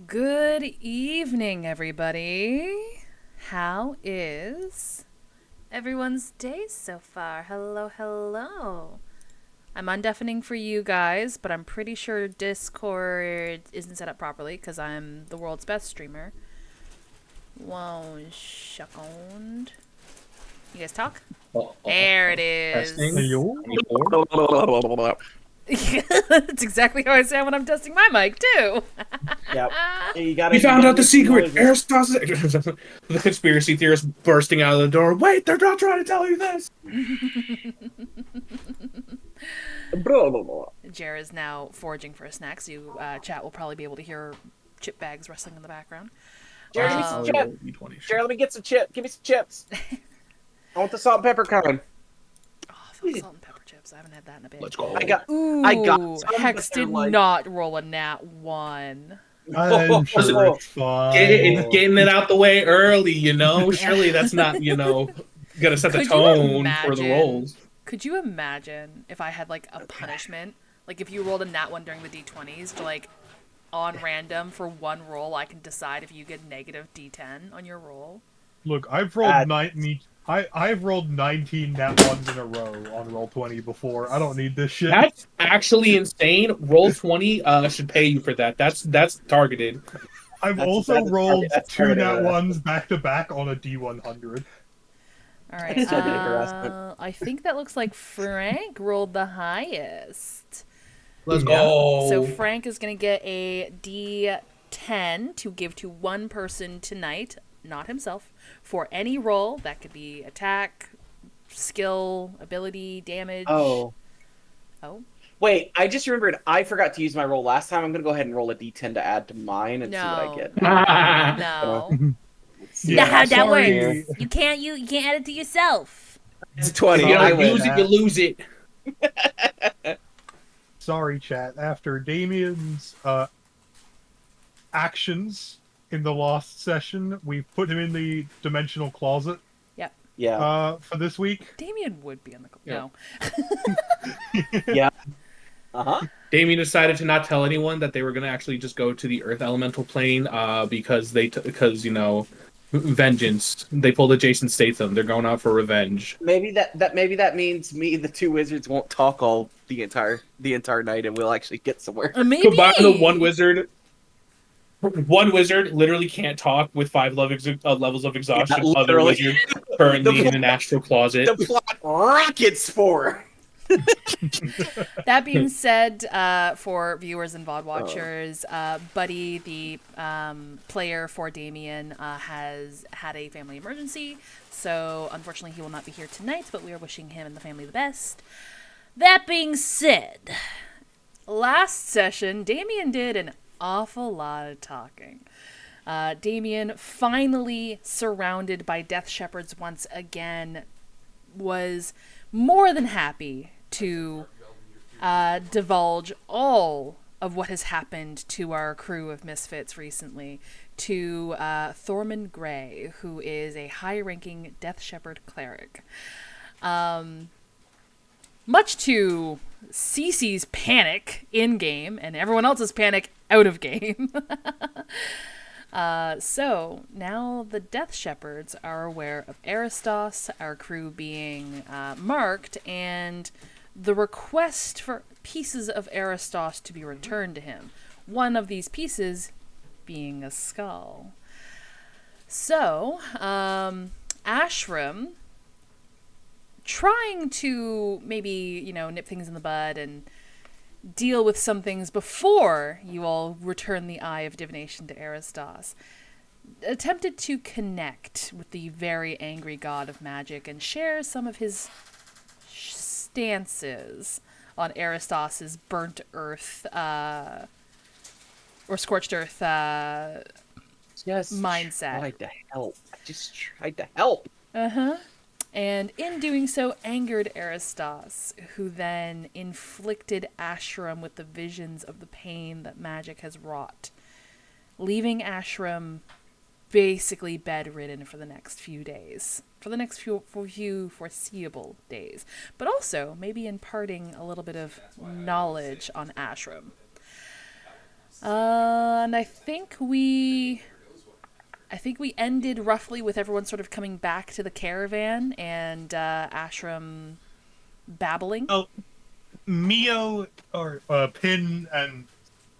Good evening, everybody. How is everyone's day so far? Hello, hello. I'm undeafening for you guys, but I'm pretty sure Discord isn't set up properly because I'm the world's best streamer. One second. You guys talk? There it is. Hello? That's exactly how I sound when I'm testing my mic, too. Yep. We found out the secret. Aristos, the conspiracy theorists bursting out of the door. Wait, they're not trying to tell you this. Jer is now foraging for a snack, so you, chat will probably be able to hear chip bags rustling in the background. Jared, give me some chips. V20. Jared, let me get some chips. Give me some chips. I want the salt and pepper kind. Oh, fuck, salt and pepper chips. I haven't had that in a bit. Let's go. Ooh, I got some, Hex but they're did like- not roll a nat 1. I'm sure it's fine. Getting it out the way early, you know? Surely that's not, gonna set the Could you tone for the imagine- rolls. Could you imagine if I had, like, a punishment? Like, if you rolled a nat 1 during the d20s, to, like, on random for one roll, I can decide if you get negative d10 on your roll? Look, I've rolled I've rolled 19 nat ones in a row on Roll20 before. I don't need this shit. That's actually insane. Roll20 should pay you for that. That's targeted. I've That's- also that's rolled that's 2 targeted, nat ones back to back on a D100. All right, That's targeted harassment. I think that looks like Frank rolled the highest. Let's Yeah. go. So Frank is going to get a D10 to give to one person tonight, not himself, for any roll. That could be attack, skill, ability, damage. Oh. Oh? Wait, I just remembered I forgot to use my roll last time. I'm going to go ahead and roll a d10 to add to mine and see what I get. No. Yeah, That's how that sorry. works. You can't add it to yourself. It's 20. You I don't win. use it, you lose it. Sorry, chat. After Damien's actions in the last session, we've put him in the dimensional closet Yeah. for this week. Damien would be on the... Yeah. No. Yeah. Uh-huh. Damien decided to not tell anyone that they were going to actually just go to the Earth Elemental Plane because vengeance. They pulled a Jason Statham. They're going out for revenge. Maybe that means me and the two wizards won't talk all the entire night and we'll actually get somewhere. Maybe. Combine the one wizard. One wizard literally can't talk with 5 levels of exhaustion. Yeah, Other literally. wizard currently The in an astral closet. The plot rockets for. That being said, for viewers and VOD watchers, Buddy, the player for Damien, has had a family emergency, so unfortunately he will not be here tonight, but we are wishing him and the family the best. That being said, last session, Damien did an awful lot of talking. Damien, finally surrounded by Death Shepherds once again, was more than happy to divulge all of what has happened to our crew of misfits recently to Thorman Gray, who is a high-ranking Death Shepherd cleric. Much to Cece's panic in-game and everyone else's panic out of game. So, now the Death Shepherds are aware of Aristos, our crew being marked, and the request for pieces of Aristos to be returned to him. One of these pieces being a skull. So, Ashram, trying to maybe, nip things in the bud and deal with some things before you all return the Eye of Divination to Aristos, attempted to connect with the very angry god of magic and share some of his stances on Aristos' burnt earth, or scorched earth, Just mindset. Tried to help. I just tried to help. Uh-huh. And in doing so, angered Aristos, who then inflicted Ashram with the visions of the pain that magic has wrought, leaving Ashram basically bedridden for the next few days, for the next few foreseeable days, but also maybe imparting a little bit of knowledge on Ashram. And I think we ended roughly with everyone sort of coming back to the caravan and Ashram babbling. Oh, Mio or Pin and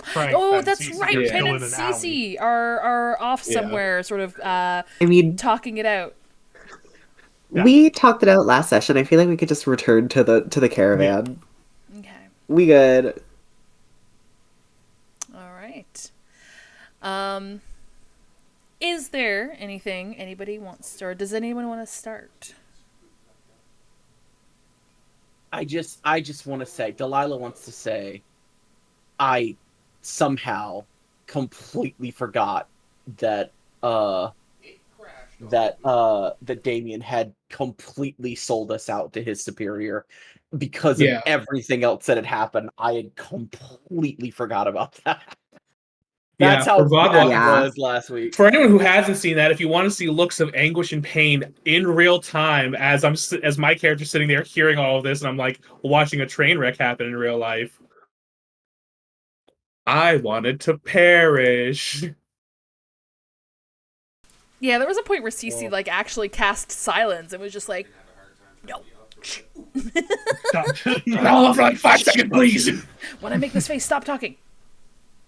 Frank Oh, and that's Cece right. are Yeah. Pin still and in an alley. Cece are off Yeah. somewhere, sort of I mean, talking it out. Yeah. we talked it out last session. I feel like we could just return to the caravan. Okay. We good. All right. Is there anything anybody wants to, or does anyone want to start? I just want to say, Delilah wants to say, I somehow completely forgot that that Damien had completely sold us out to his superior because of Yeah. everything else that had happened. I had completely forgot about that. That's Yeah, how for VOD bad Yeah. it was last week. For anyone who hasn't seen that, if you want to see looks of anguish and pain in real time, as my character sitting there hearing all of this, and I'm like watching a train wreck happen in real life, I wanted to perish. Yeah, there was a point where Cece Well. like actually cast silence and was just like, no. Hold for like 5 seconds, please. When I make this face, stop talking.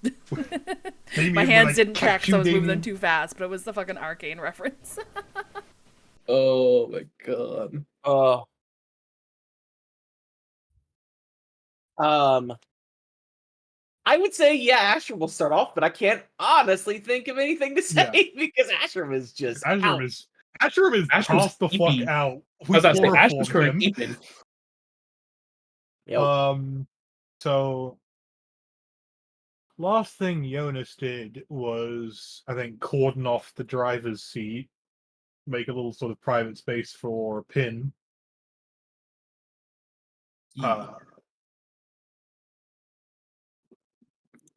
Damien, My when hands I didn't track catch because I you, was moving them Damien. too fast, but it was the fucking arcane reference. Oh my god. I would say, yeah, Asher will start off, but I can't honestly think of anything to say because Asher is just out. Ashram is Ashram's passed the fuck creepy. out. I We was about to say Ashram's chloroformed currently him. keeping. Yep. So last thing Jonas did was, I think, cordon off the driver's seat, make a little sort of private space for Pin.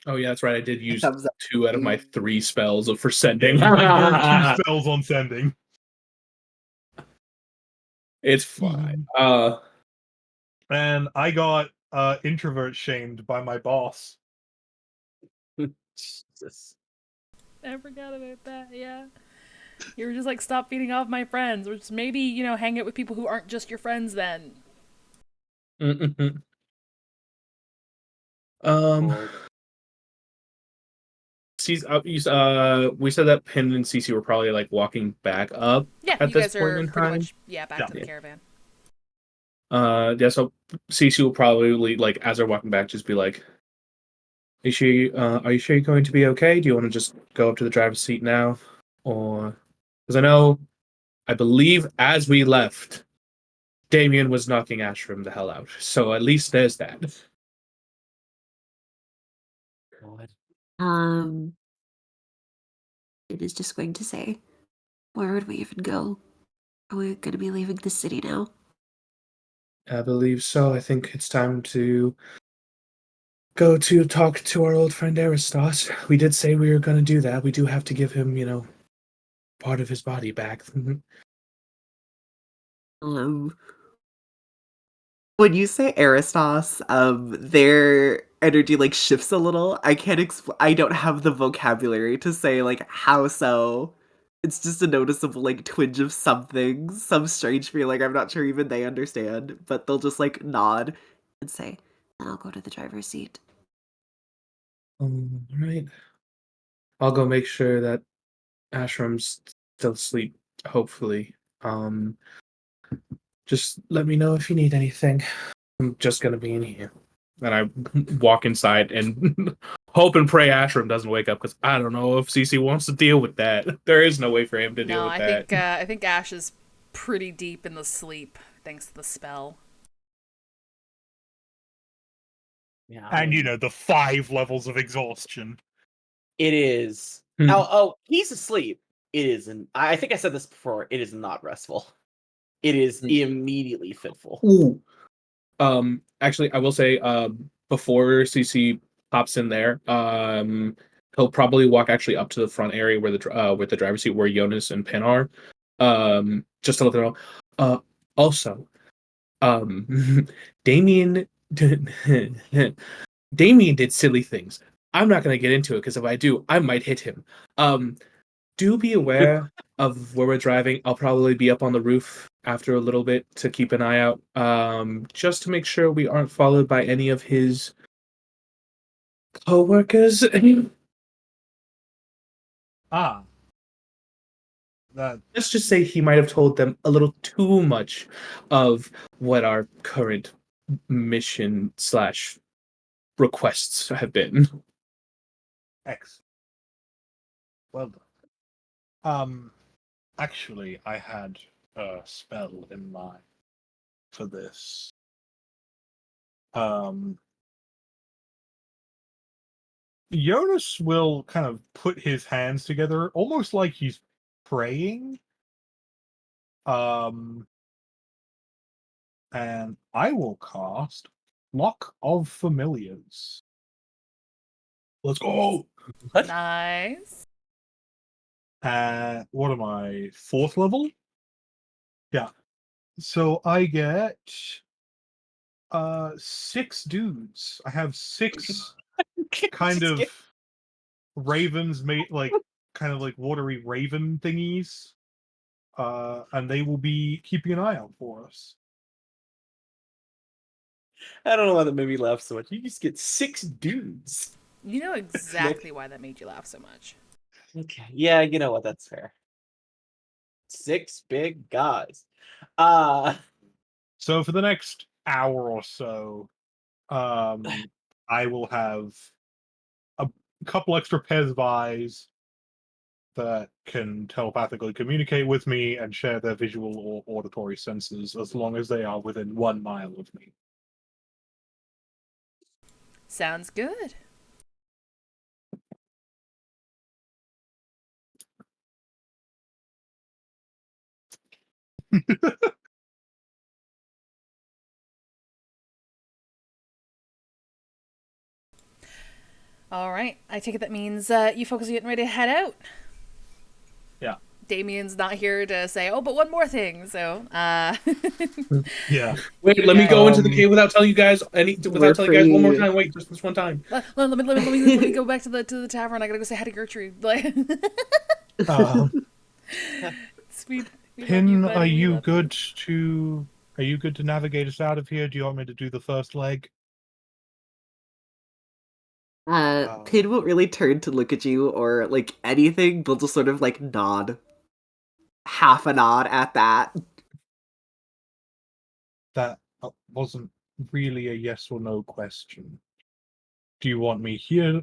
Oh yeah, that's right. I did use Thumbs up. 2 out of my 3 spells for sending. You burned 2 spells on sending. It's fine. And I got introvert shamed by my boss. Jesus. I forgot about that, yeah. You were just like, stop feeding off my friends, or just maybe, hang out with people who aren't just your friends then. Mm-mm-mm. We said that Pin and Cece were probably like walking back up Yeah, at you this guys point are in pretty time. much, back Yeah. to the caravan. Yeah, so Cece will probably like as they're walking back, just be like, are you sure you're going to be okay? Do you want to just go up to the driver's seat now? Or because I believe as we left, Damien was knocking Ashram the hell out. So at least there's that. God. It is just going to say, where would we even go? Are we going to be leaving the city now? I believe so. I think it's time to go to talk to our old friend Aristos. We did say we were going to do that. We do have to give him, part of his body back. When you say Aristos, their energy like shifts a little. I can't I don't have the vocabulary to say like how so. It's just a noticeable like twinge of something, some strange feeling. I'm not sure even they understand, but they'll just like nod And say, then I'll go to the driver's seat. Right. I'll go make sure that Ashram's still asleep, hopefully. Just let me know if you need anything. I'm just gonna be in here. And I walk inside and hope and pray Ashram doesn't wake up, because I don't know if Cece wants to deal with that. There is no way for him to deal No, with I that. think I think Ash is pretty deep in the sleep thanks to the spell. Yeah. And the 5 levels of exhaustion. It is. Hmm. He's asleep. It isn't. I think I said this before. It is not restful. It is immediately fitful. Ooh. Actually, I will say, before CC pops in there, he'll probably walk actually up to the front area where the driver's seat where Jonas and Pin are, just to let them know. Also, Damien, Damien did silly things. I'm not going to get into it because if I do, I might hit him. Do be aware of where we're driving. I'll probably be up on the roof after a little bit to keep an eye out, just to make sure we aren't followed by any of his co-workers. Ah, that Let's just say he might have told them a little too much of what our current mission slash requests have been. X. Well done. Actually, I had a spell in mind for this. Jonas will kind of put his hands together, almost like he's praying. And I will cast Flock of Familiars. Let's go. What? Nice. What am I? 4th level? Yeah. So I get 6 dudes. I have 6 kind of ravens made like kind of like watery raven thingies. And they will be keeping an eye out for us. I don't know why that made me laugh so much. You just get 6 dudes. You know exactly why that made you laugh so much. Okay. Yeah, you know what? That's fair. 6 big guys. So for the next hour or so, I will have a couple extra pairs of eyes that can telepathically communicate with me and share their visual or auditory senses as long as they are within 1 mile of me. Sounds good. All right. I take it that means you folks are getting ready to head out. Yeah. Damien's not here to say, oh, but one more thing. So, Yeah. Wait, let me go into the Um, cave without telling you guys We're telling you guys one more free. time. Wait, just this one time. let me go back to the tavern. I gotta go say hi to Gertrude. Like, sweet. We love Pin, buddy. are We you love good to navigate us out of here? Do you want me to do the first leg? Pin won't really turn to look at you or like anything. They'll just sort of like nod. Half a nod at that. That wasn't really a yes or no question. Do you want me here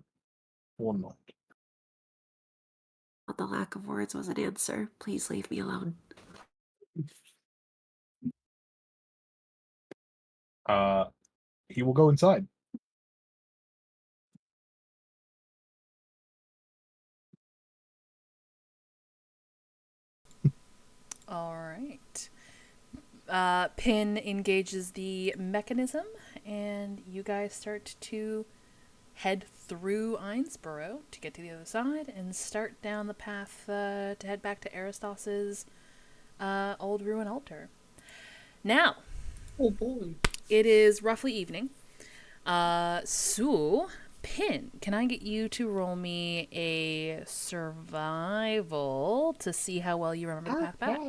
or not? But the lack of words was an answer. Please leave me alone. He will go inside. All right. Pin engages the mechanism, and you guys start to head through Ainsborough to get to the other side and start down the path to head back to Aristos's old ruin altar. Now, Oh boy. it is roughly evening. So, Pin, can I get you to roll me a survival to see how well you remember the path back?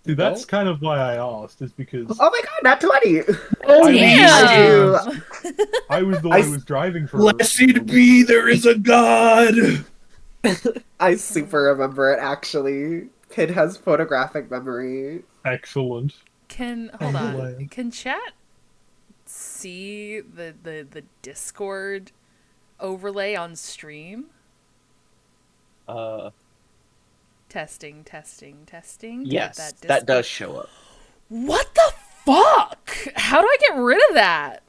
See, that's kind of why I asked, is because Oh my god, not 20! Oh, Damn! I was the one who was driving for blessed be there is a God. I super remember it actually. Pin has photographic memory. Excellent. Hold on. Glad. Can chat see the Discord overlay on stream? Testing. Yes, Discord. that does show up. What the fuck? How do I get rid of that?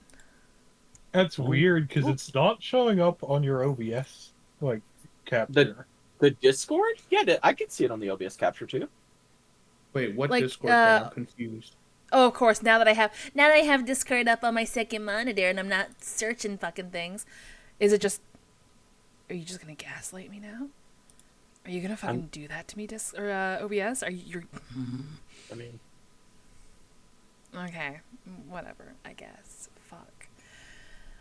That's weird because it's not showing up on your OBS like capture. The Discord? Yeah, I can see it on the OBS capture too. Wait, what Like, Discord thing? I'm confused. Oh, of course. Now that I have Discord up on my second monitor and I'm not searching fucking things, is it just? Are you just gonna gaslight me now? Are you gonna fucking do that to me, OBS? Are you? I mean, Okay, whatever. I guess. Fuck.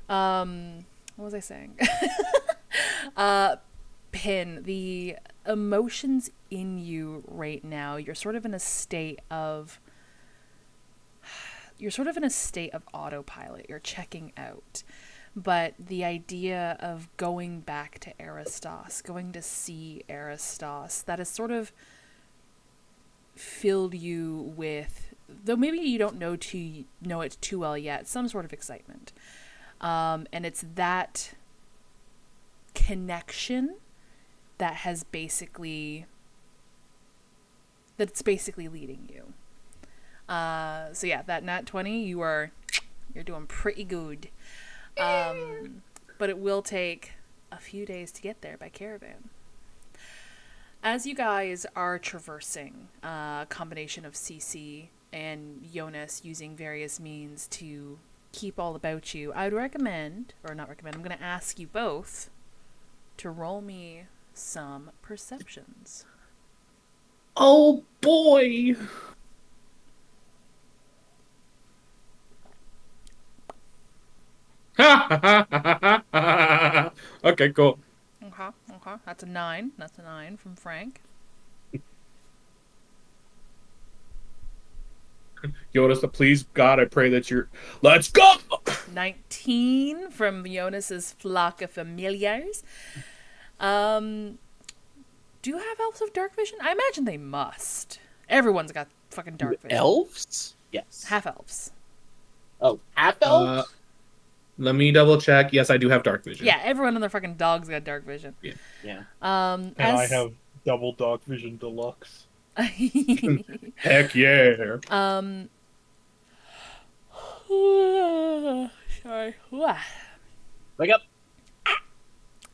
What was I saying? Pin, the emotions in you right now, you're sort of in a state of autopilot. You're checking out. But the idea of going back to Aristos, going to see Aristos, that has sort of filled you with, though maybe you don't know it too well yet, some sort of excitement. And it's that connection that's basically leading you. So yeah, that nat 20, you're doing pretty good. But it will take a few days to get there by caravan. As you guys are traversing a combination of CC and Jonas using various means to keep all about you, I would recommend, or not recommend, I'm going to ask you both to roll me some perceptions. Oh boy! Okay, cool. Okay. That's a 9. That's a 9 from Frank. Jonas, please, God, I pray that you're. Let's go! 19 from Jonas's flock of familiars. Do you have elves of dark vision? I imagine they must. Everyone's got fucking dark vision. Elves? Yes. Half elves. Oh, half elves? Let me double check. Yes, I do have dark vision. Yeah, everyone and their fucking dog's got dark vision. Yeah. And I have double dark vision deluxe. Heck yeah. Sorry. Wake up.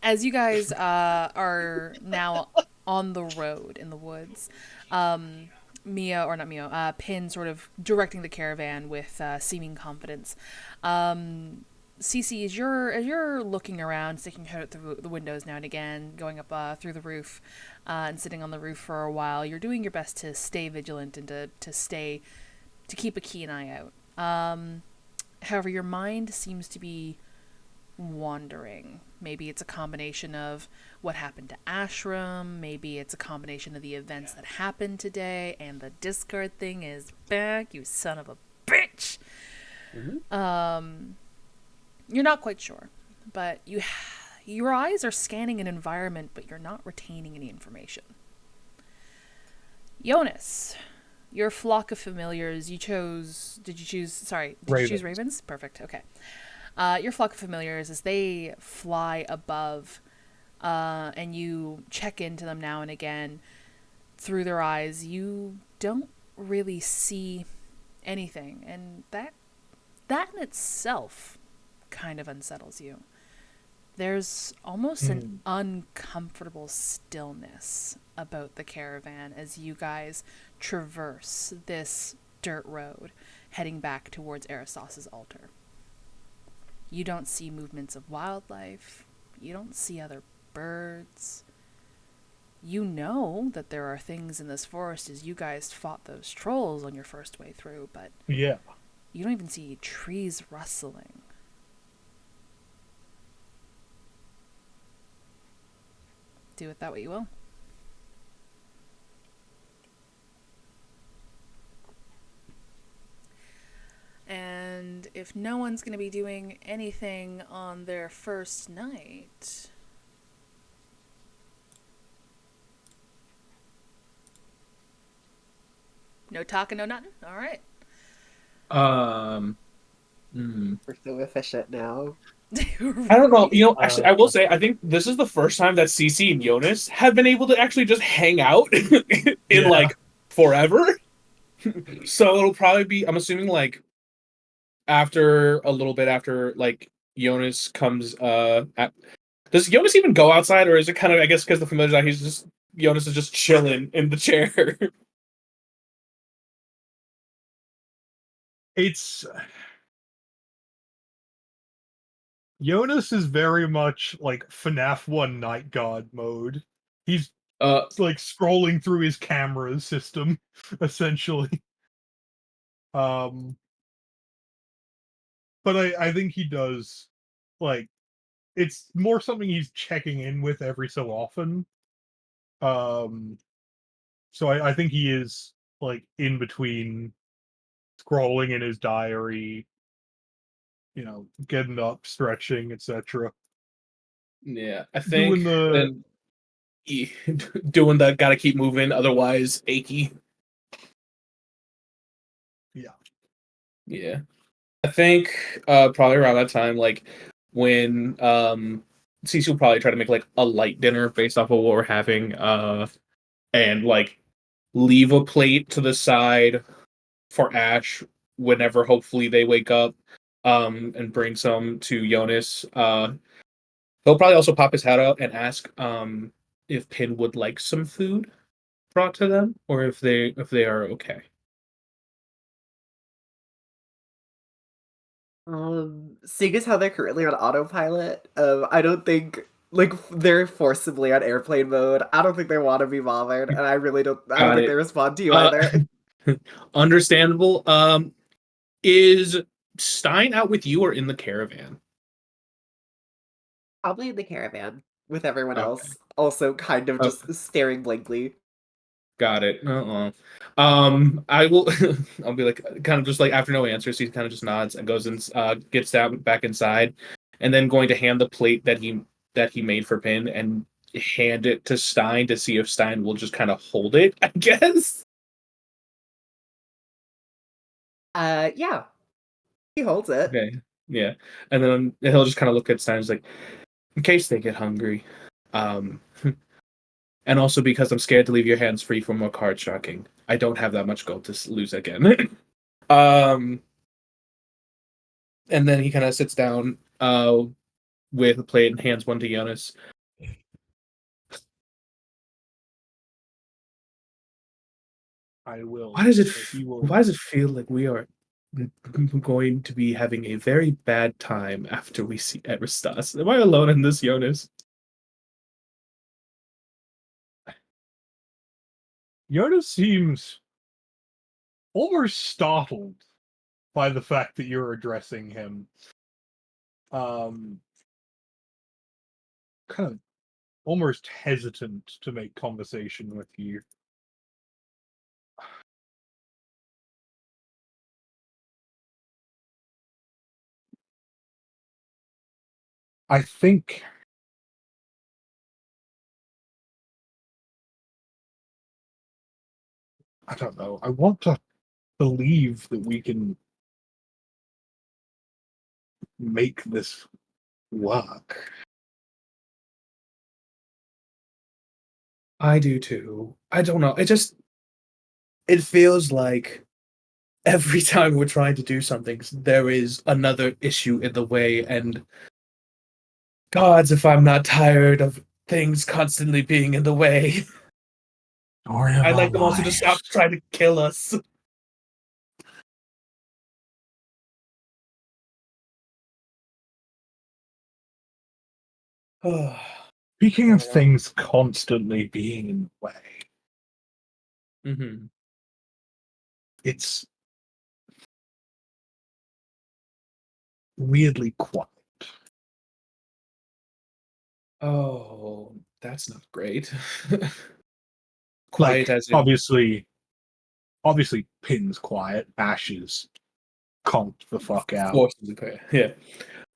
As you guys are now on the road in the woods, Pin sort of directing the caravan with seeming confidence. Cece, as you're looking around, sticking your head out through the windows now and again, going up through the roof, and sitting on the roof for a while, you're doing your best to stay vigilant and to keep a keen eye out. However, your mind seems to be wandering. Maybe it's a combination of what happened to Ashram. Maybe it's a combination of the events that happened today, and the discard thing is back. You son of a bitch. Mm-hmm. You're not quite sure, but your eyes are scanning an environment, but you're not retaining any information. Jonas, your flock of familiars, did you choose ravens? Perfect, okay. Your flock of familiars, as they fly above, and you check into them now and again, through their eyes, you don't really see anything, and that in itself kind of unsettles you. There's almost an uncomfortable stillness about the caravan as you guys traverse this dirt road heading back towards Aristos' altar. You don't see movements of wildlife. You don't see other birds. You know that there are things in this forest as you guys fought those trolls on your first way through, but yeah, you don't even see trees rustling. Do with that what you will. And if no one's going to be doing anything on their first night... No talking, no nothing? All right. We're so efficient now. I don't know. Actually, I will say, I think this is the first time that CC and Jonas have been able to actually just hang out in like forever. So it'll probably be, I'm assuming, like after a little bit after like Jonas comes. Does Jonas even go outside, or is it kind of, I guess, because the familiar Jonas is just chilling in the chair? Jonas is very much like FNAF 1 Night God mode. He's like scrolling through his camera system, essentially. But I think he does like it's more something he's checking in with every so often. So I think he is like in between scrolling in his diary, getting up, stretching, etc. Yeah, I Doing think the and doing the gotta keep moving, otherwise achy. Yeah. Yeah. I think probably around that time, like when Cece will probably try to make like a light dinner based off of what we're having, and like leave a plate to the side for Ash whenever hopefully they wake up, and bring some to Jonas. He'll probably also pop his hat out and ask if Pin would like some food brought to them, or if they are okay. Seeing as how they're currently on autopilot, I don't think like they're forcibly on airplane mode. I don't think they want to be bothered, and I don't Got think it. they respond to you Uh, either. Understandable. Is Stein out with you or in the caravan? Probably in the caravan with everyone Okay. else, also kind of Okay. just staring blankly. Got it. I will. I'll be like, kind of just like after no answers, he kind of just nods and goes and gets down back inside, and then going to hand the plate that he made for Pin and hand it to Stein to see if Stein will just kind of hold it. I guess. Yeah, he holds it. Okay. Yeah, and then he'll just kind of look at Stein and like, in case they get hungry, um, and also because I'm scared to leave your hands free for more card sharking. I don't have that much gold to lose again. um. And then he kind of sits down with a plate and hands one to Jonas. I will. Why does it He will. why does it feel like we are going to be having a very bad time after we see Eristas? Am I alone in this, Jonas? Yoda seems almost startled by the fact that you're addressing him. Kind of almost hesitant to make conversation with you. I think I don't know. I want to believe that we can make this work. I do too. I don't know. It feels like every time we're trying to do something, there is another issue in the way, and gods, if I'm not tired of things constantly being in the way. Story of I'd our like them also to stop lives. trying to kill us. Speaking of things constantly being in the way, Mm-hmm. it's weirdly quiet. Oh, that's not great. Like Quiet as in obviously Pin's quiet, Ash's conked the fuck out. forces okay. Yeah.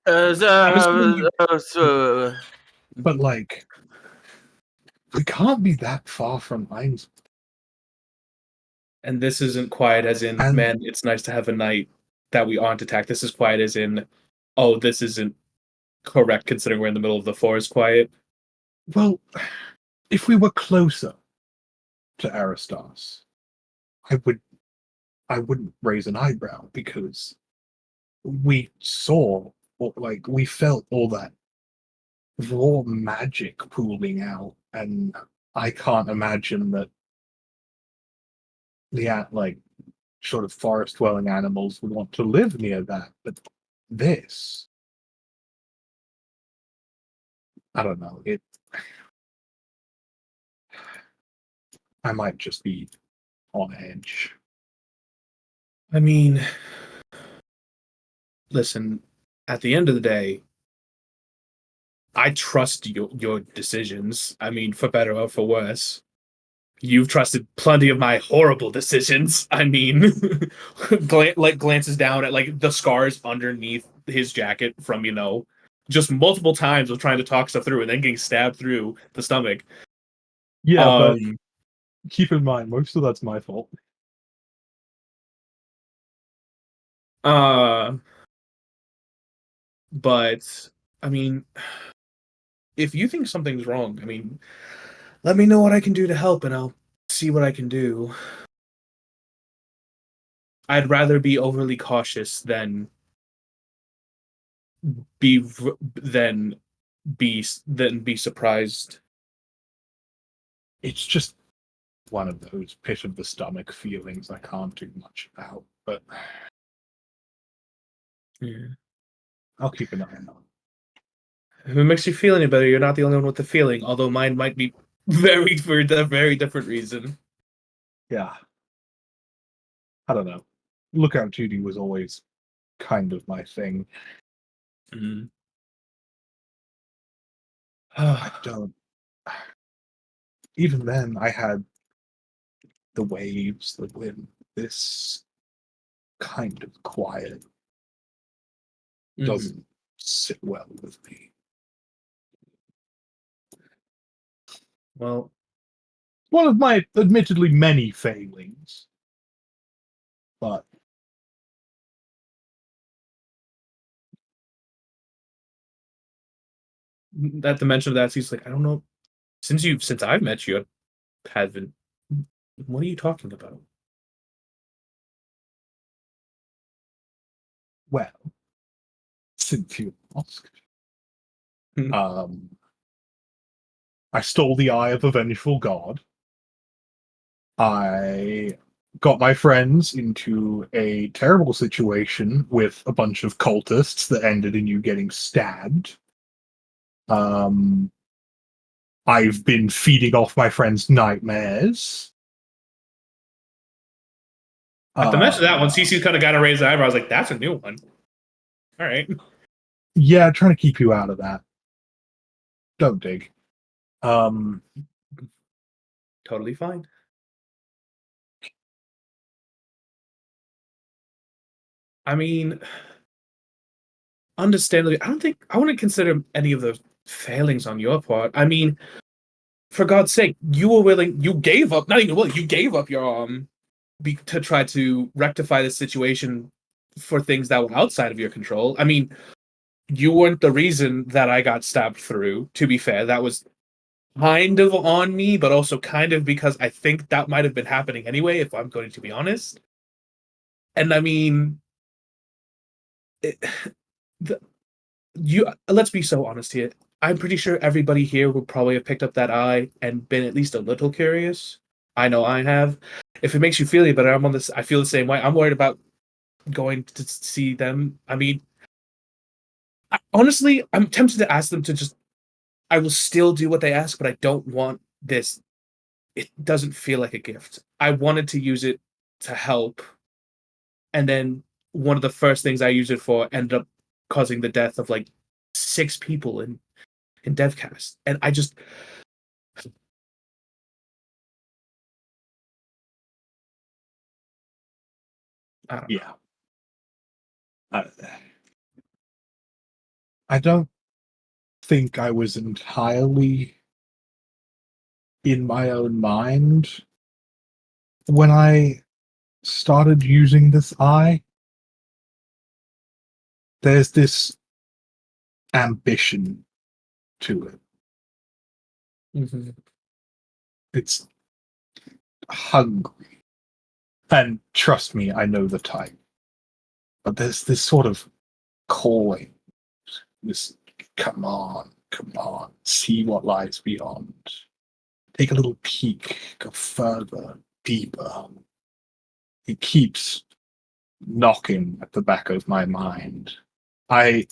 Uh, I'm assuming you, But like we can't be that far from lines. and this isn't quiet as in, And man, it's nice to have a night that we aren't attacked. This is quiet as in, oh, this isn't correct considering we're in the middle of the forest quiet. well, if we were closer to Aristos, I would I wouldn't raise an eyebrow because we saw or like we felt all that raw magic pooling out, and I can't imagine that like sort of forest dwelling animals would want to live near that. But this, I don't know. I might just be on edge. I mean, listen, at the end of the day, I trust your decisions. I mean, for better or for worse. You've trusted plenty of my horrible decisions. I mean, glances down at like the scars underneath his jacket from just multiple times of trying to talk stuff through and then getting stabbed through the stomach. Yeah, but keep in mind, most of that's my fault. But I mean, if you think something's wrong, I mean, let me know what I can do to help, and I'll see what I can do. I'd rather be overly cautious be than be surprised. It's just one of those pit of the stomach feelings I can't do much about, but Yeah. I'll keep an eye on it. If it makes you feel any better, you're not the only one with the feeling, although mine might be for a very different reason. Yeah. I don't know. Lookout duty was always kind of my thing. Mm. I don't. Even then, I had the waves, the wind, this kind of quiet doesn't sit well with me. Well, One of my admittedly many failings, but at the mention of that, he's like, I don't know. Since I've met you, I haven't. What are you talking about? well, since you asked, Hmm. I stole the eye of a vengeful god. I got my friends into a terrible situation with a bunch of cultists that ended in you getting stabbed. I've been feeding off my friends' nightmares. At the mention of that one, CC kind of got a raised eyebrows, like, that's a new one. All right. Yeah, trying to keep you out of that. Don't dig. Totally fine. I mean, understandably, I wouldn't consider any of those failings on your part. I mean, for God's sake, you gave up, not even willing, you gave up your to try to rectify the situation for things that were outside of your control. I mean, you weren't the reason that I got stabbed through, to be fair. That was kind of on me, but also kind of because I think that might have been happening anyway, if I'm going to be honest. And I mean, let's be so honest here. I'm pretty sure everybody here would probably have picked up that eye and been at least a little curious. I know I have. If it makes you feel any better, I feel the same way. I'm worried about going to see them. I mean, honestly, I'm tempted to ask them to just. I will still do what they ask, but I don't want this. It doesn't feel like a gift. I wanted to use it to help, and then one of the first things I used it for ended up causing the death of like 6 people in DevCast, and I just. I don't know. Yeah. I don't think I was entirely in my own mind when I started using this eye. There's this ambition to it. Mm-hmm. It's hungry. And trust me, I know the type. But there's this sort of calling. This come on, see what lies beyond. Take a little peek, go further, deeper. It keeps knocking at the back of my mind. I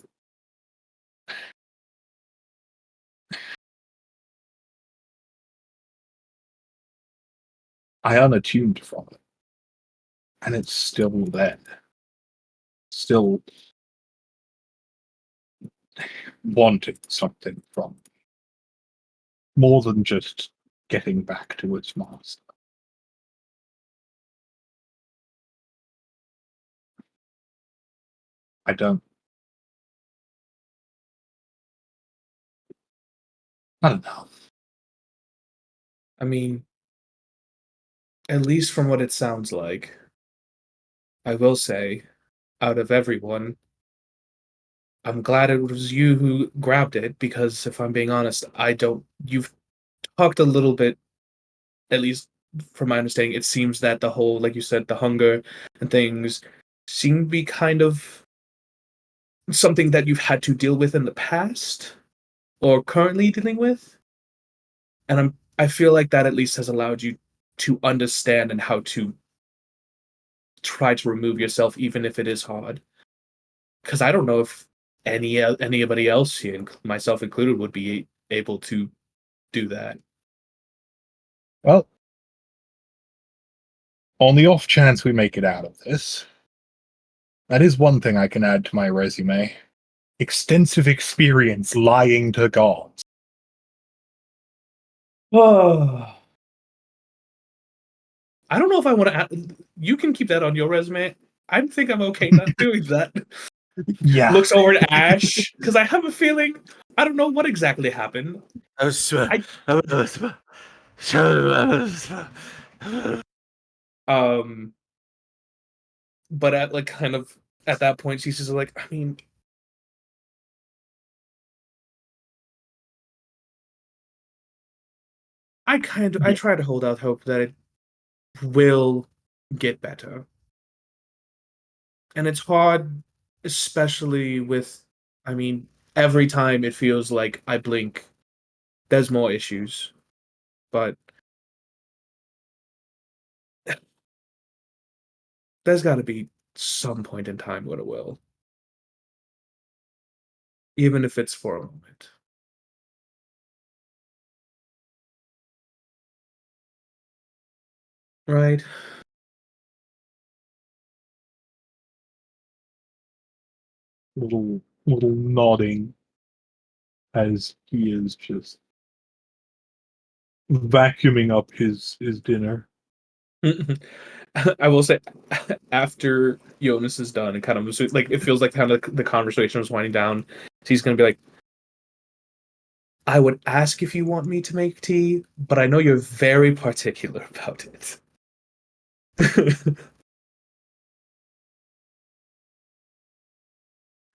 unattuned from it. And it's still there. Still wanting something from more than just getting back to its master. I don't know. I mean, at least from what it sounds like, I will say, out of everyone, I'm glad it was you who grabbed it because if I'm being honest, I don't. You've talked a little bit, at least from my understanding, it seems that the whole, like you said, the hunger and things seem to be kind of something that you've had to deal with in the past or currently dealing with. And I feel like that at least has allowed you to understand and how to try to remove yourself, even if it is hard. Because I don't know if anybody else here, myself included, would be able to do that. Well, on the off chance we make it out of this, that is one thing I can add to my resume. Extensive experience lying to gods. Oh, I don't know if I want to add. You can keep that on your resume. I think I'm okay not doing that. Yeah. Looks over at Ash because I have a feeling I don't know what exactly happened. Um, but at like kind of at that point, she's just like, I mean, I try to hold out hope that it will get better. And it's hard, especially with, I mean, every time it feels like I blink, there's more issues. But there's got to be some point in time when it will, even if it's for a moment. Right? Little nodding as he is just vacuuming up his dinner. I will say, after Jonas is done, and kind of like it feels like kind of the conversation was winding down. So he's gonna be like, "I would ask if you want me to make tea, but I know you're very particular about it."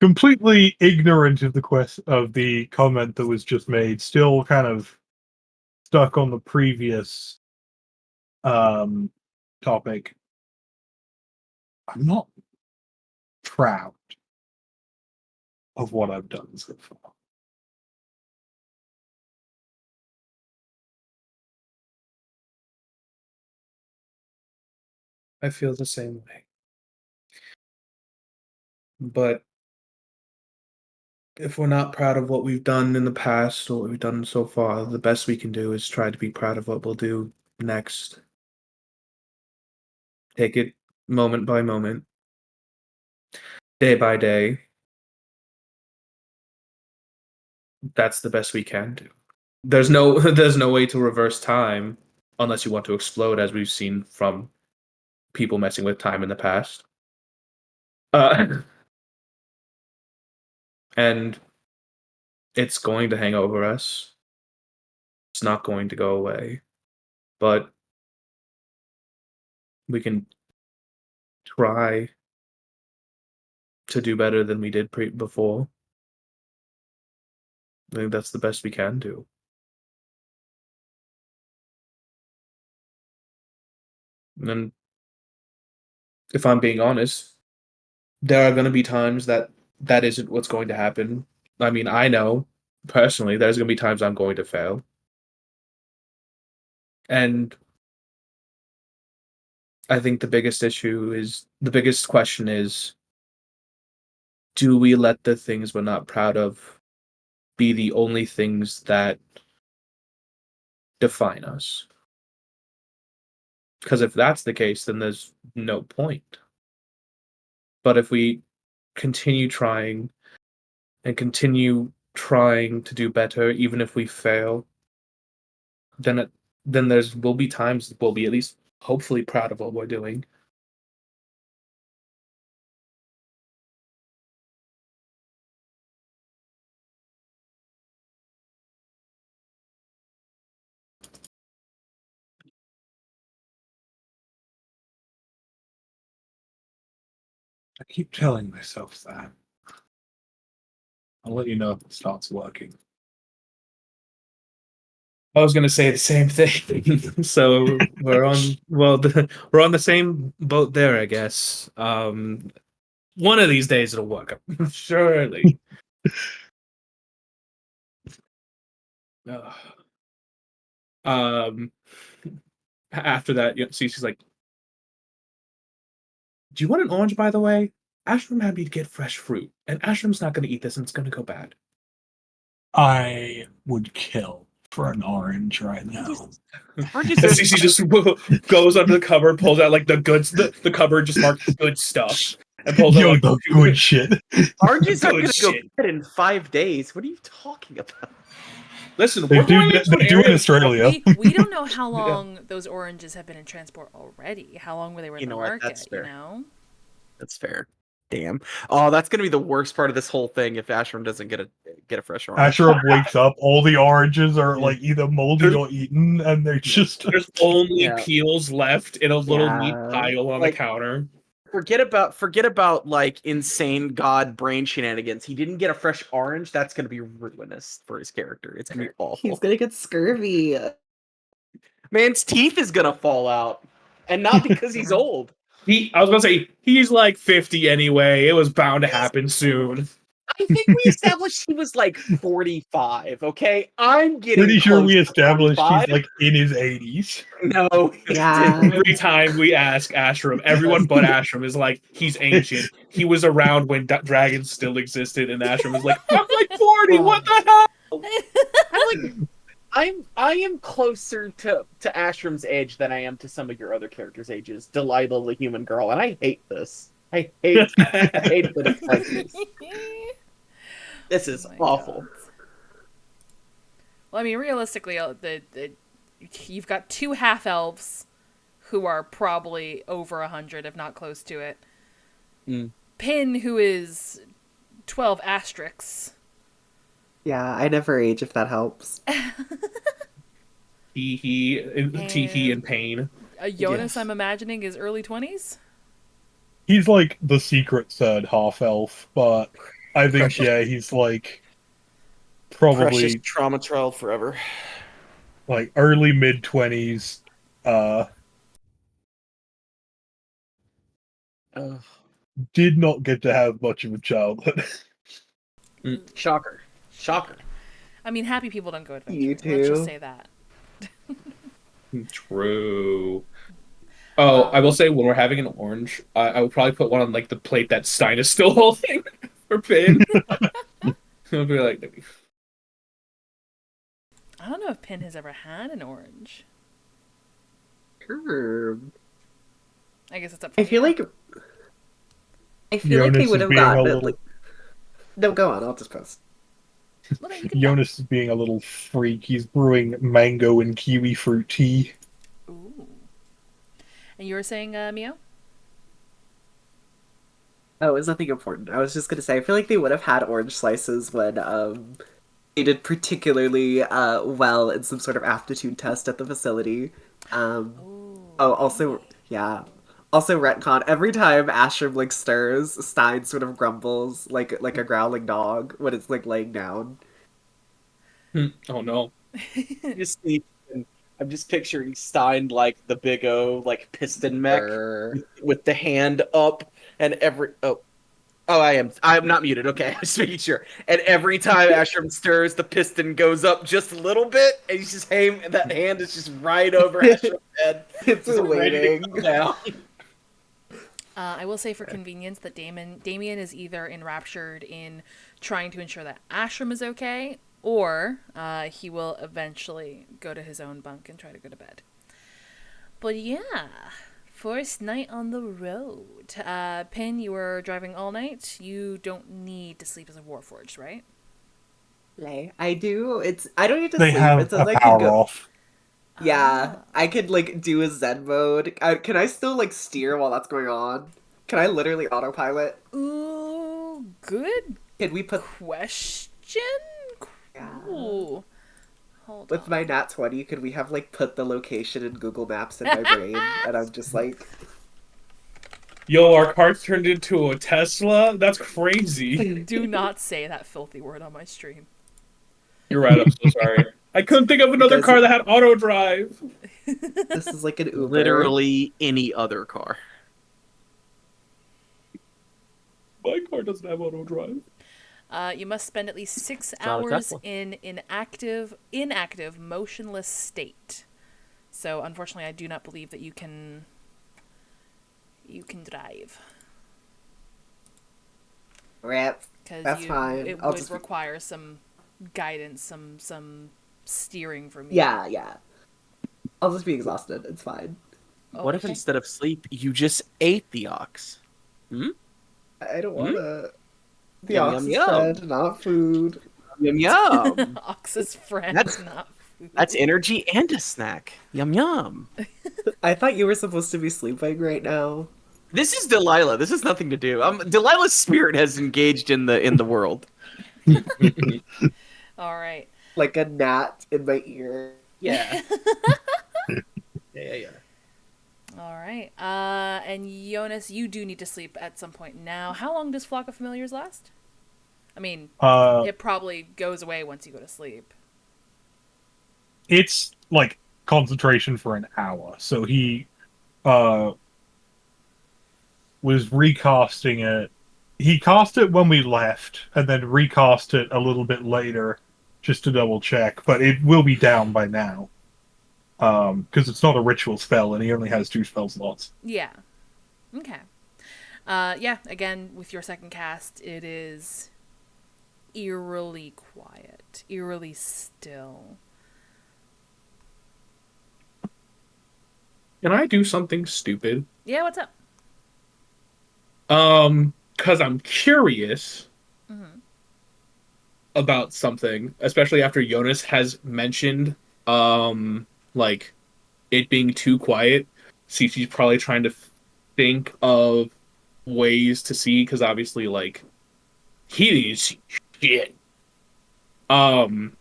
Completely ignorant of the comment that was just made, still kind of stuck on the previous topic. I'm not proud of what I've done so far. I feel the same way. But if we're not proud of what we've done in the past or what we've done so far, the best we can do is try to be proud of what we'll do next. Take it moment by moment, day by day. That's the best we can do. There's no there's no way to reverse time unless you want to explode, as we've seen from people messing with time in the past. Uh, and it's going to hang over us. It's not going to go away. But we can try to do better than we did before. I think that's the best we can do. And if I'm being honest, there are going to be times that that isn't what's going to happen. I mean, I know personally there's going to be times I'm going to fail. And I think the biggest question is, do we let the things we're not proud of be the only things that define us? Because if that's the case, then there's no point. But if we continue trying and continue trying to do better, even if we fail, then will be times we'll be at least hopefully proud of what we're doing. I keep telling myself that. I'll let you know if it starts working. I was gonna say the same thing. So we're on we're on the same boat there, I guess. One of these days it'll work. Surely. Ugh. Um, After that, Cece's like, "Do you want an orange, by the way? Ashram had me to get fresh fruit, and Ashram's not going to eat this, and it's going to go bad." I would kill for an orange right now. Oranges And are Cece just goes under the cupboard, pulls out like the goods. The cupboard just marked good stuff, and pulls out Yo, like the good shit. Oranges are Good gonna go shit. bad in 5 days. What are you talking about? Listen, They we're going do, into they an do in area. Australia. We don't know how long those oranges have been in transport already. How long were they in You the know what? market? That's fair. You know. That's fair. Damn. Oh, that's gonna be the worst part of this whole thing if Ashram doesn't get a fresh orange. Ashram wakes up, all the oranges are like either moldy or eaten, and they're just There's only Yeah. peels left in a little neat Yeah. pile on Like- the counter. Forget about like insane god brain shenanigans. He didn't get a fresh orange. That's gonna be ruinous for his character. It's gonna be awful. He's gonna get scurvy. Man's teeth is gonna fall out, and not because he's old. I was gonna say he's like 50 anyway. It was bound to happen soon. I think we established he was like 45. Okay, I'm getting pretty sure close we to established 45. he's like in his 80s. No, he Yeah. didn't. Every time we ask Ashram, everyone but Ashram is like, he's ancient. He was around when dragons still existed, and Ashram is like, I'm like 40. What the hell? I'm like, I am closer to Ashram's age than I am to some of your other characters' ages. Delilah, the human girl, and I hate this. I hate that it's like this. This is Oh my awful. God. Well, I mean, realistically, you've got 2 half elves who are probably over 100, if not close to it. Mm. Pin, who is 12 asterisks. Yeah, I never age if that helps. Tee and pain. Jonas, Yes. I'm imagining, is early 20s. He's like the secret third half elf, but I think Precious. yeah, he's like Precious probably trauma child forever. like early mid-20s. Ugh. Did not get to have much of a childhood. Shocker. Shocker. I mean, happy people don't go adventuring. You Let's just too. say that. True. Oh, I will say when we're having an orange, I will probably put one on like the plate that Stein is still holding for Pin. He'll be like, I don't know if Pin has ever had an orange. Herb. I guess it's up for I feel you. like they Jonas would is have being a gotten it. little Like, no, go on. I'll just post. Well, then you can Jonas is being a little freak. He's brewing mango and kiwi fruit tea. Ooh. And you were saying, Mio? Oh, it's nothing important. I was just gonna say, I feel like they would have had orange slices when they did particularly well in some sort of aptitude test at the facility. Also, yeah. Also, retcon. Every time Ashram like stirs, Stein sort of grumbles like a growling dog when it's like laying down. oh no. I'm just picturing Stein like the Big O, like piston mech with the hand up and I'm not muted. Okay, I'm just making sure. And every time Ashram stirs, the piston goes up just a little bit, and he's just and that hand is just right over Ashram's head. It's Just ready to waiting. come down. I will say for convenience that Damien is either enraptured in trying to ensure that Ashram is okay, or he will eventually go to his own bunk and try to go to bed. But yeah, First night on the road. Pin, you were driving all night. You don't need to sleep as a Warforged, right? I do. I don't need to They sleep. have It says a I can power go. off. Yeah, Ah. I could like do a Zen mode. Can I still like steer while that's going on? Can I literally autopilot? Ooh, good Can we put question. Yeah. Cool. Hold with on. my nat 20? Could we have like put the location in Google Maps in my brain, and I'm just like, Yo, our car's turned into a Tesla? That's crazy. Do not say that filthy word on my stream. You're right, I'm so sorry. I couldn't think of another guys- car that had auto drive. this is like an Uber. Literally any other car. My car doesn't have auto drive. You must spend at least 6 not a hours Tesla. in inactive, motionless state. So, unfortunately, I do not believe that you can drive. Rip. Because That's fine. it I'll would just- require some guidance, some steering from you. Yeah. I'll just be exhausted. It's fine. What if Okay. instead of sleep, you just ate the ox? I don't want to. The Yum, ox yum, is yum. friend, not food. Yum yum. Ox's friend, That's- not food. That's energy and a snack. Yum yum. I thought you were supposed to be sleeping right now. This is Delilah. This has nothing to do. Delilah's spirit has engaged in the world. All right. Like a gnat in my ear. Yeah. yeah. All right. And Jonas, you do need to sleep at some point now. How long does Flock of Familiars last? I mean, it probably goes away once you go to sleep. It's like concentration for an hour. So he was recasting it. He cast it when we left, and then recast it a little bit later, just to double check. But it will be down by now, because it's not a ritual spell, and he only has 2 spell slots. Yeah. Okay. Yeah, again, with your second cast, it is eerily quiet, eerily still. Can I do something stupid? Yeah, what's up? Because I'm curious Mm-hmm. about something, especially after Jonas has mentioned, like, it being too quiet. Cece's probably trying to think of ways to see, because obviously, like, he didn't see shit. I'm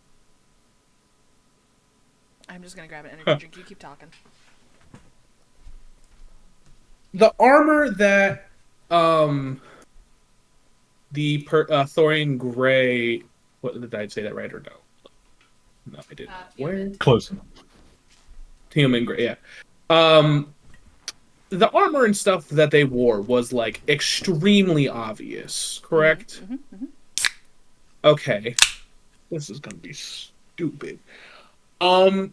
just gonna grab an energy drink. You keep talking. The armor that Thorian Gray, what did I say that right or no? No, I didn't. Where? Close enough. Human Gray, yeah. The armor and stuff that they wore was like extremely obvious, correct? Mm-hmm. Okay. This is gonna be stupid. Could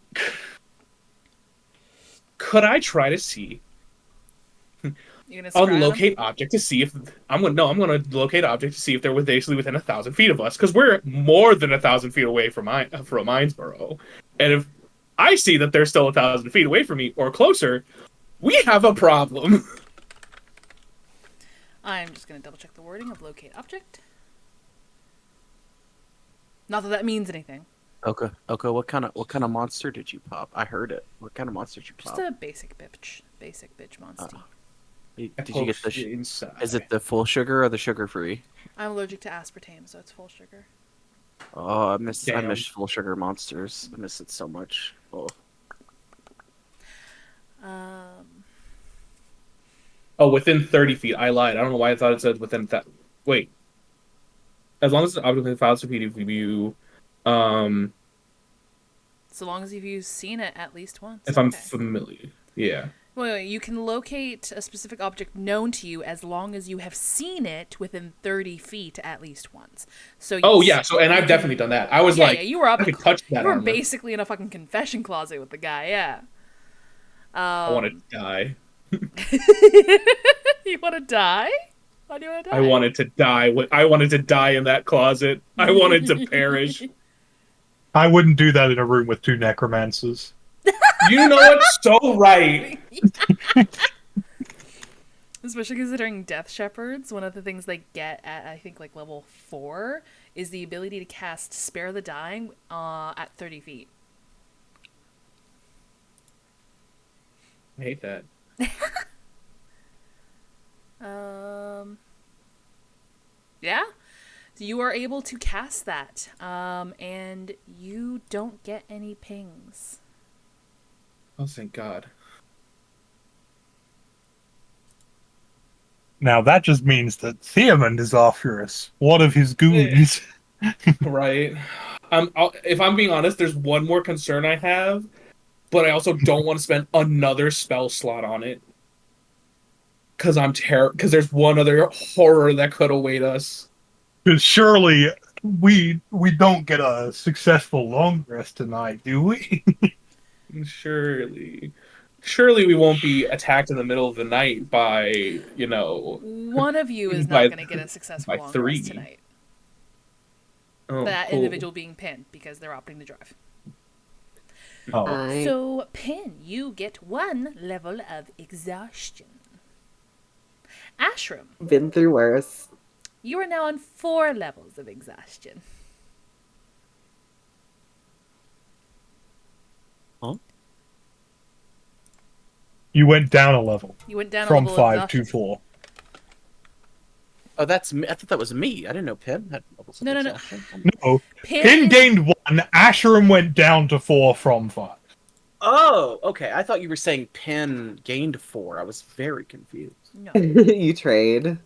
I try to see You gonna scry them? locate object to see if I'm gonna locate object to see if they're basically within 1,000 feet of us, because we're more than 1,000 feet away from Minesboro, and if I see that they're still 1,000 feet away from me or closer, we have a problem. I'm just gonna double check the wording of locate object. Not that that means anything. Okay. What kind of monster did you pop? I heard it. What kind of monster did you Just pop? a basic bitch monster. Did you get the? inside? Is it the full sugar or the sugar free? I'm allergic to aspartame, so it's full sugar. Oh, I miss Damn. full sugar monsters. I miss it so much. Oh. Oh, within 30 feet. I lied. I don't know why I thought it said within that. Wait. As long as it's object within 1,000 feet of you, So long as you've seen it at least once. if I'm Okay. familiar. Yeah. Wait, you can locate a specific object known to you as long as you have seen it within 30 feet at least once. So Oh, you yeah. So, and I've definitely done that. I was yeah, like, yeah, you were up. I could touch that You were armor. basically in a fucking confession closet with the guy. Yeah. I want to die. You want to die? Why do you want to die? I wanted to die. I wanted to die in that closet. I wanted to perish. I wouldn't do that in a room with 2 necromancers. You know what's so right. Especially considering Death Shepherds, one of the things they get at, I think, like level 4 is the ability to cast Spare the Dying at 30 feet. I hate that. Yeah. So you are able to cast that, and you don't get any pings. Oh, thank God. Now that just means that Theomund is after us. One of his goons. Right. If I'm being honest, there's one more concern I have, but I also don't want to spend another spell slot on it. Because because there's one other horror that could await us. Because surely we don't get a successful long rest tonight, do we? Surely. Surely we won't be attacked in the middle of the night by, One of you is by- not going to get a successful by long 3. rest tonight. Oh, That cool. individual being pinned because they're opting to drive. Oh, So, Pin, you get 1 level of exhaustion. Ashram, Been through worse. you are now on 4 levels of exhaustion. you went down a level You went down a from level of 5 exhaustion. to 4. Oh, that's me. I thought that was me. I didn't know Pim had levels of No. exhaustion. No, Pin, Pin gained 1. Asherim went down to 4 from 5. Oh, okay. I thought you were saying Pin gained 4. I was very confused. No. You trade.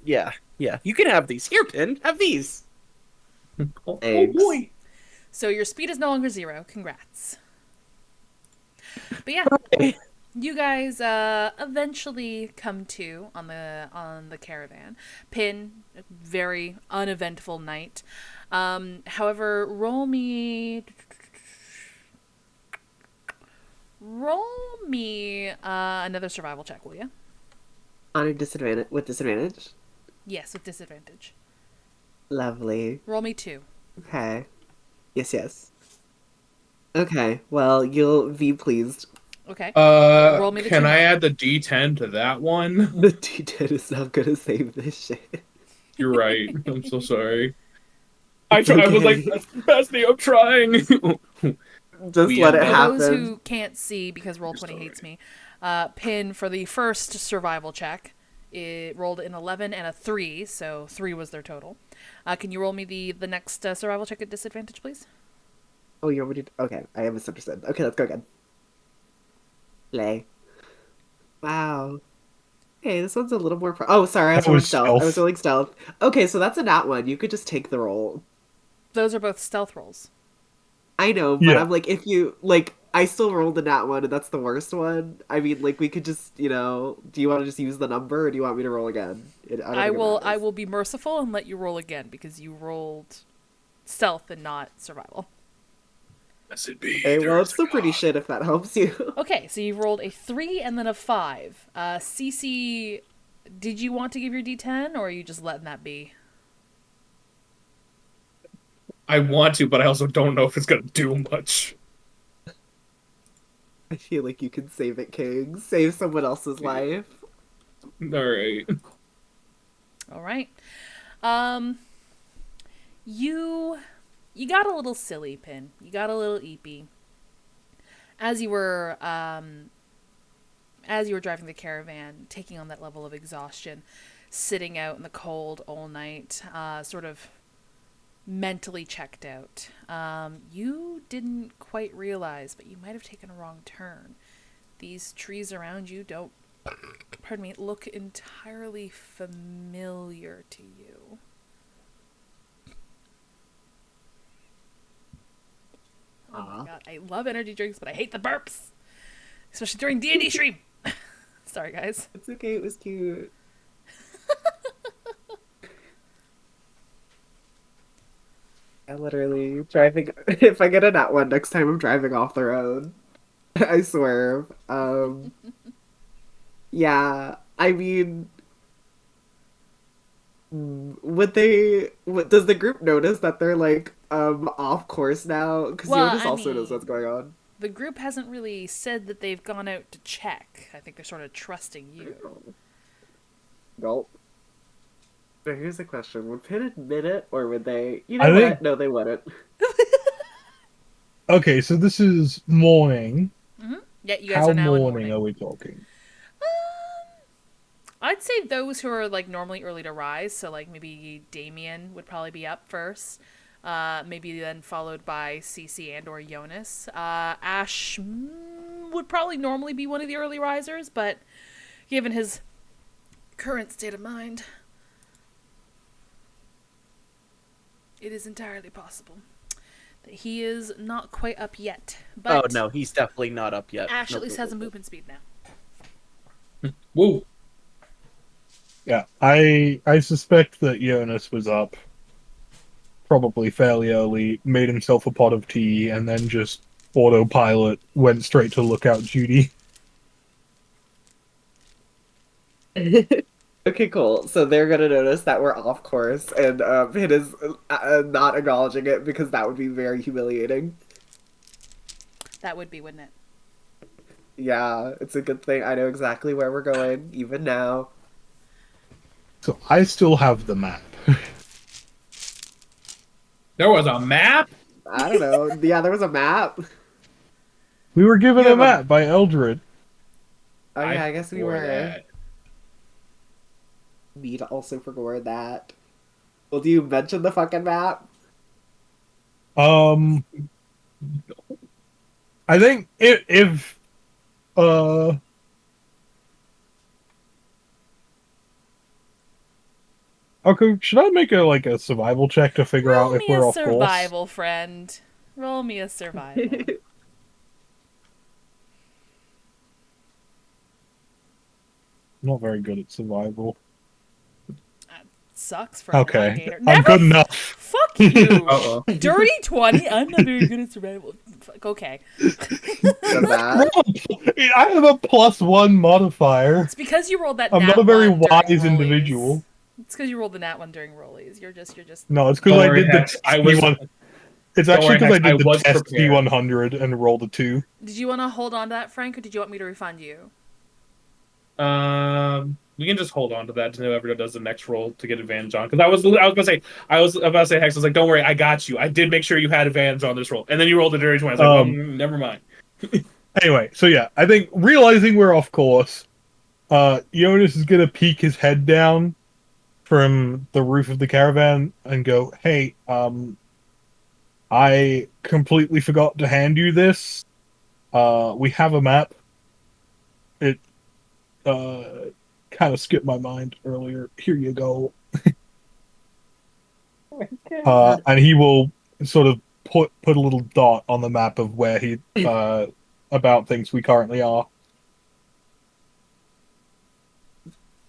Yeah. You can have these. Here, Pin. Have these. Oh Thanks. boy. So your speed is no longer 0. Congrats. But yeah, you guys eventually come to on the caravan. Pin, a very uneventful night. However, roll me another survival check, will you? On a disadvantage with disadvantage. Yes, with disadvantage. Lovely. Roll me 2. Okay. Yes. Okay. Well, you'll be pleased. Okay. Roll me the Can 2 I more. add the D10 to that one? The D10 is not gonna save this shit. You're right. I'm so sorry. It's I was like, okay. Bethany, I'm trying. Just We let it end For up- those happen. who can't see because Roll20 Sorry. hates me, Pin for the first survival check, it rolled an 11 and a 3, so 3 was their total. Can you roll me the next survival check at disadvantage, please? Oh, you're already. Okay, I misunderstood. Okay, let's go again. Play. Wow. Okay, this one's a little more. Oh, sorry, I was That rolling was stealth. I was stealth. rolling stealth. Okay, so that's a nat one. You could just take the roll. Those are both stealth rolls. I know, but Yeah. I'm like, if you I still rolled the nat one, and that's the worst one. I mean, like, we could just, do you want to just use the number, or do you want me to roll again? I don't I think it will matters. be merciful and let you roll again because you rolled stealth and not survival. Blessed be. Okay, there well, is it's a still pretty God. shit if that helps you. Okay, so you've rolled a 3 and then a 5. Cece, did you want to give your D10 or are you just letting that be? I want to, but I also don't know if it's gonna do much. I feel like you can save it, King. Save someone else's life. Alright. All right. You got a little silly, Pin. You got a little eepy. As you were driving the caravan, taking on that level of exhaustion, sitting out in the cold all night, sort of mentally checked out. You didn't quite realize, but you might have taken a wrong turn. These trees around you don't, pardon me, look entirely familiar to you. Oh my god, I love energy drinks, but I hate the burps, especially during D&D stream. Sorry, guys. It's okay, it was cute. I literally driving. If I get a nat one next time, I'm driving off the road. I swear. Yeah. I mean, does the group notice that they're like off course now? Because Well, Jonas I also knows mean- what's going on. The group hasn't really said that they've gone out to check. I think they're sort of trusting you. Gulp. But here's the question: would Pin admit it, or would they? You I know think- what? No, they wouldn't. Okay, so this is morning. Yeah, you guys How are now in morning morning. are we talking? I'd say those who are like normally early to rise, so like maybe Damien would probably be up first. Maybe then followed by Cece and or Jonas. Ash would probably normally be one of the early risers, but given his current state of mind, it is entirely possible that he is not quite up yet. But Oh no, he's definitely not up yet. Ash Nope, at least nope, has a nope, nope. movement speed now. Woo. Yeah, I suspect that Jonas was up probably fairly early, made himself a pot of tea, and then just autopilot went straight to lookout duty. Okay, cool. So they're gonna notice that we're off course, and Pin is not acknowledging it because that would be very humiliating. That would be, wouldn't it? Yeah, it's a good thing I know exactly where we're going, even now. So I still have the map. There was a map? I don't know. Yeah, there was a map. We were given You a have a- map by Eldred. Oh yeah, I guess we for were. that. Me to also forgot that. Well, do you mention the fucking map? I think if okay, should I make a survival check to figure Roll out if me we're a off course? survival, friend. Roll me a survival. I'm not very good at survival. Sucks for a Okay, navigator. I'm Never good enough. Fuck you. Uh-oh. Dirty 20? I'm not very good at survival. Fuck, okay. The map. I have a +1 modifier. It's because you rolled that I'm nat not a very one during wise rollies. individual. It's because you rolled the nat one during rollies. You're just No, it's because Don't I worry, did the Hex. I was. T1. It's Don't actually worry, because I Hex, I did the was test prepared. T100 and rolled a 2. Did you want to hold on to that, Frank, or did you want me to refund you? We can just hold on to that to whoever does the next roll to get advantage on. Because I was about to say Hex. I was like, don't worry, I got you. I did make sure you had advantage on this roll, and then you rolled a dirty 20. I was like, well, never mind. Anyway, so yeah, I think realizing we're off course, Jonas is gonna peek his head down from the roof of the caravan and go, "Hey, I completely forgot to hand you this. We have a map. It kind of skipped my mind earlier. Here you go." And he will sort of put a little dot on the map of where he about things we currently are.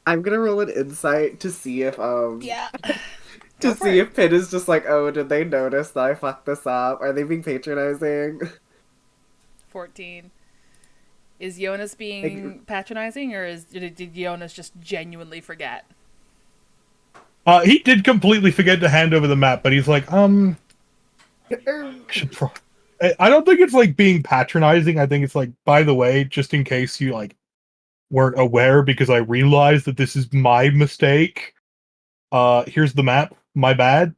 I'm gonna roll an insight to see if Yeah. to Go for see it. if Pin is just like, oh, did they notice that I fucked this up? Are they being patronizing? 14. Is Jonas being patronizing, or did Jonas just genuinely forget? He did completely forget to hand over the map, but he's like, should I don't think it's like being patronizing. I think it's like, by the way, just in case you like weren't aware, because I realized that this is my mistake. Here's the map. My bad.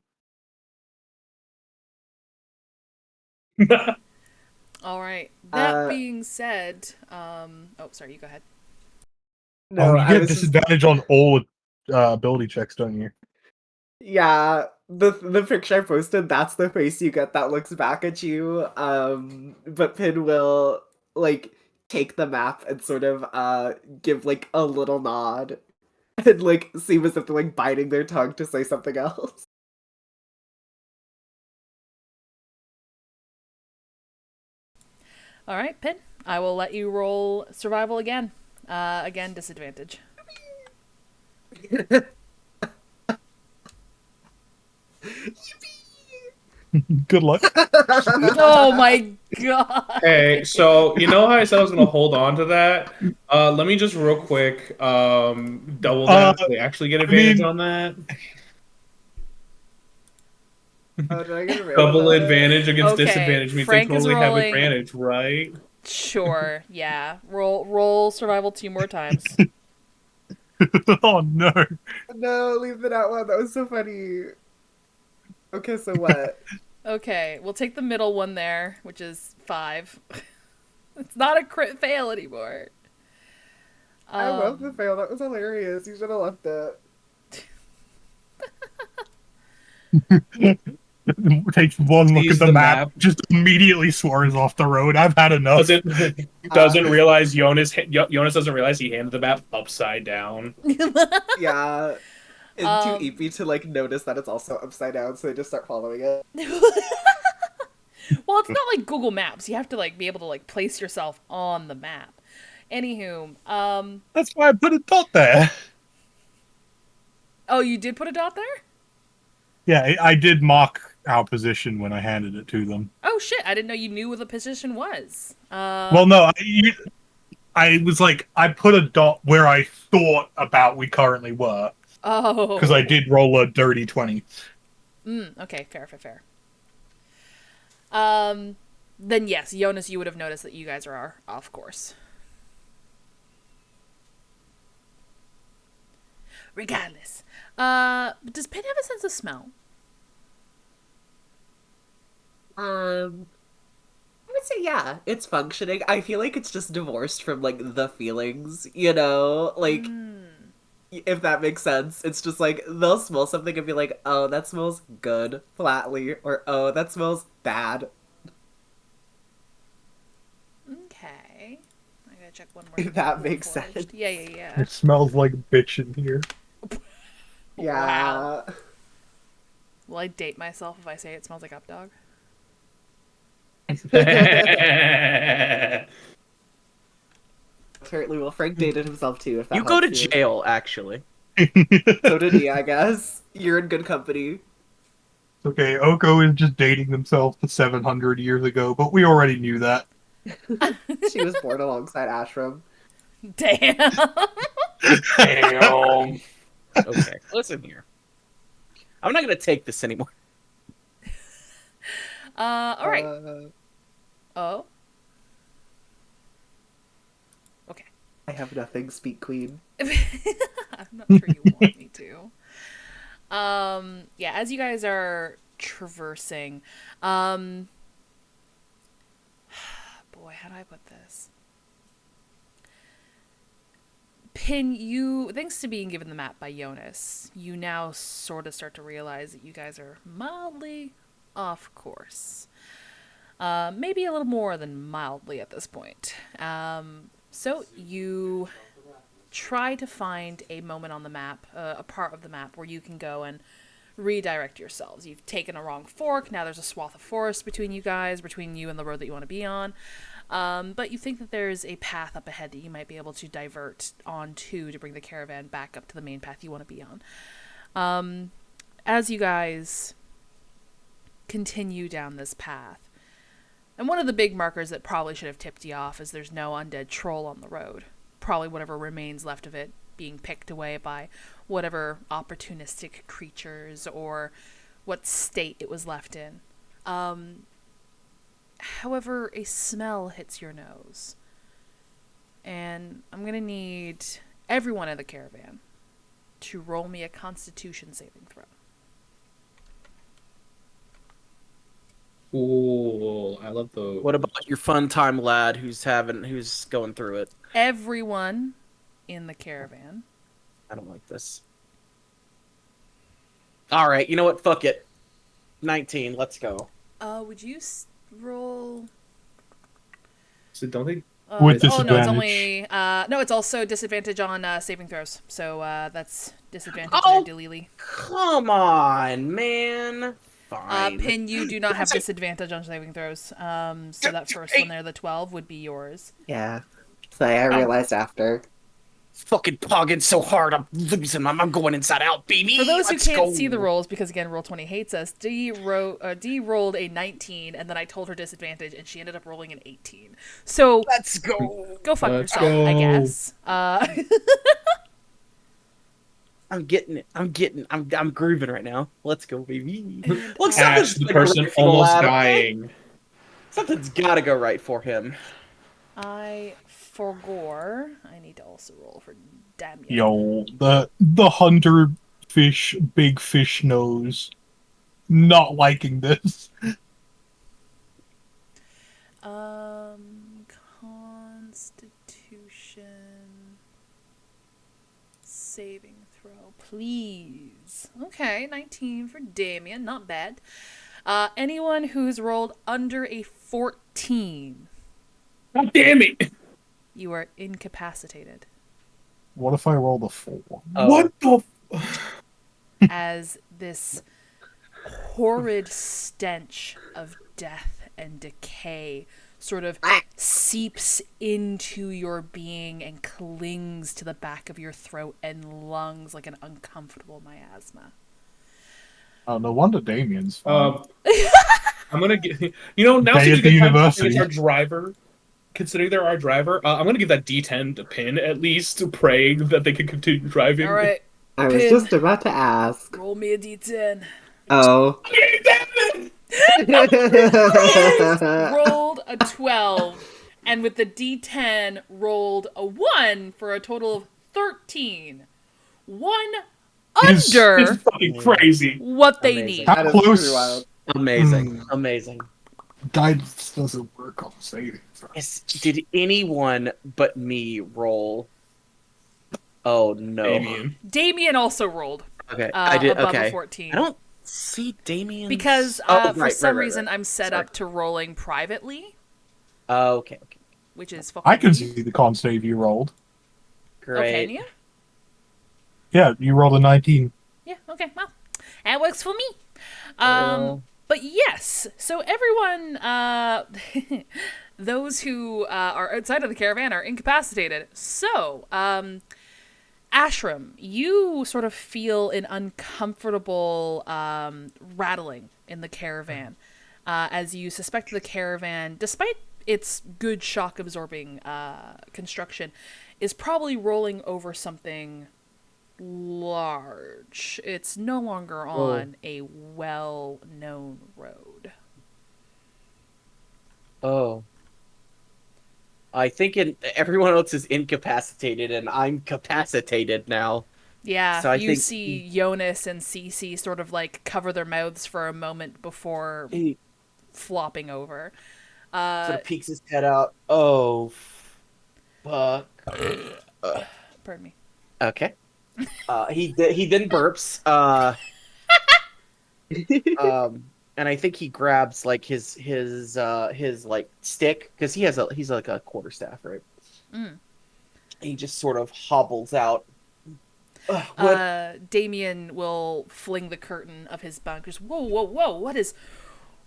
All right. That being said, oh, sorry, you go ahead. No, You I get was just disadvantage on all ability checks, don't you? yeah. The picture I posted, that's the face you get that looks back at you. But Pin will like take the map and sort of give like a little nod and like seem as if they're like biting their tongue to say something else. All right, Pin. I will let you roll survival again. Again, disadvantage. Good luck. Oh my god. Hey, so you know how I said I was gonna hold on to that? Let me just real quick double that. They actually get advantage on that. Oh, did I get a Double advantage against Okay, disadvantage means Frank they is totally have rolling. advantage, right? Sure. Yeah. Roll survival 2 more times. Oh no. No, leave that out one. That was so funny. Okay, so what? Okay, we'll take the middle one there, which is 5. It's not a crit fail anymore. I love the fail. That was hilarious. You should have left it. Takes one look Sees at the the map, map. just immediately swerves off the road. I've had enough. Doesn't realize Jonas doesn't realize he handed the map upside down. Yeah. It's too Um, eepy to like notice that it's also upside down, so they just start following it. Well, it's not like Google Maps. You have to like be able to like place yourself on the map. Anywho, That's why I put a dot there. oh, you did put a dot there? Yeah, I did mark our position when I handed it to them. Oh shit! I didn't know you knew what the position was. Well, no, I was like, I put a dot where I thought about we currently were. Oh. Because I did roll a dirty 20. Okay, fair. Then yes, Jonas, you would have noticed that you guys are off course. Regardless, does Pin have a sense of smell? I would say yeah, it's functioning. I feel like it's just divorced from like the feelings, you know? Like if that makes sense. It's just like they'll smell something and be like, "Oh, that smells good," flatly, or "Oh, that smells bad." Okay, I gotta check one more. If that makes Forged. sense. Yeah. It smells like bitch in here. Yeah. Wow. Will I date myself if I say it smells like updog? Apparently, well, Frank dated himself too. If that You go to helps you. jail, actually. So did he, I guess. You're in good company. Okay, Oko is just dating themselves to 700 years ago, but we already knew that. She was born alongside Ashram. Damn. Damn. Okay, listen here. I'm not gonna take this anymore. All right. Oh. Okay. I have nothing, speak queen. I'm not sure you want me to. Yeah, as you guys are traversing, boy, how do I put this? Pin, you, thanks to being given the map by Jonas, you now sort of start to realize that you guys are mildly off course. Maybe a little more than mildly at this point. So you try to find a moment on the map, a part of the map where you can go and redirect yourselves. You've taken a wrong fork, now there's a swath of forest between you guys, between you and the road that you want to be on. But you think that there's a path up ahead that you might be able to divert onto to bring the caravan back up to the main path you want to be on. As you guys continue down this path, and one of the big markers that probably should have tipped you off is there's no undead troll on the road. Probably whatever remains left of it being picked away by whatever opportunistic creatures or what state it was left in. However, a smell hits your nose. And I'm going to need everyone in the caravan to roll me a Constitution saving throw. Ooh, I love those. What about your fun time lad who's going through it? Everyone in the caravan. I don't like this. All right, you know what? Fuck it. 19. Let's go. Would you roll? So don't they? With Oh no, it's disadvantage. only no, it's also disadvantage on saving throws. So that's disadvantage Oh! there, Delili. Come on, man. Fine. Pin, you do not have disadvantage on saving throws. So that first one there, the 12, would be yours. Yeah. So I realized after. Fucking pogging so hard, I'm losing. I'm going inside out, baby. For those Let's who can't go. see the rolls, because again, Roll20 hates us, Dee rolled a 19, and then I told her disadvantage, and she ended up rolling an 18. So Let's go. go fuck Let's yourself, I go. guess. I'm getting it. I'm grooving right now. Let's go, baby. Look, Ash, the person right for the almost lad, okay? dying. Something's gotta go right for him. I for gore, I need to also roll for Damien. Yo, the hunter fish, big fish nose, not liking this. Constitution saving throw, please. Okay, 19 for Damien, not bad. Anyone who's rolled under a 14, God damn it! you are incapacitated. What if I roll the 4? What the? As this horrid stench of death and decay sort of seeps into your being and clings to the back of your throat and lungs like an uncomfortable miasma. Oh, no wonder Damien's fine. I'm gonna get. Now Day seems at a the good time university. considering it's our driver. Considering they're our driver, I'm gonna give that D10 a pin at least, praying that they can continue driving. All right, I was Pin. just about to ask. roll me a d10. Oh. Okay, damn it! Rolled a 12, and with the d10 rolled a 1 for a total of 13. One Is- under It's fucking crazy. what they Amazing. need. How That is pretty close? wild. Amazing. Amazing. Guidance doesn't work on saving throws. Did anyone but me roll? Oh no. Damien also rolled Okay, I did. above Okay. a 14. I don't see Damien Because for some reason I'm set up to rolling privately, Okay. which is fucking I can weird. see the con save you rolled. Oh, Great. can you? Yeah, you rolled a 19. Yeah, okay, well, that works for me. Well. But yes, so everyone, those who are outside of the caravan are incapacitated. So, Ashram, you sort of feel an uncomfortable rattling in the caravan as you suspect the caravan, despite its good shock-absorbing construction, is probably rolling over something large. It's no longer on a well-known road. Oh. I think everyone else is incapacitated, and I'm capacitated now. Yeah, So I you think- see Jonas and Cece sort of like cover their mouths for a moment before He flopping over. sort of peeks his head out. Oh, fuck. Pardon me. Okay. He then burps. And I think he grabs like his like stick because he's like a quarterstaff, right? Mm. He just sort of hobbles out. What? Damien will fling the curtain of his bunk. Just whoa,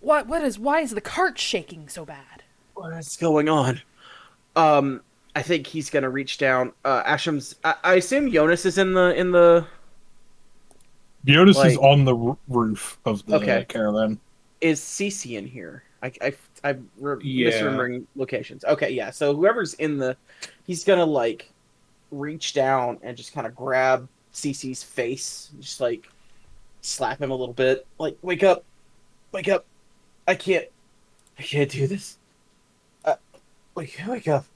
why is the cart shaking so bad? What's going on? I think he's gonna reach down. Ashram's. I assume Jonas is in the. Jonas is Like- on the roof of the Okay. caravan. Is Cece in here? I'm Yeah. misremembering locations. Okay, yeah. So whoever's in he's gonna like reach down and just kind of grab Cece's face, just like slap him a little bit, like wake up, I can't do this. Wake up.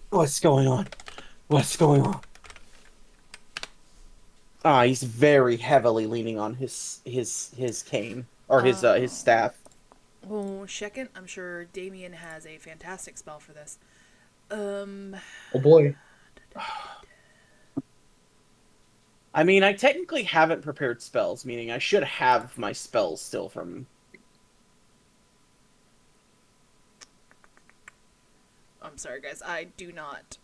What's going on? He's very heavily leaning on his cane or his staff. Oh, second. I'm sure Damien has a fantastic spell for this. Oh boy. I mean, I technically haven't prepared spells, meaning I should have my spells still from. I'm sorry, guys. I do not.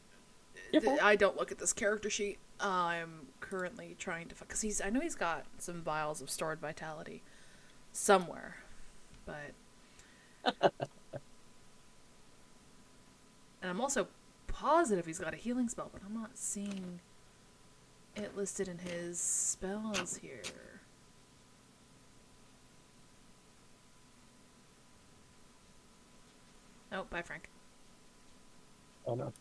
You're fine. I don't look at this character sheet. I'm currently trying to, because I know he's got some vials of stored vitality somewhere, but and I'm also positive he's got a healing spell, but I'm not seeing it listed in his spells here. Oh, bye, Frank. Oh no.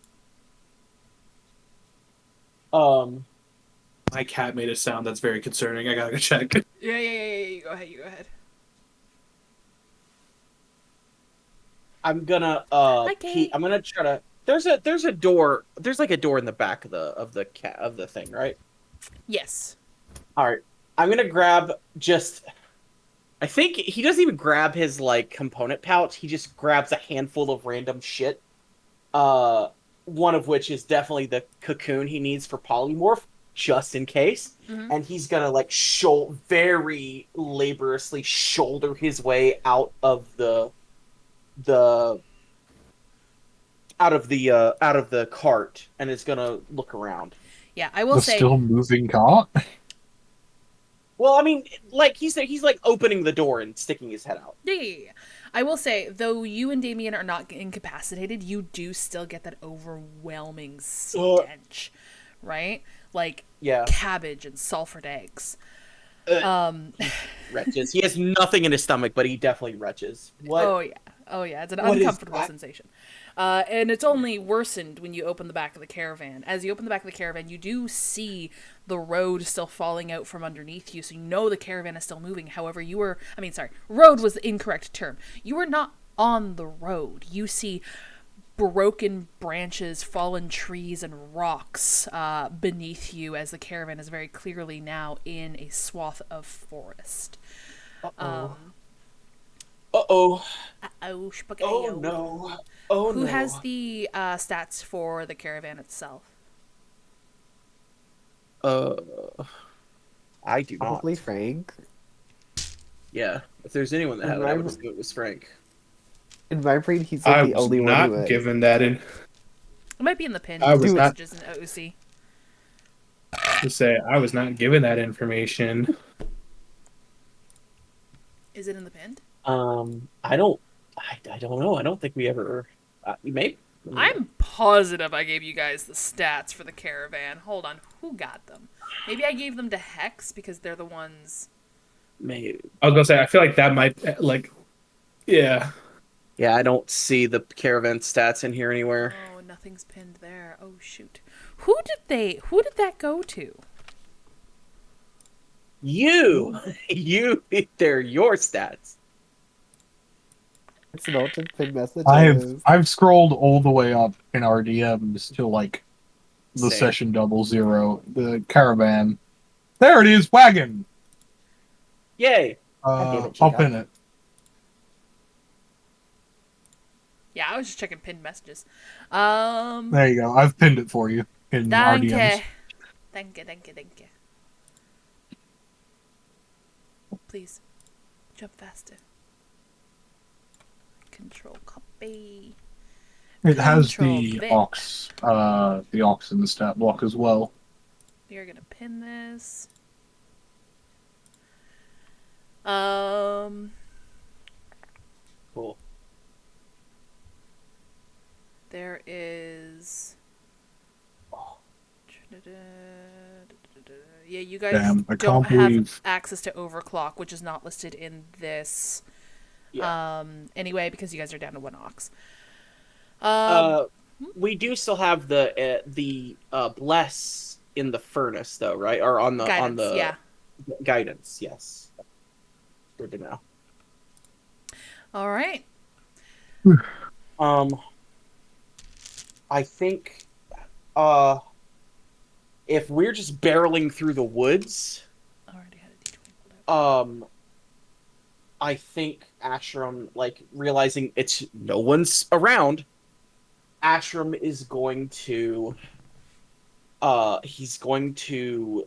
My cat made a sound that's very concerning. I gotta go check. Yeah. You go ahead. I'm gonna Kay. I'm gonna try to. There's a door. There's like a door in the back of the thing, right? Yes. All right. I'm gonna grab just. I think he doesn't even grab his like component pouch. He just grabs a handful of random shit. Uh, one of which is definitely the cocoon he needs for polymorph, just in case. Mhm. And he's gonna like very laboriously shoulder his way the out of the cart, and is gonna look around. Yeah, I will The say. still moving cart. Well, I mean, like he's like opening the door and sticking his head out. Yeah. I will say, though you and Damien are not incapacitated, you do still get that overwhelming stench, right? Like Yeah. cabbage and sulfured eggs. Retches. He has nothing in his stomach, but he definitely retches. What? Oh yeah, it's an What is uncomfortable that? sensation. And it's only worsened when you open the back of the caravan. As you open the back of the caravan, you do see the road still falling out from underneath you, so you know the caravan is still moving. However, road was the incorrect term. You are not on the road. You see broken branches, fallen trees, and rocks beneath you as the caravan is very clearly now in a swath of forest. Uh-oh. Uh-oh. Oh, Oh no. Oh Who no. has the stats for the caravan itself? I do not. Probably Frank. Yeah. If there's anyone that had it, I Right. would assume it was Frank. In my brain, he's like I the was only one who not is. given that in. It might be in the pin. I was not messages in OC. to say I was not given that information. Is it in the pin? I don't know. I don't think we ever. Maybe. I'm positive I gave you guys the stats for the caravan. Hold on, who got them? Maybe I gave them to Hex because they're the ones. Maybe. I was gonna say I feel like that might yeah. Yeah, I don't see the caravan stats in here anywhere. Oh, nothing's pinned there. Oh shoot. Who did that go to? You, they're your stats. It's not in pin messages. I've scrolled all the way up in our DMs to like the Same. session 00, the caravan. There it is, wagon. Yay! damn it, I'll Chica. pin it. Yeah, I was just checking pinned messages. There you go. I've pinned it for you in our DMs. Thank you. Please, jump faster. Control copy. It has Control the V. aux in the stat block as well. We are gonna pin this. Cool. There is. Yeah, you guys Damn, I don't can't have believe- access to overclock, which is not listed in this. Yeah. Anyway, because you guys are down to one ox. We do still have the bless in the furnace though, right? Or on the guidance, guidance. Yes. Good to know. All right. I think if we're just barreling through the woods, Already had a D20 pulled out. I think Ashram, like realizing it's no one's around, Ashram is going to he's going to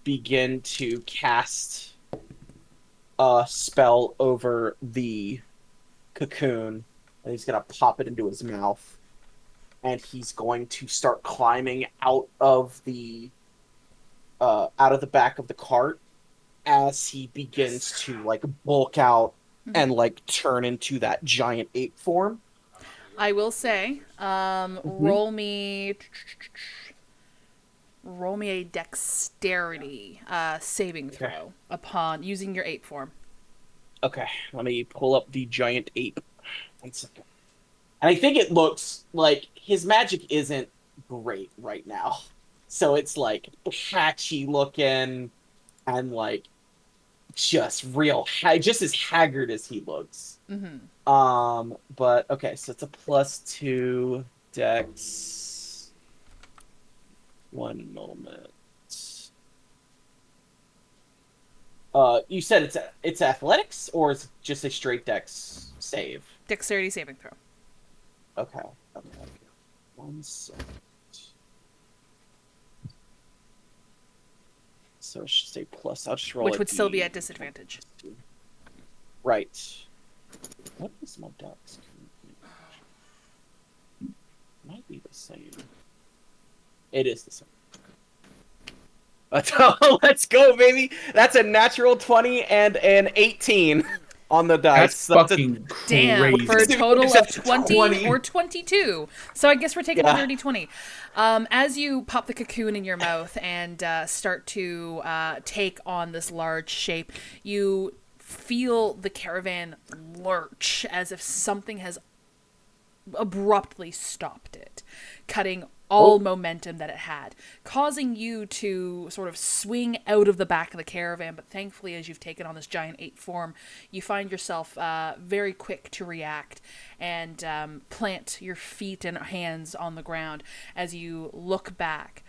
begin to cast a spell over the cocoon, and he's gonna pop it into his mouth, and he's going to start climbing out of the back of the cart as he begins to like bulk out and like turn into that giant ape form. I will say, roll me a dexterity saving throw upon using your ape form. Okay, let me pull up the giant ape. 1 second. And I think it looks like his magic isn't great right now. So it's like patchy looking and like just just as haggard as he looks. Mm-hmm. But okay, so it's a +2 dex. One moment. You said it's athletics, or it's just a straight dex save? Dexterity saving throw. Okay. Okay. 1 second. So it should say plus. I'll just roll. Which would still be at disadvantage. Right. What is my dex? Might be the same. It is the same. Let's go, baby! That's a natural 20 and an 18 on the dice. That's fucking Damn, crazy. for a total of That's 20 or 22. So I guess we're taking Yeah. a dirty 20. As you pop the cocoon in your mouth and start to take on this large shape, you feel the caravan lurch as if something has abruptly stopped it, cutting all momentum that it had, causing you to sort of swing out of the back of the caravan. But thankfully, as you've taken on this giant ape form, you find yourself very quick to react and plant your feet and hands on the ground as you look back.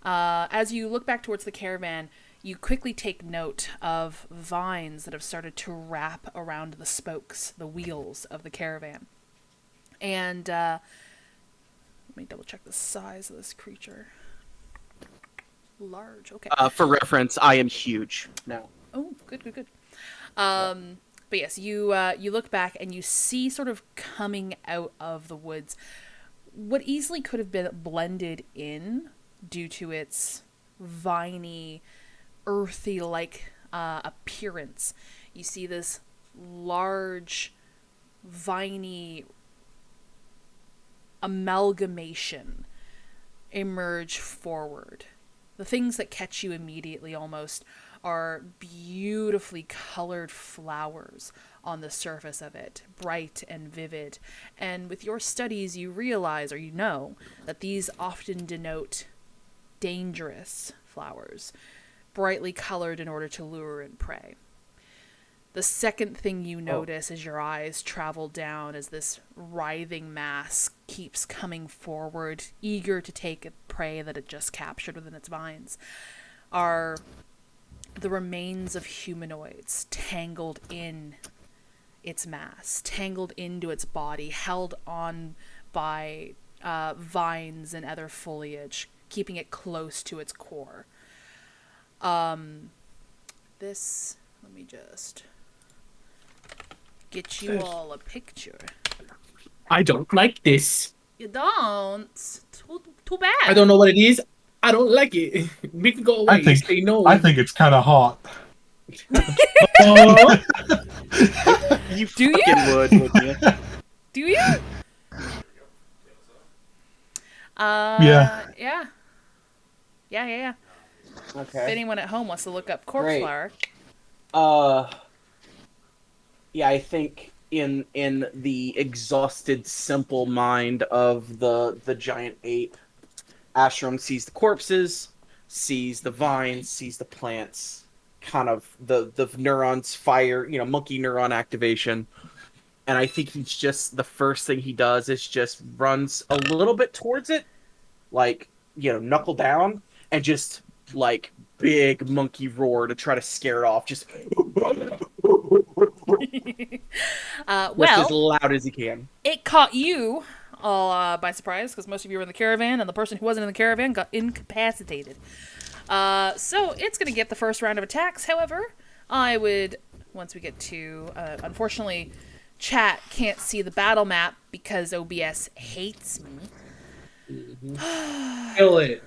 As you look back towards the caravan, you quickly take note of vines that have started to wrap around the spokes, the wheels of the caravan. And let me double check the size of this creature. Large, okay. For reference, I am huge now. Oh, good. But yes, you look back and you see sort of coming out of the woods what easily could have been blended in due to its viney, earthy-like appearance. You see this large, viney amalgamation emerge forward. The things that catch you immediately almost are beautifully colored flowers on the surface of it, bright and vivid. And with your studies, you realize, or you know, that these often denote dangerous flowers, brightly colored in order to lure in prey. The second thing you notice as your eyes travel down as this writhing mass keeps coming forward, eager to take a prey that it just captured within its vines, are the remains of humanoids tangled in its mass, tangled into its body, held on by vines and other foliage, keeping it close to its core. Let me just get you all a picture. I don't like this. You don't? Too bad. I don't know what it is. I don't like it. We can go away. Say no. I think it's kind of hot. Oh, You Do you? fucking would, wouldn't you? Do you? Yeah. Yeah. If Okay. anyone at home wants to look up corpse Great. flower. Yeah, I think in the exhausted, simple mind of the giant ape, Ashram sees the corpses, sees the vines, sees the plants, kind of the neurons fire, monkey neuron activation. And I think he's just, the first thing he does is just runs a little bit towards it, like, knuckle down, and just, like, big monkey roar to try to scare it off. Just as loud as he can. It caught you all by surprise because most of you were in the caravan and the person who wasn't in the caravan got incapacitated. So it's going to get the first round of attacks. However, I would, once we get to, unfortunately, chat can't see the battle map because OBS hates me. kill it.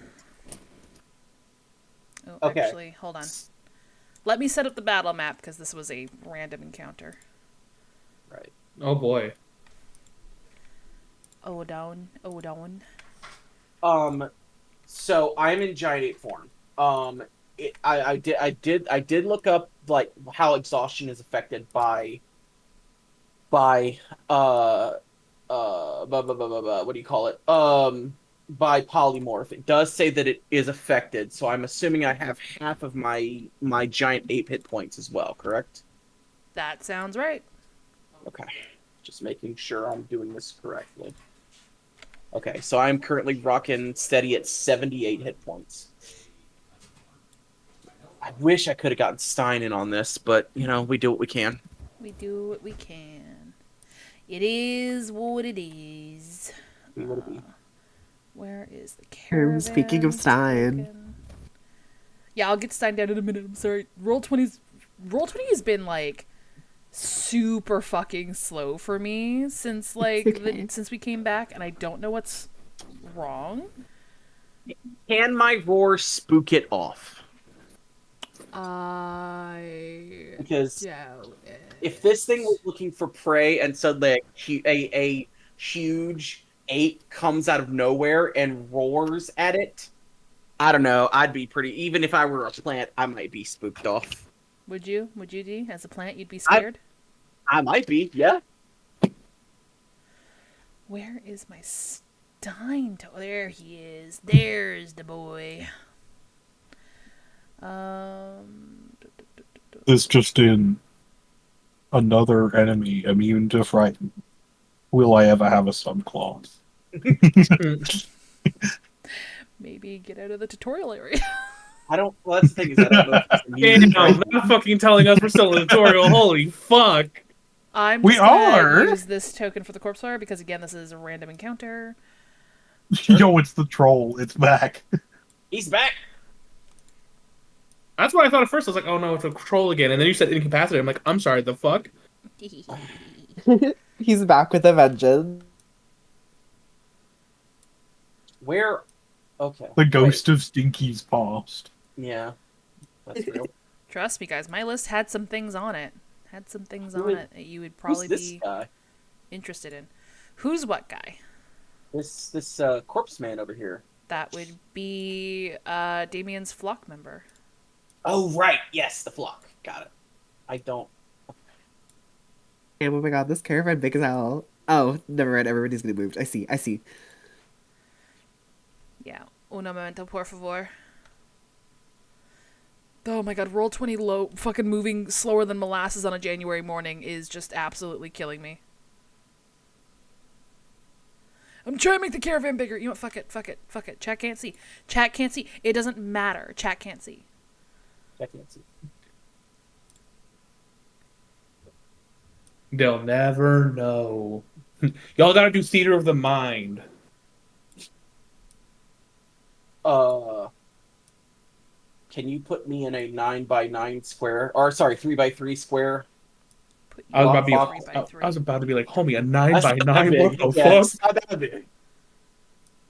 Oh, Okay. Actually, hold on. Let me set up the battle map because this was a random encounter. Right. Oh boy. Down. So I'm in giant ape form. I did look up like how exhaustion is affected by what do you call it? by polymorph. It does say that it is affected, so I'm assuming I have half of my giant ape hit points as well, correct? That sounds right. Okay. Just making sure I'm doing this correctly. Okay, so I'm currently rocking steady at 78 hit points. I wish I could have gotten Stein in on this, but, you know, we do what we can. We do what we can. It is what it is. Be what it be. Where is the caravan? Speaking of Stein. token? Yeah, I'll get Stein down in a minute. I'm sorry. Roll20 has been like super fucking slow for me since like okay. since we came back, and I don't know what's wrong. Can my roar spook it off? I Because doubt it. if this thing was looking for prey and suddenly a huge ape comes out of nowhere and roars at it, I don't know. I'd be pretty. Even if I were a plant, I might be spooked off. Would you, D? As a plant, you'd be scared? I might be, yeah. Where is my Stein? There he is. There's the boy. It's just in another enemy immune to frighten. Will I ever have a subclass? Maybe get out of the tutorial area. I don't. Well, that's the thing is, I don't know if it's immune to Damn, frighten. not fucking telling us we're still in the tutorial. Holy fuck. I'm We just gonna are? use this token for the corpse fire because again, this is a random encounter. Yo, it's the troll. It's back. He's back. That's what I thought at first. I was like, oh no, it's a troll again. And then you said incapacitated. I'm like, I'm sorry, the fuck? He's back with a vengeance. Where? Okay. The ghost of Stinky's past. Wait. Yeah. That's real. Trust me, guys. My list had some things on it. Had some things Who on is- it that you would probably Who's this be guy? interested in. Who's what guy? This corpse man over here. That would be Damien's flock member. Oh right, yes, the flock. Got it. I don't. Oh my god, this caravan big as hell. Oh, never mind. Everybody's gonna move. I see. Yeah. Uno momento, por favor. Oh my god, Roll20 low, fucking moving slower than molasses on a January morning is just absolutely killing me. I'm trying to make the caravan bigger. You know what? Fuck it. Chat can't see. It doesn't matter. Chat can't see. I can't see. They'll never know. Y'all gotta do theater of the mind. Can you put me in a 9x9 square? Or sorry, 3x3 square? Put you I was on about to be, three by I three. was about to be like, homie, a 9 That's by not 9. that What big. the Yeah, fuck? it's not that big.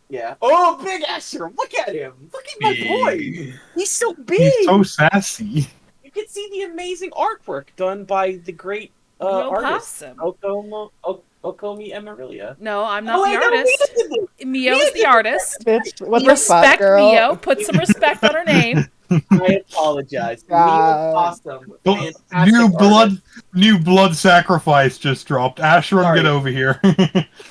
Yeah. Oh, big Asher! Look at him! Look at my boy! He's so big! He's so sassy. You can see the amazing artwork done by the great Yo, artist, possum. Okomie-VT. No, I'm not Oh, the I know, artist. Mia did it. Mio's the artist. Bitch, what the fuck, Respect girl? Mio. Put some respect on her name. I apologize. Mia God. Awesome. Oh, Fantastic new blood sacrifice just dropped. Asheron, Sorry. get over here.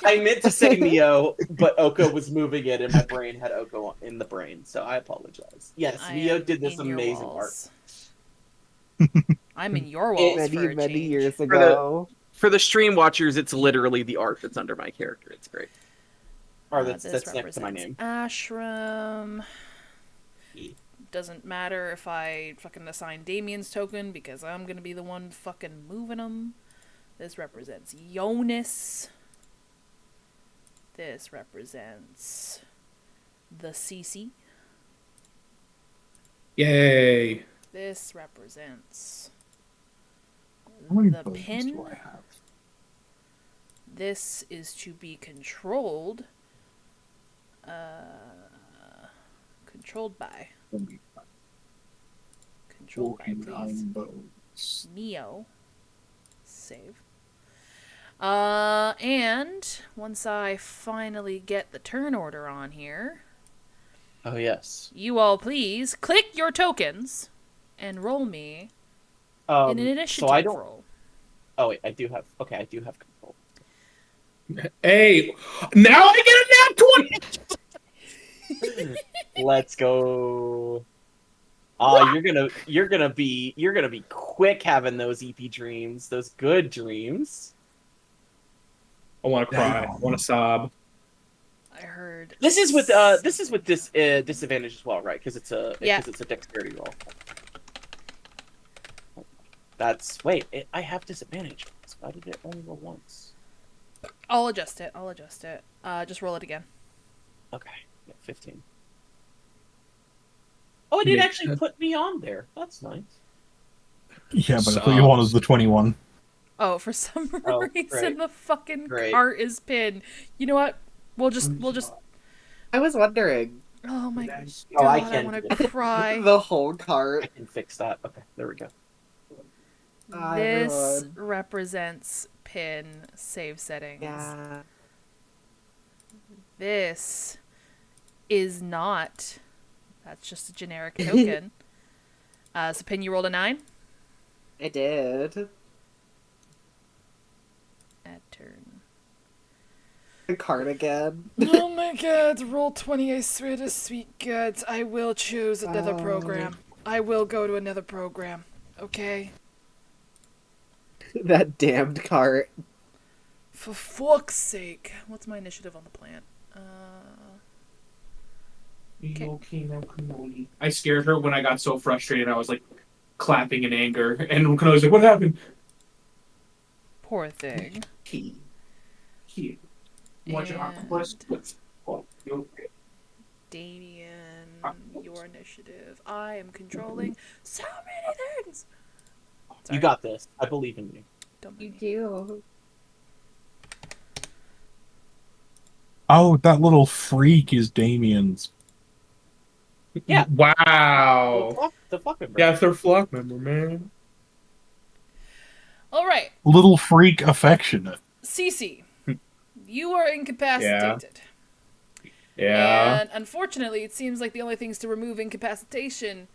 I meant to say Mio, but Oko was moving it, and my brain had Oko in the brain, so I apologize. Yes, I Mio am did this in your amazing art. walls. I'm in your walls for a Many change. years ago. For the stream watchers, it's literally the art that's under my character. It's great. Or that's This next to my represents name. Ashram. E. Doesn't matter if I fucking assign Damien's token because I'm gonna be the one fucking moving them. This represents Jonas. This represents the CC. Yay. This represents How many the bones pin. do I have? This is to be controlled. Controlled by. Only Controlled by, please. 49 bones. Neo. Save. And once I finally get the turn order on here, Oh, yes. you all please click your tokens and roll me in an initiative so I don't. roll. Oh, wait, I do have control. Hey, now I get a nat 20! Let's go. Oh, you're gonna be quick having those EP dreams, those good dreams. I want to cry. I want to sob. I heard. This is with this disadvantage as well, right? Because it's a dexterity roll. That's I have disadvantage. Why did it only roll once? I'll adjust it. Just roll it again. Okay, yeah, 15. Oh, it did actually put me on there. That's nice. Yeah, but I thought you wanted the 21. Oh, for some reason great. the fucking Great. cart is pinned. You know what? We'll just. I was wondering. Oh my god! Oh, I I can want do to it. cry. The whole I cart. can fix that. Okay, there we go. This Everyone. represents pin save settings. Yeah. This is not. That's just a generic token. So pin, you rolled a 9. I did. At turn. The cart again. Oh my god, roll 20, I swear to sweet God. I will choose another program. I will go to another program. Okay? That damned cart. For fuck's sake. What's my initiative on the plant? I scared her when I got so frustrated. I was like clapping in anger, and Okonoi was like, "What happened?" Poor thing. Here. Watch your octopus. Damien, your initiative. I am controlling so many things. Sorry. You got this. I believe in you. Don't You mind me. do. Oh, that little freak is Damien's. Yeah. Wow. The fuck member. Yeah, they're flock member, man. All right, Little freak affectionate. Cece, you are incapacitated. Yeah. And unfortunately, it seems like the only things to remove incapacitation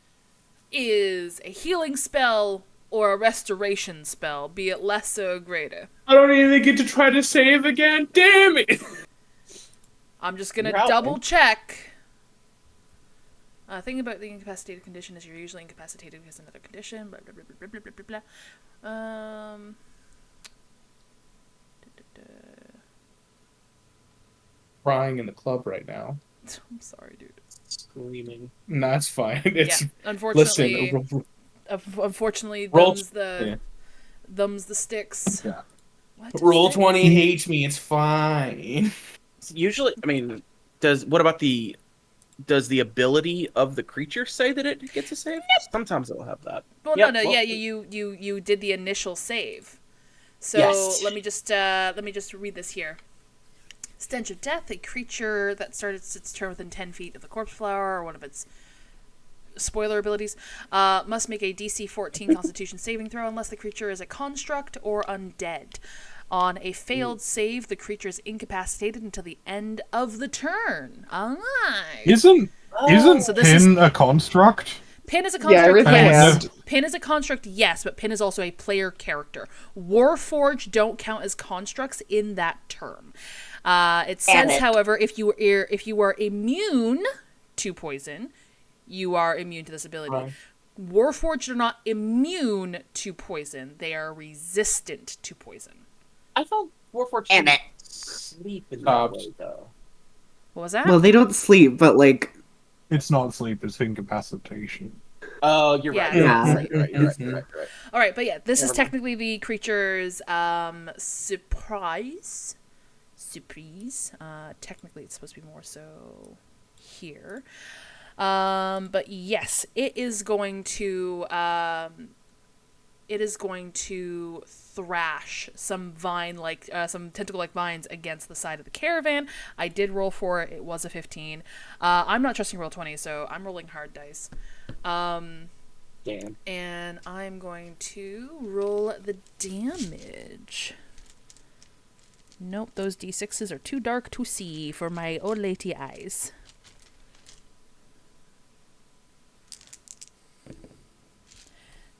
is a healing spell or a restoration spell, be it lesser or greater. I don't even get to try to save again. Damn it! I'm just gonna You're out, double man. check. Thing about the incapacitated condition is you're usually incapacitated because of another condition. Blah, blah, blah, blah, blah, blah, blah, blah. Crying in the club right now. I'm sorry, dude. Screaming. No, it's fine. It's Yeah, unfortunately, listen. Unfortunately, Roll- thumbs the sticks. Yeah. What is Roll that? 20 hates me. It's fine. Usually, I mean, does the ability of the creature say that it gets a save? Sometimes it'll have that. Well, Yep, no, well- yeah, you did the initial save. So Yes. let me just read this here. Stench of Death, a creature that started its turn within 10 feet of the corpse flower or one of its spoiler abilities, must make a DC 14 Constitution saving throw unless the creature is a construct or undead. On a failed save, the creature is incapacitated until the end of the turn. Isn't So this Pin a construct? Pin is a Yeah, construct, everything yes. Pin is a construct, yes, but Pin is also a player character. Warforged don't count as constructs in that term. It says, however, if you are immune to poison, you are immune to this ability. Right. Warforged are not immune to poison; they are resistant to poison. I thought Warforged Damn didn't it. sleep in that way, though. What was that? Well, they don't sleep, but like, It's not sleep, it's incapacitation. Oh, you're right. Yeah. You're right. You're right. All right, but yeah, this is Never mind. technically the creature's surprise. Technically, it's supposed to be more so here. But yes, it is going to thrash some some tentacle-like vines against the side of the caravan. I did roll for it. It was a 15. I'm not trusting roll 20, so I'm rolling hard dice. Damn. And I'm going to roll the damage. Nope, those d6s are too dark to see for my old lady eyes.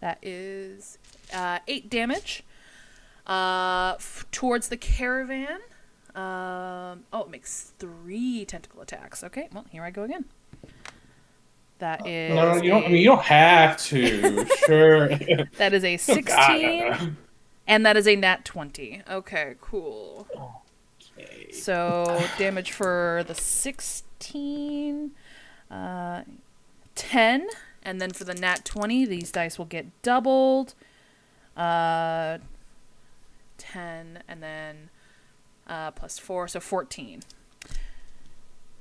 That is 8 damage towards the caravan. It makes 3 tentacle attacks. Okay, well, here I go again. That is No, you don't. I mean, you don't have to. Sure. that is a Oh, 16, God. and that is a nat 20. Okay, cool. Okay. So damage for the 16, 10, and then for the nat 20, these dice will get doubled. 10, and then plus 4, so 14.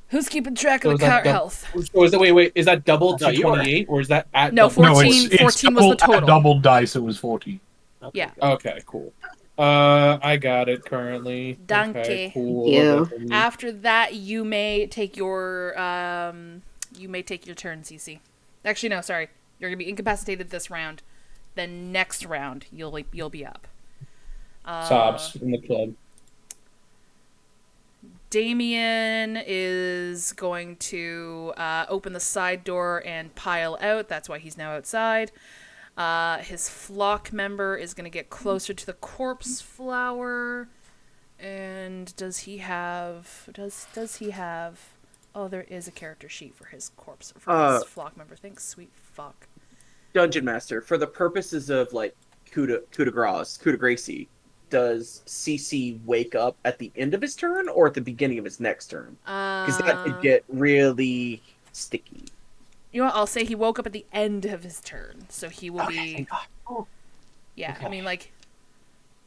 Who's keeping track of So the car health? So is that wait? Is that double No, to you are. 28, or is that at No, double? No, 14. it's 14 was the double, at total. double dice. It was 14. Okay, Yeah. good. Okay, cool. I got it currently. Danke. Okay, cool. Thank you. Eventually. After that, you may take your turn, CC. Actually, no, sorry. You're gonna be incapacitated this round. Then next round, you'll be up. Sobs in the club. Damien is going to open the side door and pile out. That's why he's now outside. His flock member is going to get closer to the corpse flower. And does he have... Does he have... Oh, there is a character sheet for his corpse, for his flock member. Thanks, sweet fuck. Dungeon Master, for the purposes of like coup de grace, does CC wake up at the end of his turn or at the beginning of his next turn? Because that could get really sticky. You know what? I'll say he woke up at the end of his turn, so he will be... Thank God. Oh, Yeah, okay. I mean, like...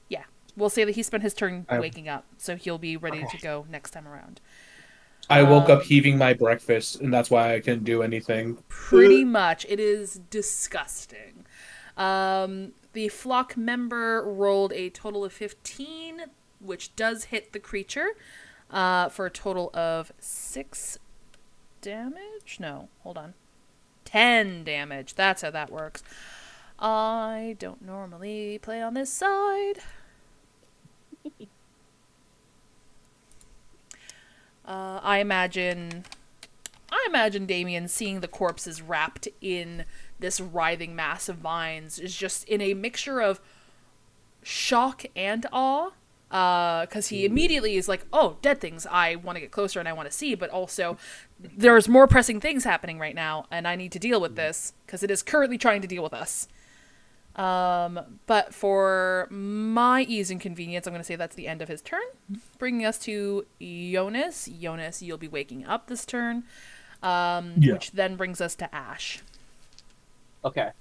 Yeah. We'll say that he spent his turn I- waking up, so he'll be ready to go next time around. I woke up heaving my breakfast, and that's why I couldn't do anything. Pretty much. It is disgusting. The flock member rolled a total of 15, which does hit the creature, for a total of 6 damage? No, hold on. 10 damage. That's how that works. I don't normally play on this side. I imagine Damien seeing the corpses wrapped in this writhing mass of vines is just in a mixture of shock and awe. Because he immediately is like, oh, dead things, I want to get closer and I want to see, but also there's more pressing things happening right now, and I need to deal with this, because it is currently trying to deal with us. But for my ease and convenience, I'm going to say that's the end of his turn, bringing us to Jonas. Jonas, you'll be waking up this turn, which then brings us to Ash. Okay.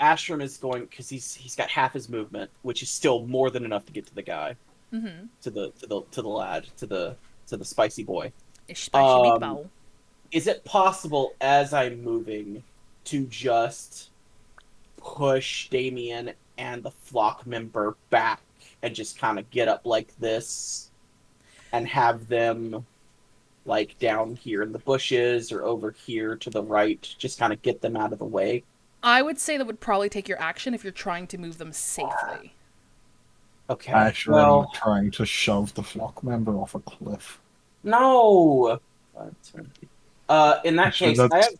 Ashram is going because he's got half his movement, which is still more than enough to get to the guy, to the lad, to the spicy boy. A spicy meatball. Is it possible as I'm moving to just push Damien and the flock member back and just kind of get up like this and have them like down here in the bushes or over here to the right, just kind of get them out of the way? I would say that would probably take your action if you're trying to move them safely. Okay. Ashram trying to shove the flock member off a cliff. No. In that Actually, case,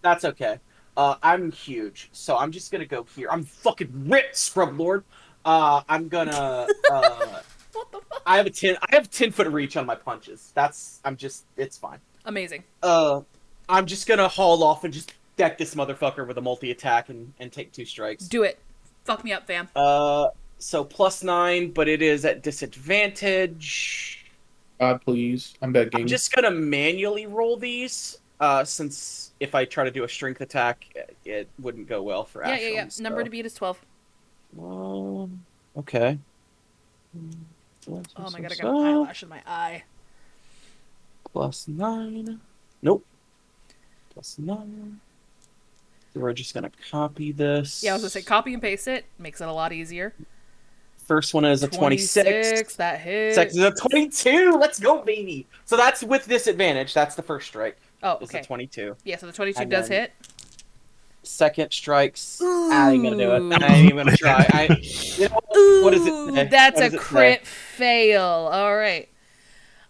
that's okay. I'm huge, so I'm just gonna go here. I'm fucking ripped, Scrub Lord. I'm gonna. What the fuck? I have 10-foot reach on my punches. It's fine. Amazing. I'm just gonna haul off and just deck this motherfucker with a multi-attack and take 2 strikes. Do it. Fuck me up, fam. So +9, but it is at disadvantage. God, please. I'm begging. I'm just gonna manually roll these, since if I try to do a strength attack, it wouldn't go well for Ashram. Yeah. So. Number to beat is 12. Okay. Oh my god, I got an eyelash in my eye. +9. Nope. +9. We're just gonna copy this. Yeah, I was gonna say copy and paste it. Makes it a lot easier. First one is a 26. That hits. Second is a 22. Let's go, baby. So that's with disadvantage. That's the first strike. Oh, Is okay. the 22. Yeah, so the 22 And does then- hit. Second strikes. I ain't gonna do it. I ain't even gonna try. You know, what does it say? That's What a does it crit fail. All right.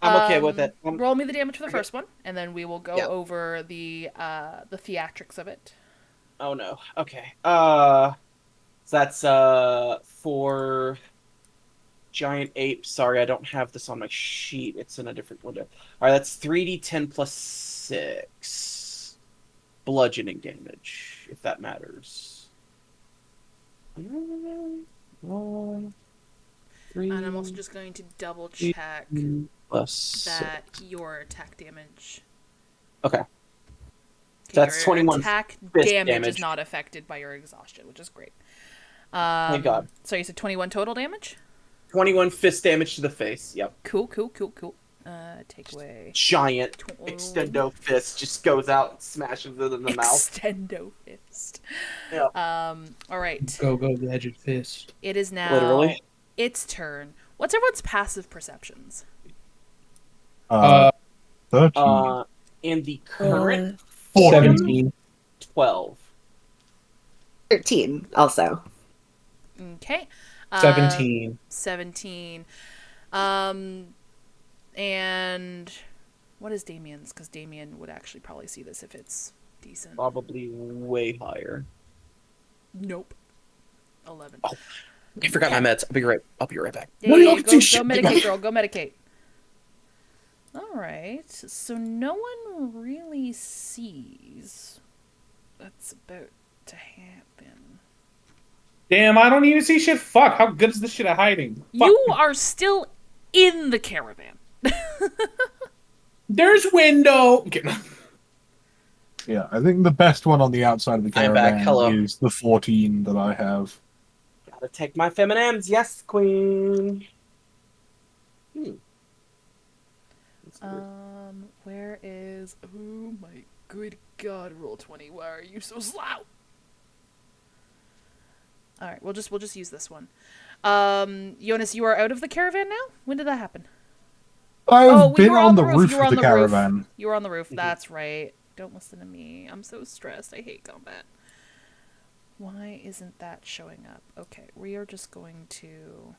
I'm okay with it. Roll me the damage for the first one, and then we will go Yeah. over the theatrics of it. Oh no. Okay. So that's 4 giant ape. Sorry, I don't have this on my sheet. It's in a different window. All right, that's 3d10 plus 6 bludgeoning damage, if that matters. 1, 3. And I'm also just going to double check plus that 6. your attack damage. Okay. Okay, That's your 21 attack fist damage damage. is not affected by your exhaustion, which is great. Thank God. So you said 21 total damage? 21 fist damage to the face. Yep. Cool. Take away. Giant extendo fist just goes out and smashes it in the mouth. Extendo fist. Yeah. All right. Go, Legend Fist. It is now Literally. its turn. What's everyone's passive perceptions? 13. And the current 14. 17. 12. 13 also. Okay. 17. 17. And what is Damien's? Because Damien would actually probably see this if it's decent. Probably way higher. Nope. 11. Oh, I forgot my meds. I'll be right back. Yeah, go medicate, girl. Go medicate. All right. So no one really sees that's about to happen. Damn, I don't even see shit. Fuck, how good is this shit at hiding? Fuck. You are still in the caravan. There's window. Yeah, I think the best one on the outside of the I'm back. caravan Hello. is the 14 that I have. Gotta take my feminines. Yes, queen. Where is... Oh my good god, roll 20. Why are you so slow? Alright, we'll just use this one. Jonas, you are out of the caravan now? When did that happen? I've been you were on the roof. roof You were of on the the roof. caravan. You were on the roof. That's right. Don't listen to me. I'm so stressed. I hate combat. Why isn't that showing up? Okay, we are just going to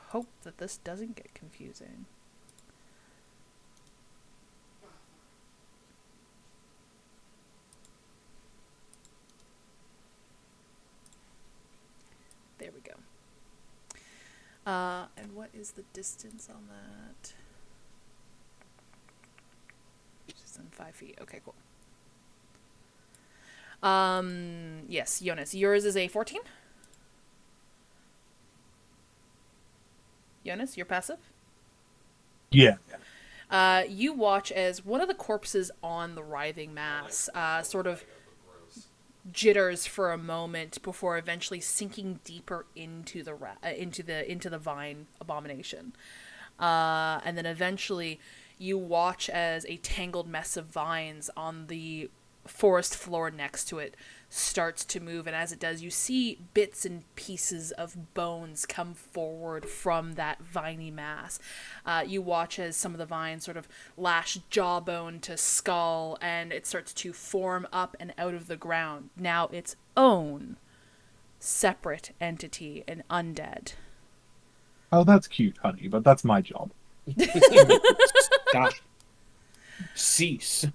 hope that this doesn't get confusing. There we go. And what is the distance on that? Just in 5 feet. Okay, cool. Yes, Jonas, yours is a 14? Jonas, you're passive? Yeah. You watch as one of the corpses on the writhing mass sort of jitters for a moment before eventually sinking deeper into the vine abomination, and then eventually you watch as a tangled mess of vines on the forest floor next to it starts to move, and as it does, you see bits and pieces of bones come forward from that viney mass. You watch as some of the vines sort of lash jawbone to skull, and it starts to form up and out of the ground. Now its own separate entity, an undead. Oh, that's cute, honey, but that's my job. Stop. Cease.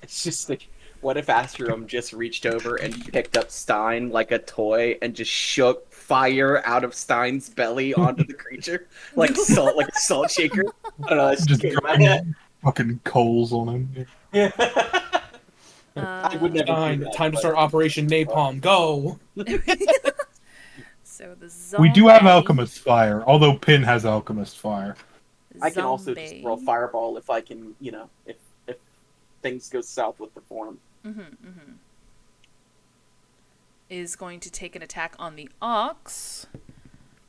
It's just like, what if Astrum just reached over and picked up Stein like a toy and just shook fire out of Stein's belly onto the creature, like a salt shaker? I don't know. That's Just just came in my dropping head. fucking coals on him. Yeah. I would never do Time that, to but- start Operation Napalm. Go. So the zombie. We do have Alchemist Fire, although Pin has Alchemist Fire. I can also just Zombie. throw a fireball if I can, if things go south with the form. Is going to take an attack on the ox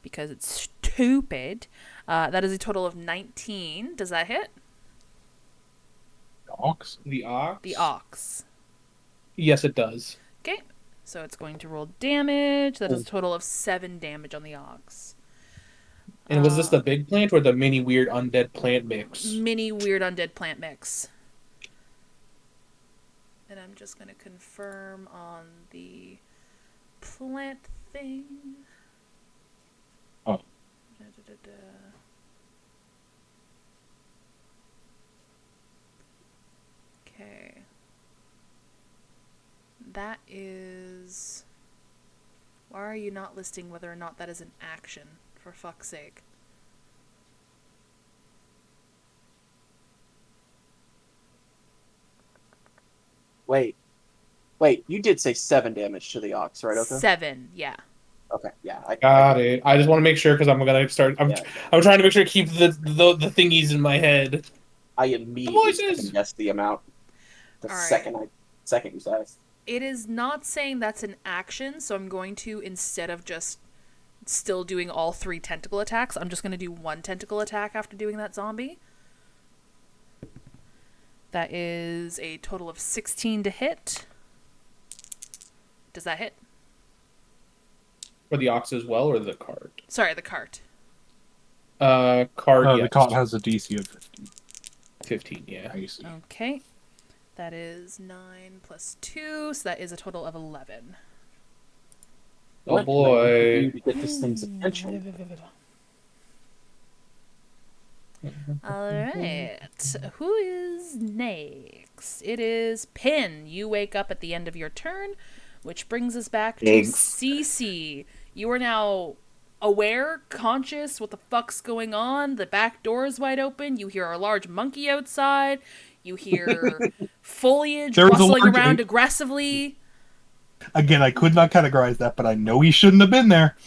because it's stupid. That is a total of 19. Does that hit? Ox? The ox? The ox. Yes, it does. Okay. So it's going to roll damage. That is a total of 7 damage on the ox. And was this the big plant or the mini weird undead plant mix? Mini weird undead plant mix. And I'm just going to confirm on the plant thing. Oh. Okay. That is Why are you not listing whether or not that is an action? For fuck's sake. Wait, you did say 7 damage to the ox, right? Okay. 7, yeah. Okay, yeah. Got it. I just want to make sure because I'm gonna start. I'm trying to make sure to keep the thingies in my head. I immediately voices! guessed the amount the All right. second you said it. It is not saying that's an action, so I'm going to, instead of just still doing all 3 tentacle attacks, I'm just going to do 1 tentacle attack after doing that zombie. That is a total of 16 to hit. Does that hit? For the ox as well, or the cart? Sorry, the cart. Cart. Yes. The cart has a DC of 15. 15. Yeah. I see. Okay. That is 9 plus 2, so that is a total of 11. Oh boy. You get this thing's attention. Alright. Who is next? It is Pin. You wake up at the end of your turn, which brings us back to Thanks. Cece. You are now aware, conscious, what the fuck's going on. The back door is wide open. You hear a large monkey outside. You hear foliage There was a rustling large around ape. aggressively. Again, I could not categorize that, but I know he shouldn't have been there.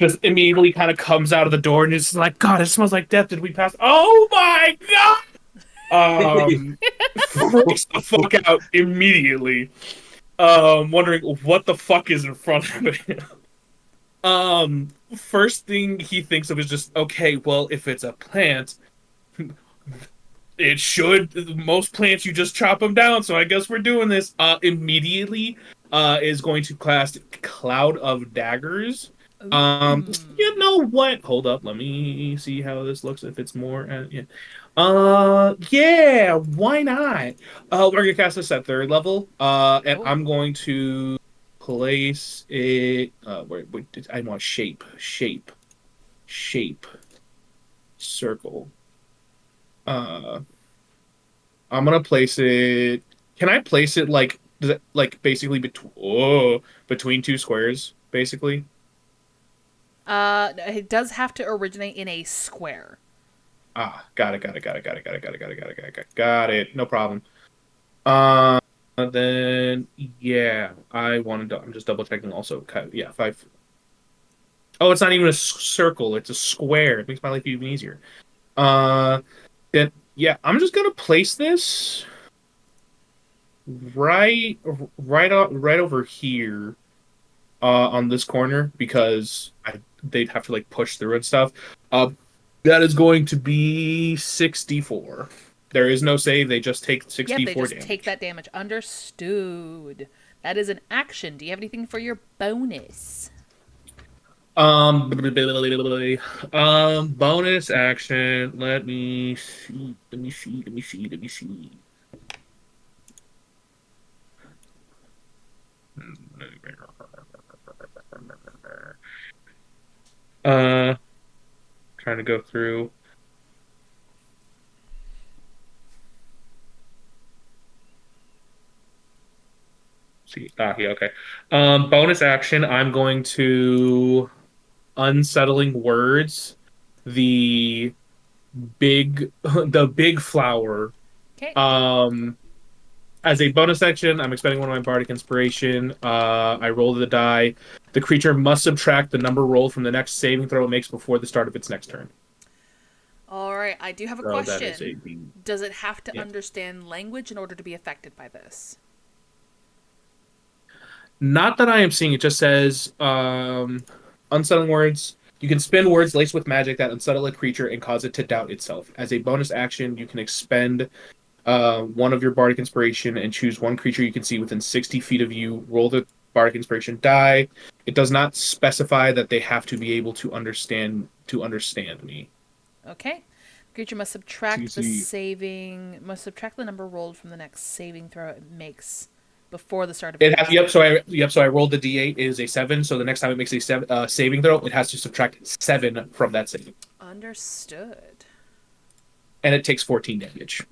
Just immediately kind of comes out of the door and is like, God, it smells like death. Did we pass? Oh my God! Freaks the fuck out immediately. Wondering what the fuck is in front of him. First thing he thinks of is just, okay, well, if it's a plant, it should. Most plants, you just chop them down, so I guess we're doing this. Immediately, is going to cast Cloud of Daggers. You know what? Hold up, let me see how this looks. If it's more, yeah, why not? We're gonna cast this at 3rd level. And I'm going to place it. Where I want shape, circle. I'm gonna place it. Can I place it like? Does it like basically between 2 squares, basically? It does have to originate in a square. Got it. No problem. Then yeah, I'm just double checking also. Yeah, 5. Oh, it's not even a circle. It's a square. It makes my life even easier. Then yeah, I'm just gonna place this right over here, on this corner because they'd have to like push through and stuff. That is going to be 64. There is no save. They just take 64 Yep, they just damage. take that damage. Understood. That is an action. Do you have anything for your bonus? Bonus action. Let me see. Trying to go through. See, yeah, okay. Bonus action. I'm going to unsettling words. The big flower. Okay. As a bonus action, I'm expending one of my bardic inspiration. I roll the die. The creature must subtract the number rolled from the next saving throw it makes before the start of its next turn. All right, I do have a So that question. is a Does it have to Yeah. understand language in order to be affected by this? Not that I am seeing. It just says unsettling words. You can spin words laced with magic that unsettle a creature and cause it to doubt itself. As a bonus action, you can expend one of your bardic inspiration and choose one creature you can see within 60 feet of you. Roll the bardic inspiration die. It does not specify that they have to be able to understand me. Okay. Creature must subtract CC. must subtract the number rolled from the next saving throw it makes before the start of It has So I rolled the d8. It is a 7. So the next time it makes a saving throw, it has to subtract 7 from that saving, Understood. and it takes 14 damage.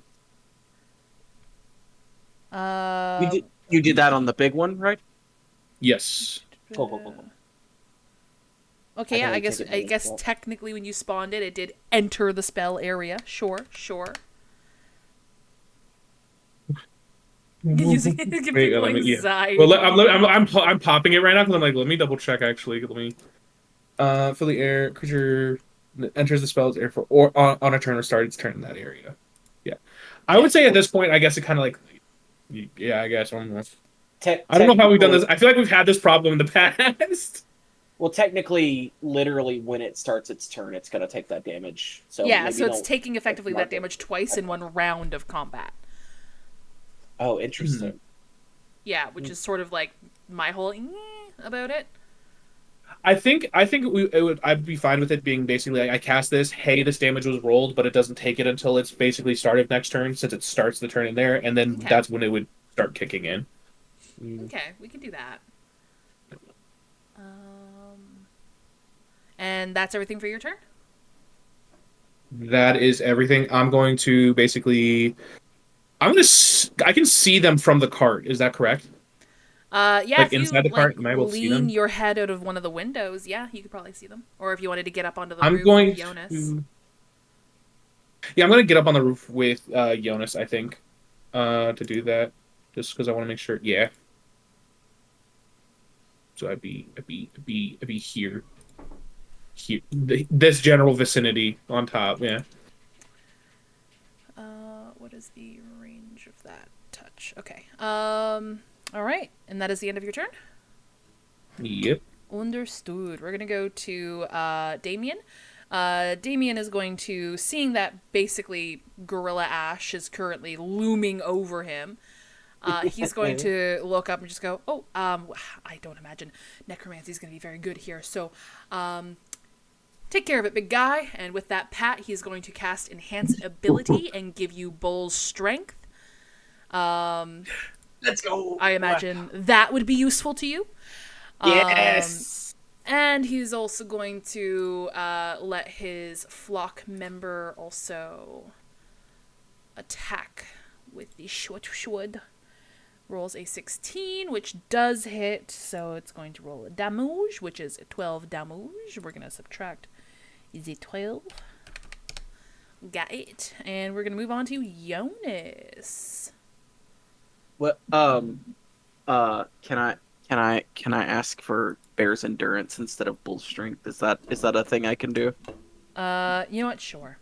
You did that on the big one, right? Yes. Cool. Okay, yeah, can I only guess take advantage of that. technically when you spawned it, it did enter the spell area. Sure. Using give Wait, people let me, yeah. anxiety. Well, I'm popping it right now because I'm like, let me double check actually. Let me. For the air creature enters the spell's area for or on a turn or start its turn in that area. Yeah, I would say at this point, I guess it kind of like, yeah, I guess I don't know how we've done this. I feel like we've had this problem in the past. Well, technically, literally, when it starts its turn, it's gonna take that damage. So Yeah, maybe so it's don't taking effectively mark that damage twice in one round of combat. Oh, interesting. Yeah, which is sort of like my whole about it. I think I'd be fine with it being basically like I cast this. Hey, this damage was rolled, but it doesn't take it until it's basically started next turn, since it starts the turn in there, and then Okay. that's when it would start kicking in. Okay, we can do that. And that's everything for your turn? That is everything. I'm going to basically. I can see them from the cart. Is that correct? Yeah, Like if you inside the cart, am I able to see lean them? your head out of one of the windows, yeah, you could probably see them. Or if you wanted to get up onto the I'm roof going with Jonas. to. Yeah, I'm going to get up on the roof with Jonas, I think, to do that, just because I want to make sure. Yeah. So I'd be here, this general vicinity on top. Yeah. What is the range of that touch? Okay. All right, and that is the end of your turn. Yep. Understood. We're gonna go to Damien. Damien is going to, seeing that basically Gorilla Ash is currently looming over him. He's going to look up and just go, "Oh, I don't imagine necromancy is going to be very good here. So, take care of it, big guy." And with that pat, he's going to cast Enhance Ability and give you Bull's Strength. Let's go. I imagine that would be useful to you. Yes. And he's also going to let his flock member also attack with the Schwood. Rolls a 16, which does hit, so it's going to roll a damage, which is 12 damage. We're going to subtract the 12. Got it. And we're going to move on to Jonas. What? Can I ask for Bear's Endurance instead of Bull Strength? Is that a thing I can do? You know what? Sure.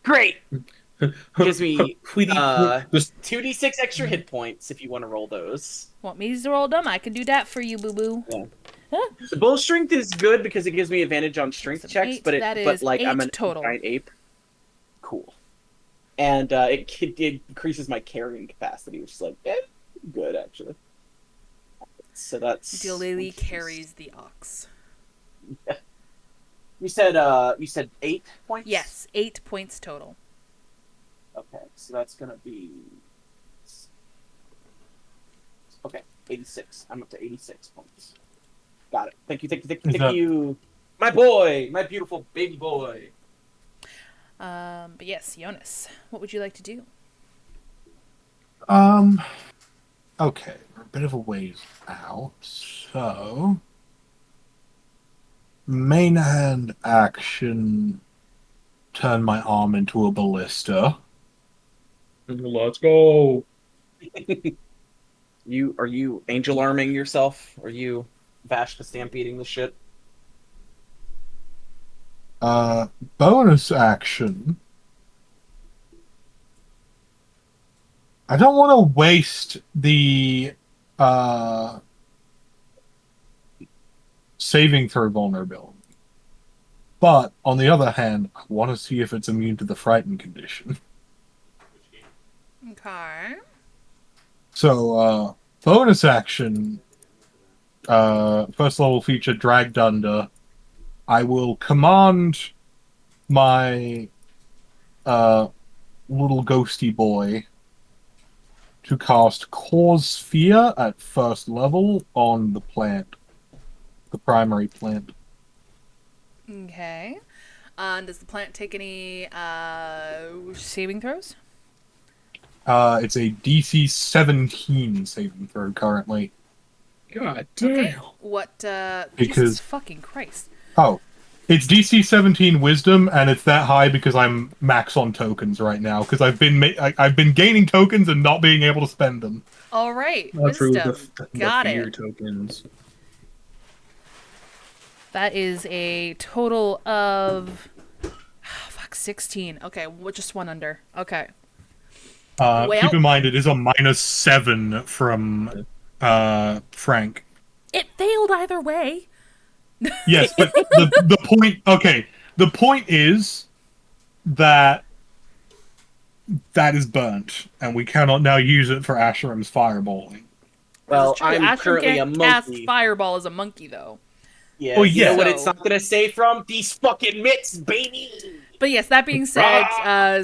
Great. Gives me Just 2d6 extra hit points if you want to roll those. Want me to roll them? I can do that for you, boo-boo. Yeah. Huh? The Bull Strength is good because it gives me advantage on strength Some checks, eight. but That is I'm 8 an total. giant ape. Cool. And it increases my carrying capacity, which is like good actually. So that's Delily carries the ox. Yeah. You said 8 points? Yes, 8 points total. Okay, so that's gonna be 86. I'm up to 86 points. Got it. Thank you. My boy, my beautiful baby boy. But yes, Jonas, what would you like to do? Okay, we're a bit of a ways out, so main hand action, turn my arm into a ballista. let's go. Are you angel arming yourself? Are you Vashta stampeding the shit? Bonus action. I don't want to waste the saving throw vulnerability. But on the other hand, I want to see if it's immune to the frightened condition. Okay. So, bonus action, first level feature, Dragged Under. I will command my little ghosty boy to cast Cause Fear at first level on the plant, the primary plant. Okay. Does the plant take any saving throws? It's a DC 17 saving throw currently. God damn. Okay. What? Jesus Because- fucking Christ. Oh, it's DC 17 Wisdom, and it's that high because I'm max on tokens right now. Because I've been gaining tokens and not being able to spend them. All right. Not true. Wisdom. The Got fear it. tokens. That is a total of 16. Okay, just one under. Okay. Well, Keep in mind, it is a -7 from Frank. it failed either way. Yes, but the point. Okay, the point is that is burnt, and we cannot now use it for Asherim's fireballing. Well, True. I'm Ashram currently a can't cast monkey. fireball as a monkey, though. Yeah, Well, you know yeah. what So- it's not gonna say from these fucking mitts, baby. But yes, that being said,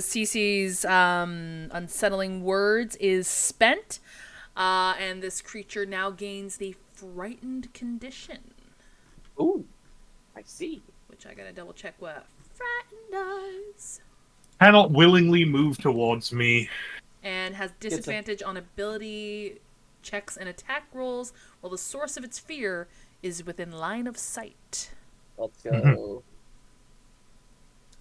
Cece's unsettling words is spent, and this creature now gains the frightened condition, Ooh, I see. which I gotta double check what frightened does, Cannot willingly move towards me. and has disadvantage on ability checks and attack rolls, while the source of its fear is within line of sight. Let's go.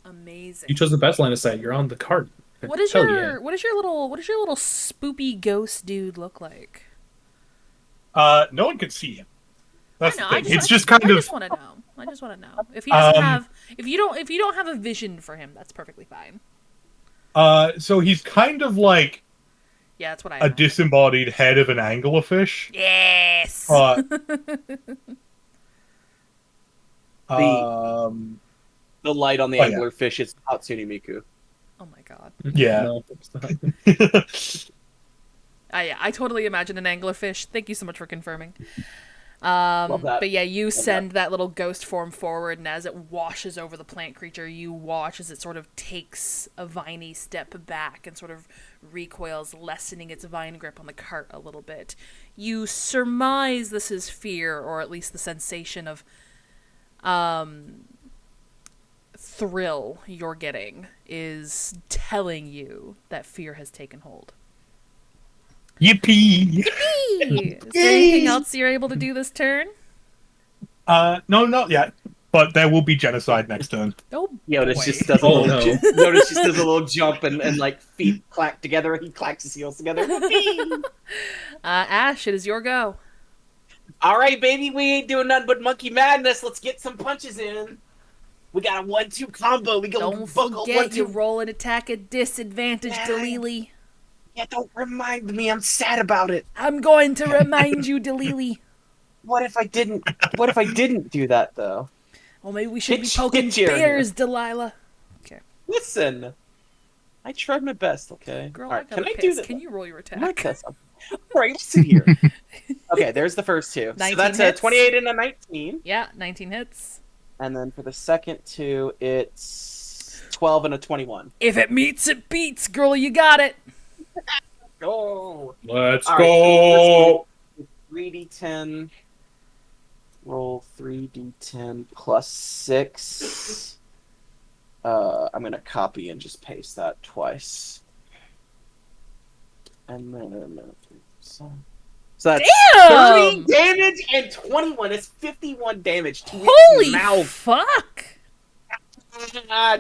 Amazing. You chose the best line of sight. You're on the cart. What is Hell your yeah. what is your little spoopy ghost dude look like? No one can see him. That's I know. the I thing. just, It's just kind I of. just want to know. I just want to know if he doesn't Um, have. If you don't have a vision for him, that's perfectly fine. So he's kind of like Yeah, that's what I. a Imagine. disembodied head of an anglerfish. Yes. The light on the Oh, yeah. anglerfish is Hatsune Miku. Oh my god. Yeah. No, it's not. Yeah, I totally imagine an anglerfish. Thank you so much for confirming. Love that. But yeah, you send that little ghost form forward, and as it washes over the plant creature, you watch as it sort of takes a viney step back and sort of recoils, lessening its vine grip on the cart a little bit. You surmise this is fear, or at least the sensation of thrill you're getting is telling you that fear has taken hold. Yippee! Is there anything else you're able to do this turn? No, not yet. But there will be genocide next turn. Oh, Yodas boy. just does a Oh, little. no. Yodas just does a little jump and like feet clack together. He clacks his heels together. Ash, it is your go. All right, baby, we ain't doing nothing but monkey madness. Let's get some punches in. We got a 1-2 combo. We go Don't buckle forget you 1-2. roll an attack at disadvantage, Yeah. Delili. Yeah, don't remind me. I'm sad about it. I'm going to remind you, Delili. What if I didn't? What if I didn't do that though? Well, maybe we should be Get poking Jared here. bears, Delilah. Listen, I tried my best. Okay. Girl, All right, I got can I a do piss. that? Can you roll your Can I attack? piss? All right, listen here. Okay, there's the first two. So 19 that's a hits. 28 and a 19, Yeah, 19 hits. and then for the second two, it's 12 and a 21. If it meets, it beats, girl. You got it. Go. Let's All go. 3d10. Roll 3d10 plus 6. I'm gonna copy and just paste that twice. And then so that's Damn! 30 damage and 21. It's 51 damage to Holy its mouth. fuck!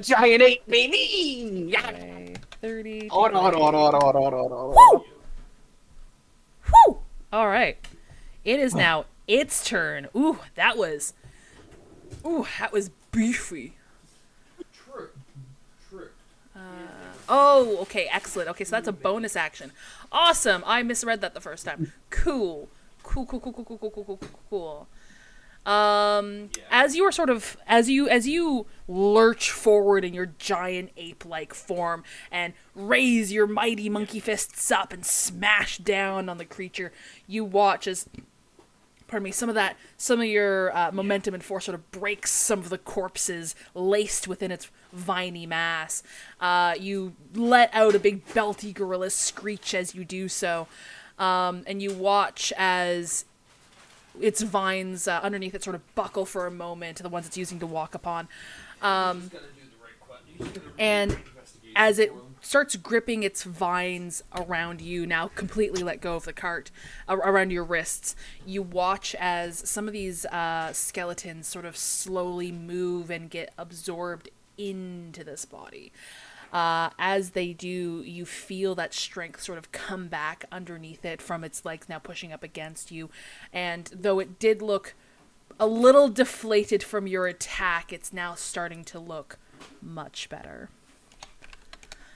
Giant ape, baby! Okay, 30. Hold on. Whew! All right. It is now its turn. Ooh, that was beefy. Oh, okay, excellent. Okay, so that's a bonus action. Awesome. I misread that the first time. Cool. Cool. As you are sort of as you lurch forward in your giant ape-like form and raise your mighty monkey fists up and smash down on the creature, you watch as some of your momentum and force sort of breaks some of the corpses laced within its viney mass. You let out a big belty gorilla screech as you do so, and you watch as its vines underneath it sort of buckle for a moment, the ones it's using to walk upon. And as it starts gripping its vines around you, now completely let go of the cart, around your wrists, you watch as some of these skeletons sort of slowly move and get absorbed into this body. As they do, you feel that strength sort of come back underneath it from its legs now pushing up against you. And though it did look a little deflated from your attack, it's now starting to look much better.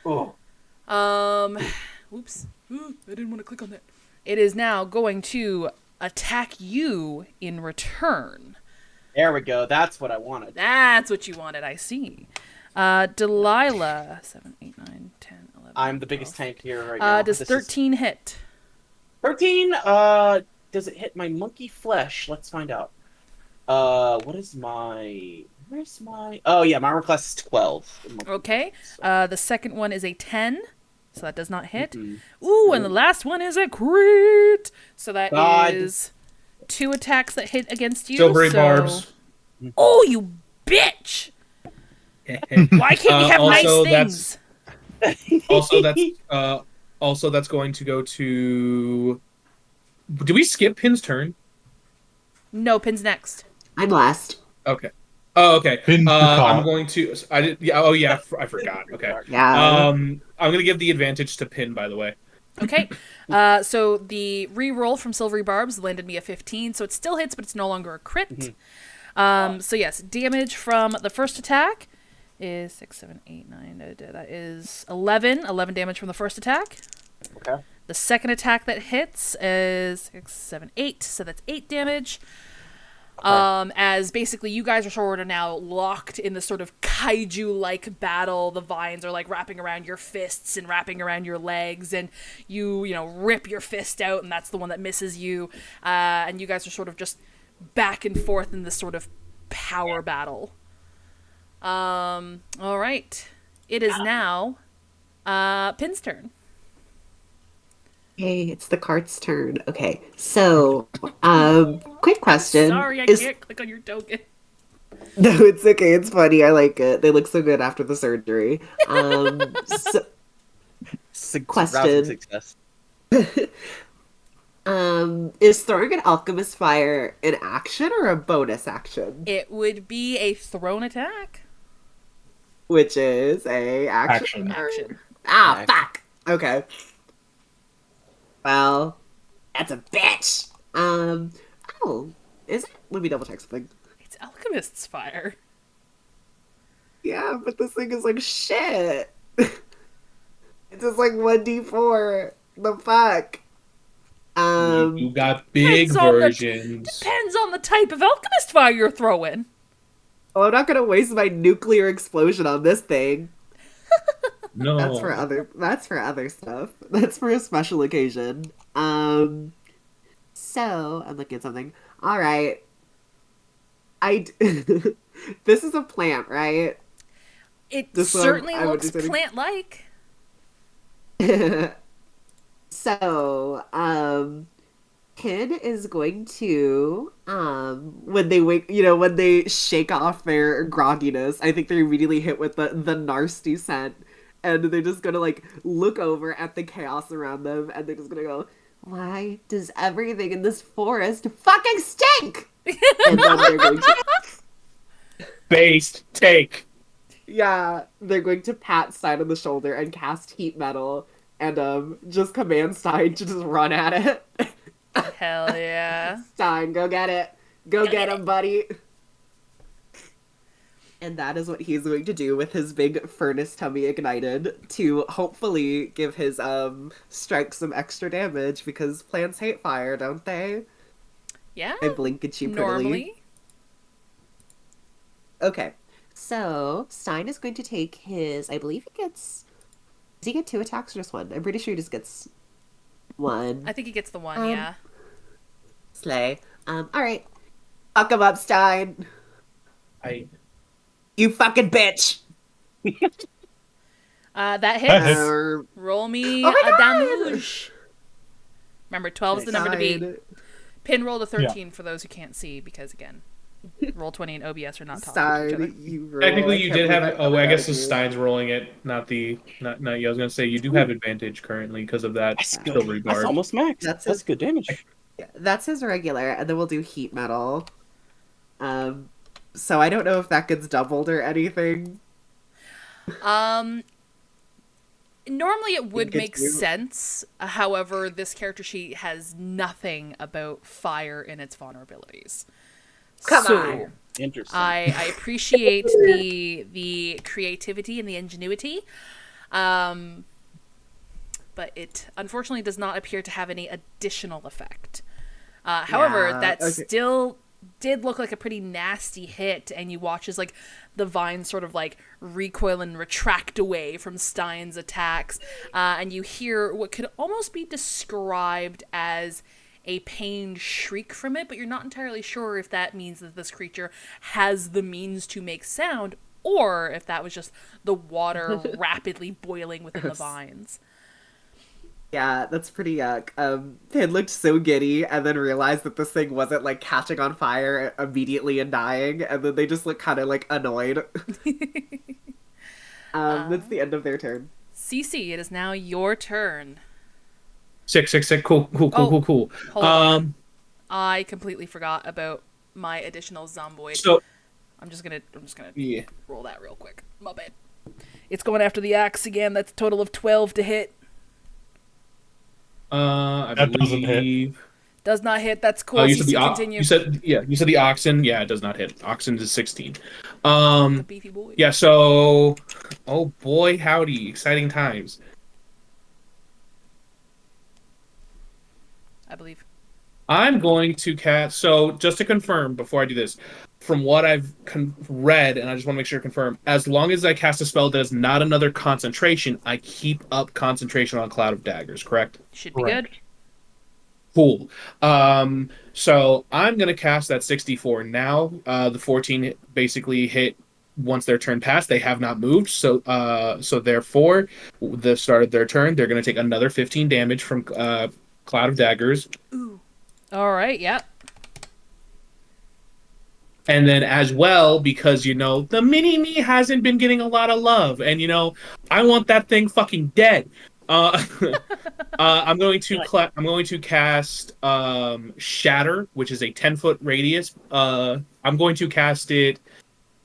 Oh. Oops. Ooh, I didn't want to click on that. It is now going to attack you in return. There we go. That's what I wanted. That's what you wanted, I see. Delilah. 7, 8, 9, 10, 11. I'm the 12. biggest tank here right now. Does 13 hit? 13? Does it hit my monkey flesh? Let's find out. Where's my... Oh, yeah, my armor class is 12. Okay. The second one is a 10, so that does not hit. Mm-hmm. Ooh, and the last one is a crit. So that God. is 2 attacks that hit against you. Silvery barbs. Oh, you bitch! Why can't we have nice also, things? Also, that's going to go to... Do we skip Pin's turn? No, Pin's next. I'm last. Okay. Oh, okay. Pin's the I'm cop. going to... I did. Yeah. Oh, yeah. I forgot. Okay. Yeah. I'm going to give the advantage to Pin, by the way. Okay. So the re-roll from Silvery Barbs landed me a 15, so it still hits, but it's no longer a crit. So yes, damage from the first attack is 6, 7, 8, 9. That is 11. 11 damage from the first attack. Okay. The second attack that hits is 6, 7, 8. So that's 8 damage. As basically you guys are sort of now locked in this sort of kaiju-like battle. The vines are like wrapping around your fists and wrapping around your legs, and you rip your fist out, and that's the one that misses you. And you guys are sort of just back and forth in this sort of power battle. All right. It is now Pin's turn. Okay, it's the cart's turn. Okay, so, quick question. Sorry, I can't click on your token. No, it's okay. It's funny. I like it. They look so good after the surgery. Question. Success. Is throwing an alchemist fire an action or a bonus action? It would be a thrown attack. Which is a action. Action. Ah, fuck. Okay. Well, that's a bitch. Oh, is it? Let me double check something. It's alchemist's fire. Yeah, but this thing is like shit. It's just like 1d4. The fuck? You got big versions. Depends on the type of alchemist fire you're throwing. Oh, I'm not gonna waste my nuclear explosion on this thing. No. That's for other stuff. That's for a special occasion. So I'm looking at something. All right. This is a plant, right? It This one, certainly I would looks be saying- plant-like. So, Kid is going to, when they wake, when they shake off their grogginess, I think they're immediately hit with the nasty scent, and they're just gonna, like, look over at the chaos around them, and they're just gonna go, why does everything in this forest fucking stink? And then they're going to, Based take. yeah, they're going to pat Stein on the shoulder and cast heat metal, and, just command Stein to just run at it. Hell yeah. Stein, go get it. Go get him, buddy. And that is what he's going to do with his big furnace tummy ignited to hopefully give his strike some extra damage, because plants hate fire, don't they? Yeah. I blink at you prettily. Normally. Okay. So Stein is going to take his, I believe he gets, does he get 2 attacks or just 1? I'm pretty sure he just gets 1. I think he gets the one, yeah. Slay. Alright. Fuck him up, Stein. You fucking bitch! That hits. That hits. Roll me Oh my a God! damage. Remember, 12 is the number to beat. Stein. Pin rolled a 13 for those who can't see, because, again, Roll20 and OBS are not talking to each other. Stein, you rule. Technically, I you can't did believe have. I Oh, I forgot guess the you. Stein's rolling it, not you. I was gonna say you do have advantage currently because of that That's good. silvery That's barb. almost max. That's That's it. good damage. Yeah, that's his regular, and then we'll do heat metal. So I don't know if that gets doubled or anything. Normally it would Think make it's you. sense. However, this character sheet has nothing about fire in its vulnerabilities. Come so, on. Interesting. I appreciate the creativity and the ingenuity. But it unfortunately does not appear to have any additional effect. However, Yeah, that okay. still did look like a pretty nasty hit, and you watch as like the vines sort of like recoil and retract away from Stein's attacks, and you hear what could almost be described as a pained shriek from it, but you're not entirely sure if that means that this creature has the means to make sound, or if that was just the water rapidly boiling within the vines. Yeah, that's pretty yuck. Pin looked so giddy and then realized that this thing wasn't like catching on fire immediately and dying, and then they just look kind of like annoyed. That's the end of their turn. Cece, it is now your turn. Sick. Cool. Hold on. I completely forgot about my additional zomboid. So I'm just gonna yeah. roll that real quick. My bad. It's going after the axe again. That's a total of 12 to hit. I That doesn't hit. believe. Does not hit. That's cool. You said CC, the continue. you said the oxen. Yeah, it does not hit. Oxen is 16. The beefy boy. Yeah. So, oh boy, howdy, exciting times. I believe. I'm going to cast. So, just to confirm before I do this, from what I've read, and I just want to make sure to confirm, as long as I cast a spell that is not another concentration, I keep up concentration on Cloud of Daggers. Correct? Should be Correct. good. Cool. So I'm gonna cast that 64 now. The 14 basically hit once their turn passed. They have not moved, so therefore, the start of their turn, they're gonna take another 15 damage from Cloud of Daggers, All right. Yeah. and then as well because the mini me hasn't been getting a lot of love, and I want that thing fucking dead. I'm going to cast Shatter, which is a 10-foot radius. I'm going to cast it.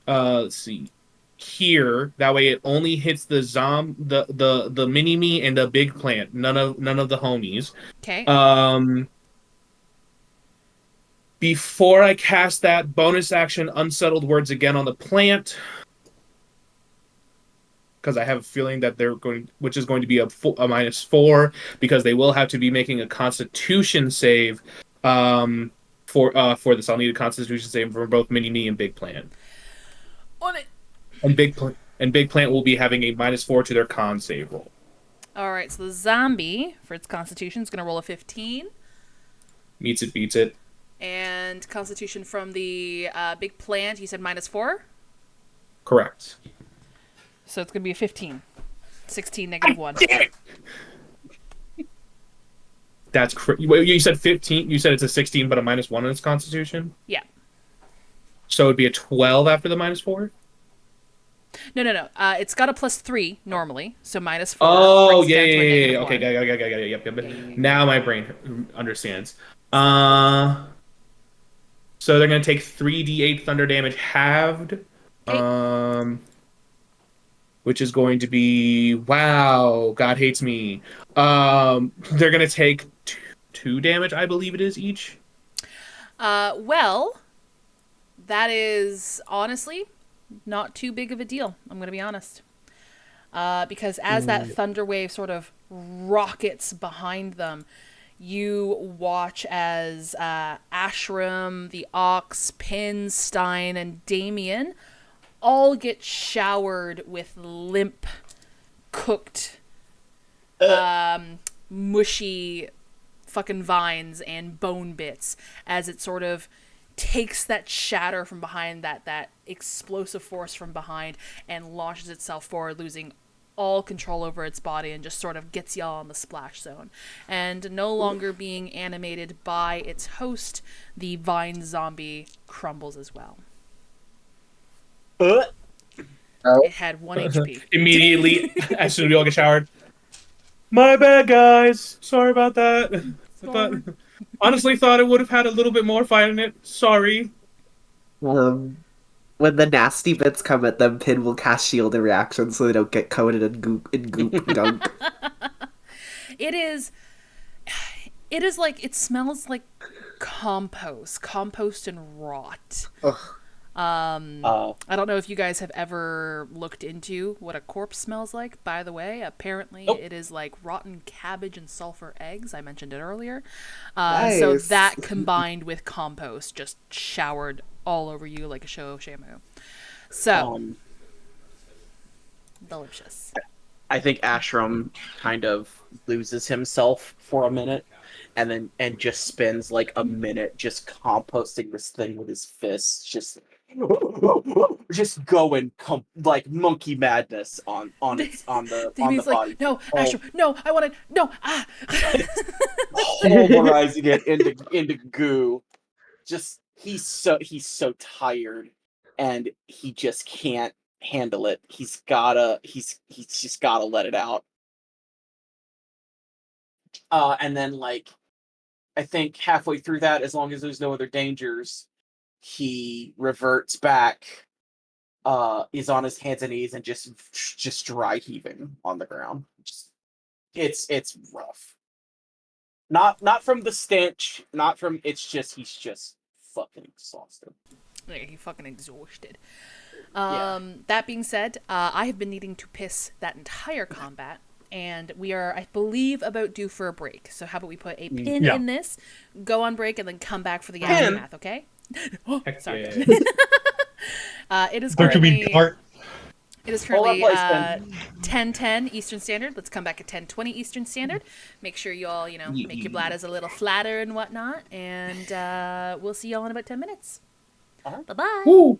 Let's see here. That way, it only hits the mini me and the big plant. None of the homies. Okay. Before I cast that bonus action, Unsettled Words again on the plant. Because I have a feeling that which is going to be a -4, because they will have to be making a Constitution save for this. I'll need a Constitution save for both Mini Me and Big Plant. On it. And Big Plant will be having a -4 to their con save roll. All right. So the zombie for its Constitution is going to roll a 15, Meets it, beats it. and Constitution from the big plant. You said -4, Correct. so it's going to be a 15. 16 -1. That's you said 15. You said it's a 16, but a -1 in its Constitution. Yeah. So it'd be a 12 after the -4. No. It's got a +3 normally, so -4. Oh, brings it down to a yeah. -1. Okay, got it. Yep. Now my brain understands. So they're gonna take 3d8 thunder damage halved. Okay. Which is going to be God hates me. They're gonna take two damage, I believe it is each. Well, that is honestly not too big of a deal. I'm going to be honest. Because as that thunder wave sort of rockets behind them, you watch as Ashram, the Ox, Pin, Stein, and Damien all get showered with limp, cooked, mushy fucking vines and bone bits as it sort of takes that shatter from behind, that explosive force from behind, and launches itself forward, losing all control over its body and just sort of gets y'all on the splash zone. And no longer being animated by its host, the vine zombie crumbles as well. It had 1 HP. Immediately, as soon as we all get showered. My bad, guys. Sorry about that. Honestly thought it would have had a little bit more fight in it. Sorry. When the nasty bits come at them, Pin will cast shielded reaction so they don't get coated in goop gunk. It is like, it smells like compost and rot. Ugh. I don't know if you guys have ever looked into what a corpse smells like. By the way, apparently it is like rotten cabbage and sulfur eggs. I mentioned it earlier. So Nice. that combined with compost just showered all over you like a show of Shamu. So delicious. I think Ashram kind of loses himself for a minute, and just spends like a minute just composting this thing with his fists, just going like monkey madness on the Damien's body. like, no, Astro, no, I want to, no, Pulverizing it into goo. Just he's so tired, and he just can't handle it. He's just gotta let it out. And then like I think halfway through that, as long as there's no other dangers, he reverts back, is on his hands and knees and just dry heaving on the ground. It's rough. Not from the stench, not from he's just fucking exhausted. Yeah, he fucking exhausted. Yeah. That being said, I have been needing to piss that entire combat, and we are, I believe, about due for a break. So how about we put a pin in this, go on break, and then come back for the aftermath, okay? Sorry. Yeah. It is Don't you mean currently cart? It is currently Hold on, 10:10 Eastern Standard. Let's come back at 10:20 Eastern Standard. Make sure you all, make your bladders a little flatter and whatnot. And we'll see y'all in about 10 minutes. Bye-bye. Woo!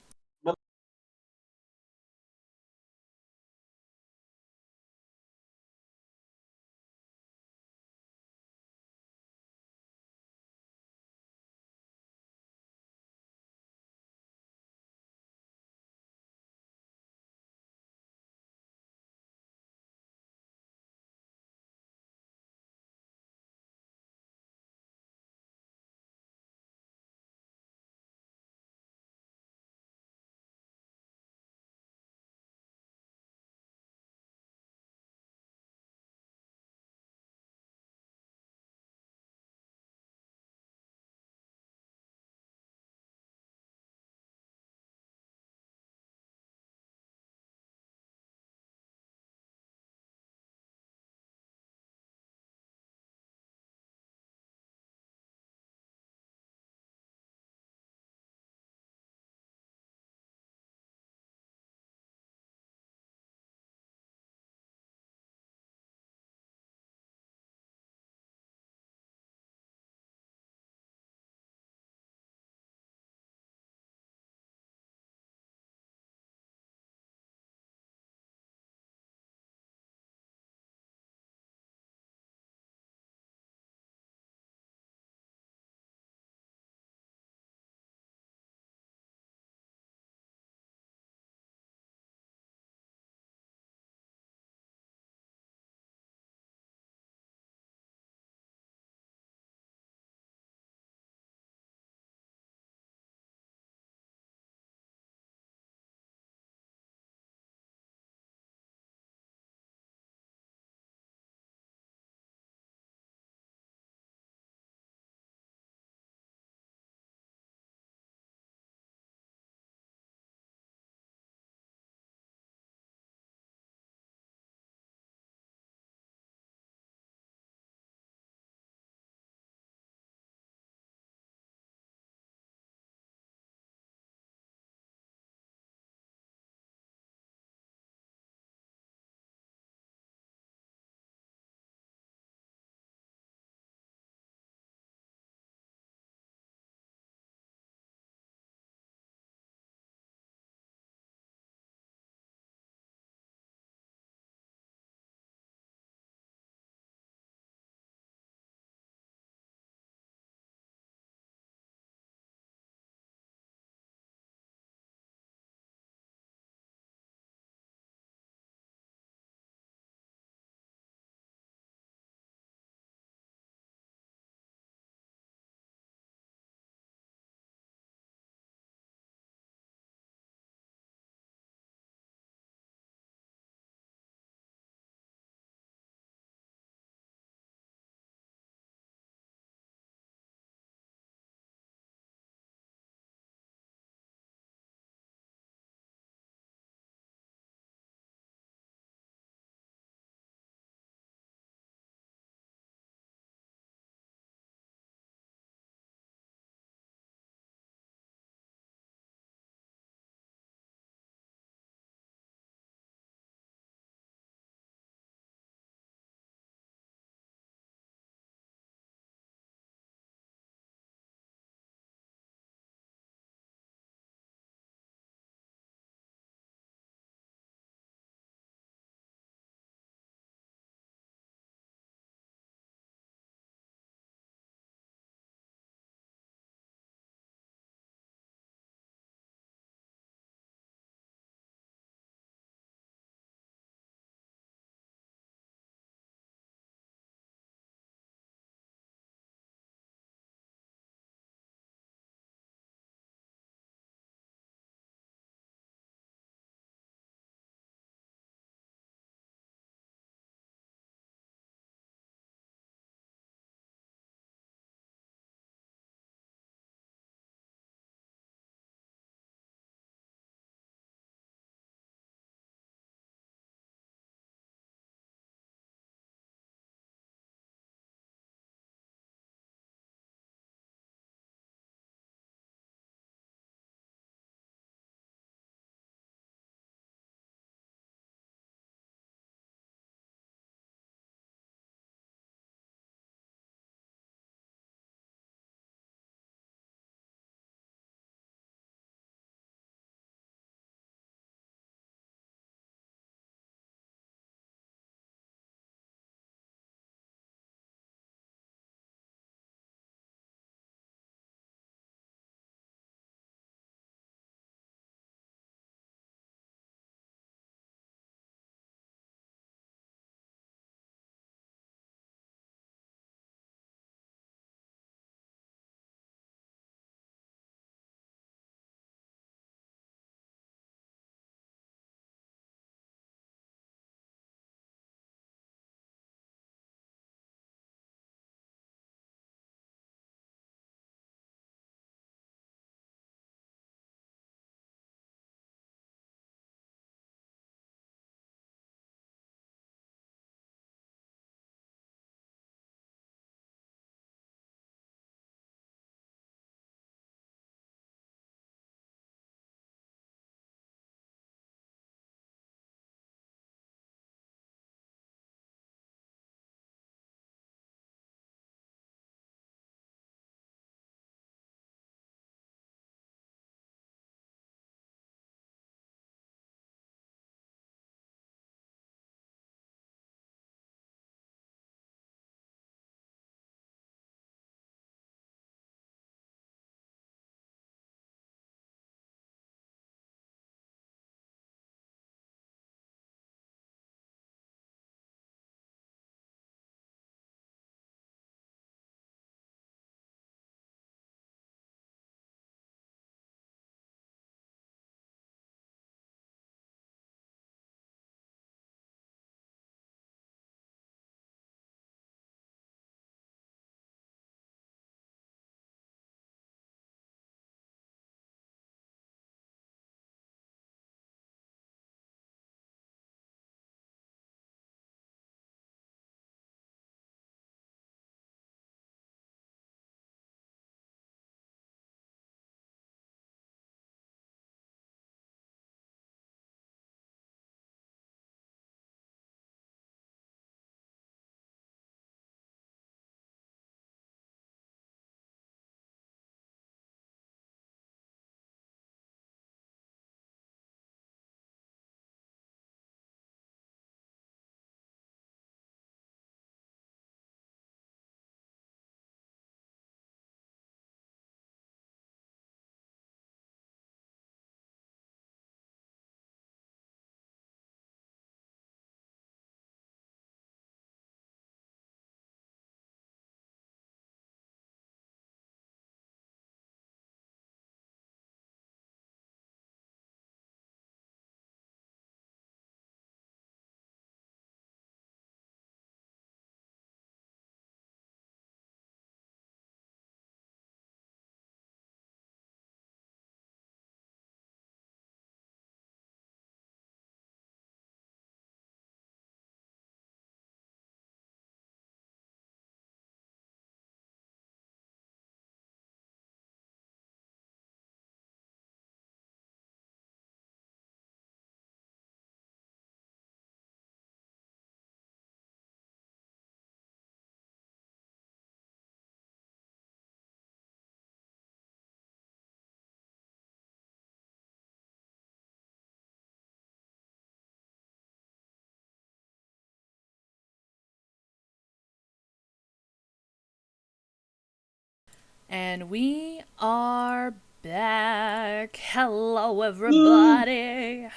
And we are back. Hello, everybody.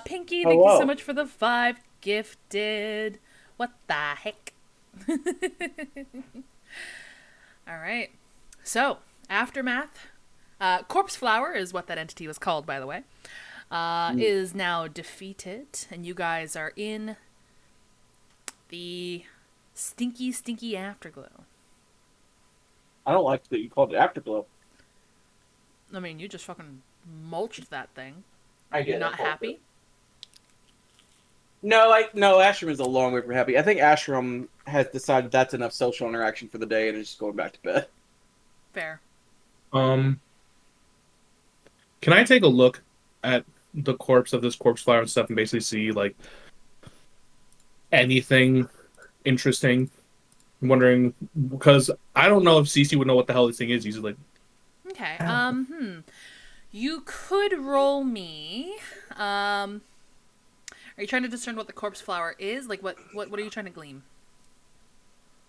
Pinky, thank you so Hello. much for the 5 gifted. What the heck? All right. So, Aftermath. Corpse Flower is what that entity was called, by the way. Is now defeated, and you guys are in the stinky, stinky afterglow. I don't like that you called it Afterglow. I mean, you just fucking mulched that thing. I get You're it. not happy? No, Ashram is a long way from happy. I think Ashram has decided that's enough social interaction for the day and is just going back to bed. Fair. Can I take a look at the corpse of this corpse flower and stuff and basically see like anything interesting? I'm wondering because I don't know if CC would know what the hell this thing is usually. Okay. You could roll me. Are you trying to discern what the corpse flower is? Like, what are you trying to glean?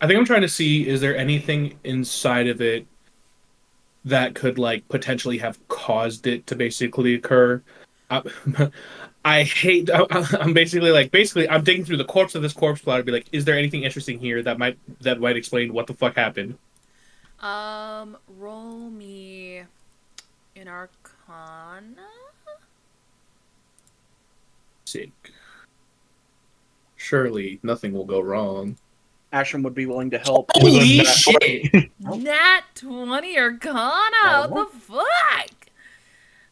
I think I'm trying to see is there anything inside of it that could like potentially have caused it to basically occur. I hate. I'm basically I'm digging through the corpse of this corpse flower to be like, is there anything interesting here that might explain what the fuck happened? Roll me an Arcana. Sick. Surely nothing will go wrong. Ashram would be willing to help. Holy shit! Nat 20 Arcana. What the fuck?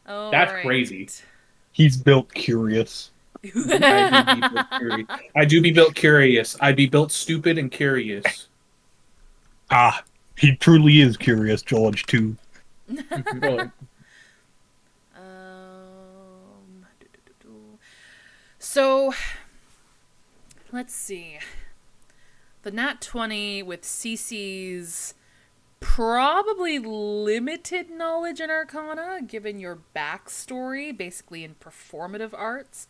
All That's right. crazy. He's built curious. I do be built curious. I be built stupid and curious. Ah, he truly is curious, George, too. So, let's see. The Nat 20 with CC's probably limited knowledge in Arcana, given your backstory, basically in performative arts.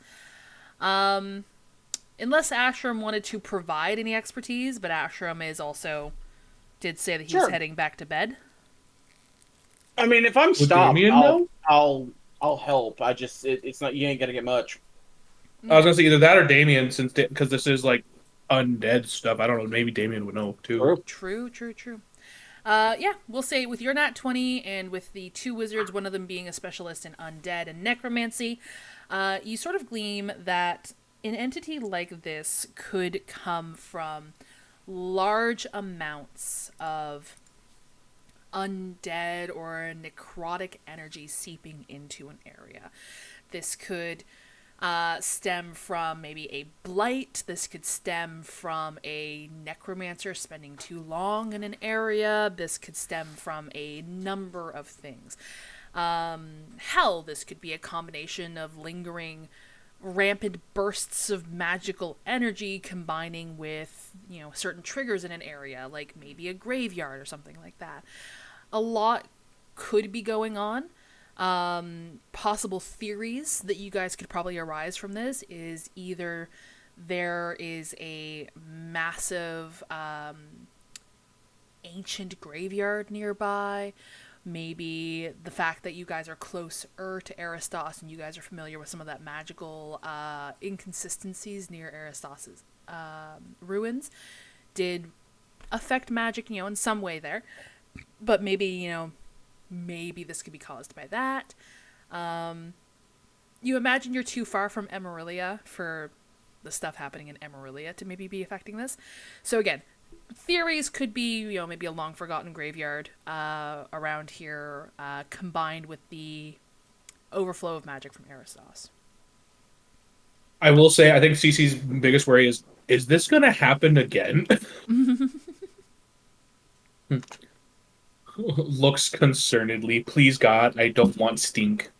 Unless Ashram wanted to provide any expertise, but Ashram did say that he's heading back to bed. I mean, if I'm stopped, Damien I'll help. It's not, you ain't gonna get much. I was gonna say either that or Damien, because this is like undead stuff. I don't know. Maybe Damien would know too. True. Yeah, we'll say with your Nat 20 and with the 2 wizards, one of them being a specialist in undead and necromancy, you sort of glean that an entity like this could come from large amounts of undead or necrotic energy seeping into an area. This could stem from maybe a blight. This could stem from a necromancer spending too long in an area. This could stem from a number of things. Hell, this could be a combination of lingering rampant bursts of magical energy combining with, certain triggers in an area, like maybe a graveyard or something like that. A lot could be going on. Possible theories that you guys could probably arise from this is either there is a massive ancient graveyard nearby, maybe the fact that you guys are closer to Aristos and you guys are familiar with some of that magical inconsistencies near Aristos's ruins did affect magic, in some way there. But maybe, maybe this could be caused by that. You imagine you're too far from Emerillia for the stuff happening in Emerillia to maybe be affecting this. So again, theories could be, maybe a long forgotten graveyard around here, combined with the overflow of magic from Aristos. I will say, I think CC's biggest worry is this going to happen again? Looks concernedly. Please, God, I don't want stink.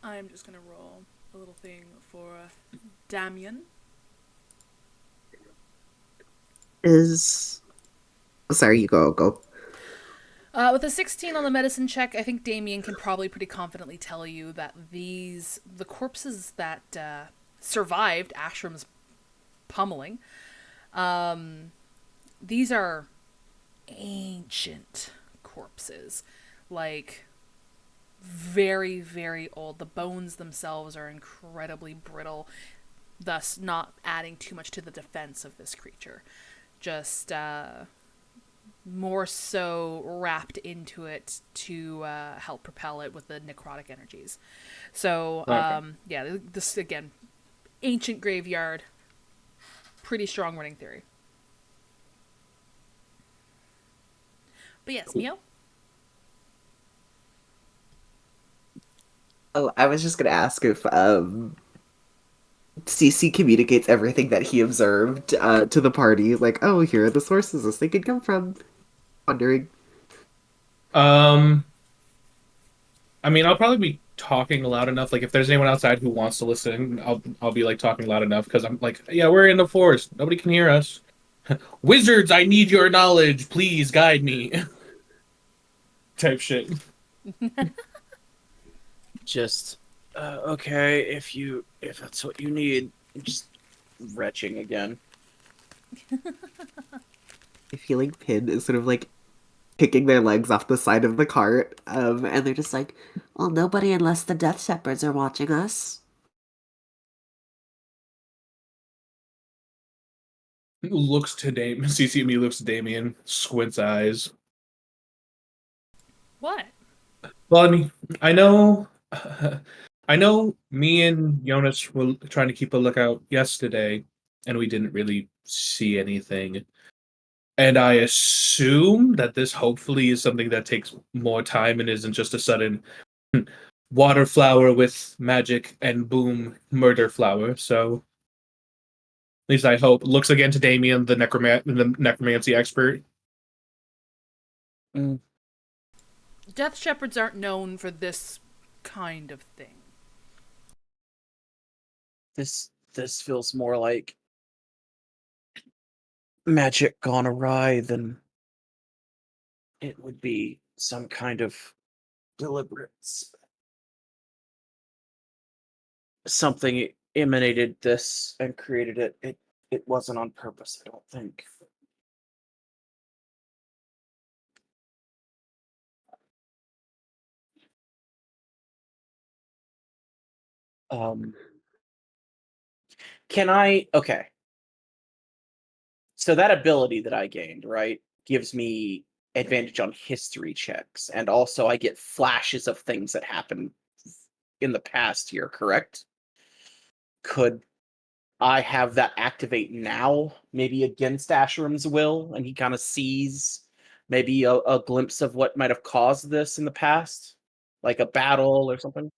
I'm just going to roll a little thing for Damien. Sorry, you go. With a 16 on the medicine check, I think Damien can probably pretty confidently tell you that the corpses that survived Ashram's pummeling, these are ancient corpses, like very, very old. The bones themselves are incredibly brittle, thus not adding too much to the defense of this creature. Just more so wrapped into it to help propel it with the necrotic energies. So, yeah, this again, ancient graveyard, pretty strong running theory. But yes, Mio? Oh, I was just gonna ask if CC communicates everything that he observed to the party. Like, oh, here are the sources this thing could come from. Wondering. Um, I mean, I'll probably be talking loud enough. Like, if there's anyone outside who wants to listen, I'll be like talking loud enough because I'm like, yeah, we're in the forest. Nobody can hear us. Wizards, I need your knowledge. Please guide me. Type shit. Just okay, if that's what you need. Just retching again. I feel like Pin is sort of like kicking their legs off the side of the cart, and they're just like, well, nobody unless the Death Shepherds are watching us. Looks to Damien. CCME looks to Damien. Squints eyes. What? Well, I mean, I know, I know. Me and Jonas were trying to keep a lookout yesterday, and we didn't really see anything. And I assume that this hopefully is something that takes more time and isn't just a sudden water flower with magic and boom, murder flower. So at least I hope. Looks again to Damien, the necromancy expert. Mm. Death Shepherds aren't known for this kind of thing. This feels more like magic gone awry than it would be some kind of deliberate something emanated this and created it. It wasn't on purpose, I don't think. Um, can I? Okay. So that ability that I gained, right, gives me advantage on history checks, and also I get flashes of things that happened in the past year, correct? Could I have that activate now, maybe against Asherim's will, and he kind of sees maybe a glimpse of what might have caused this in the past, like a battle or something?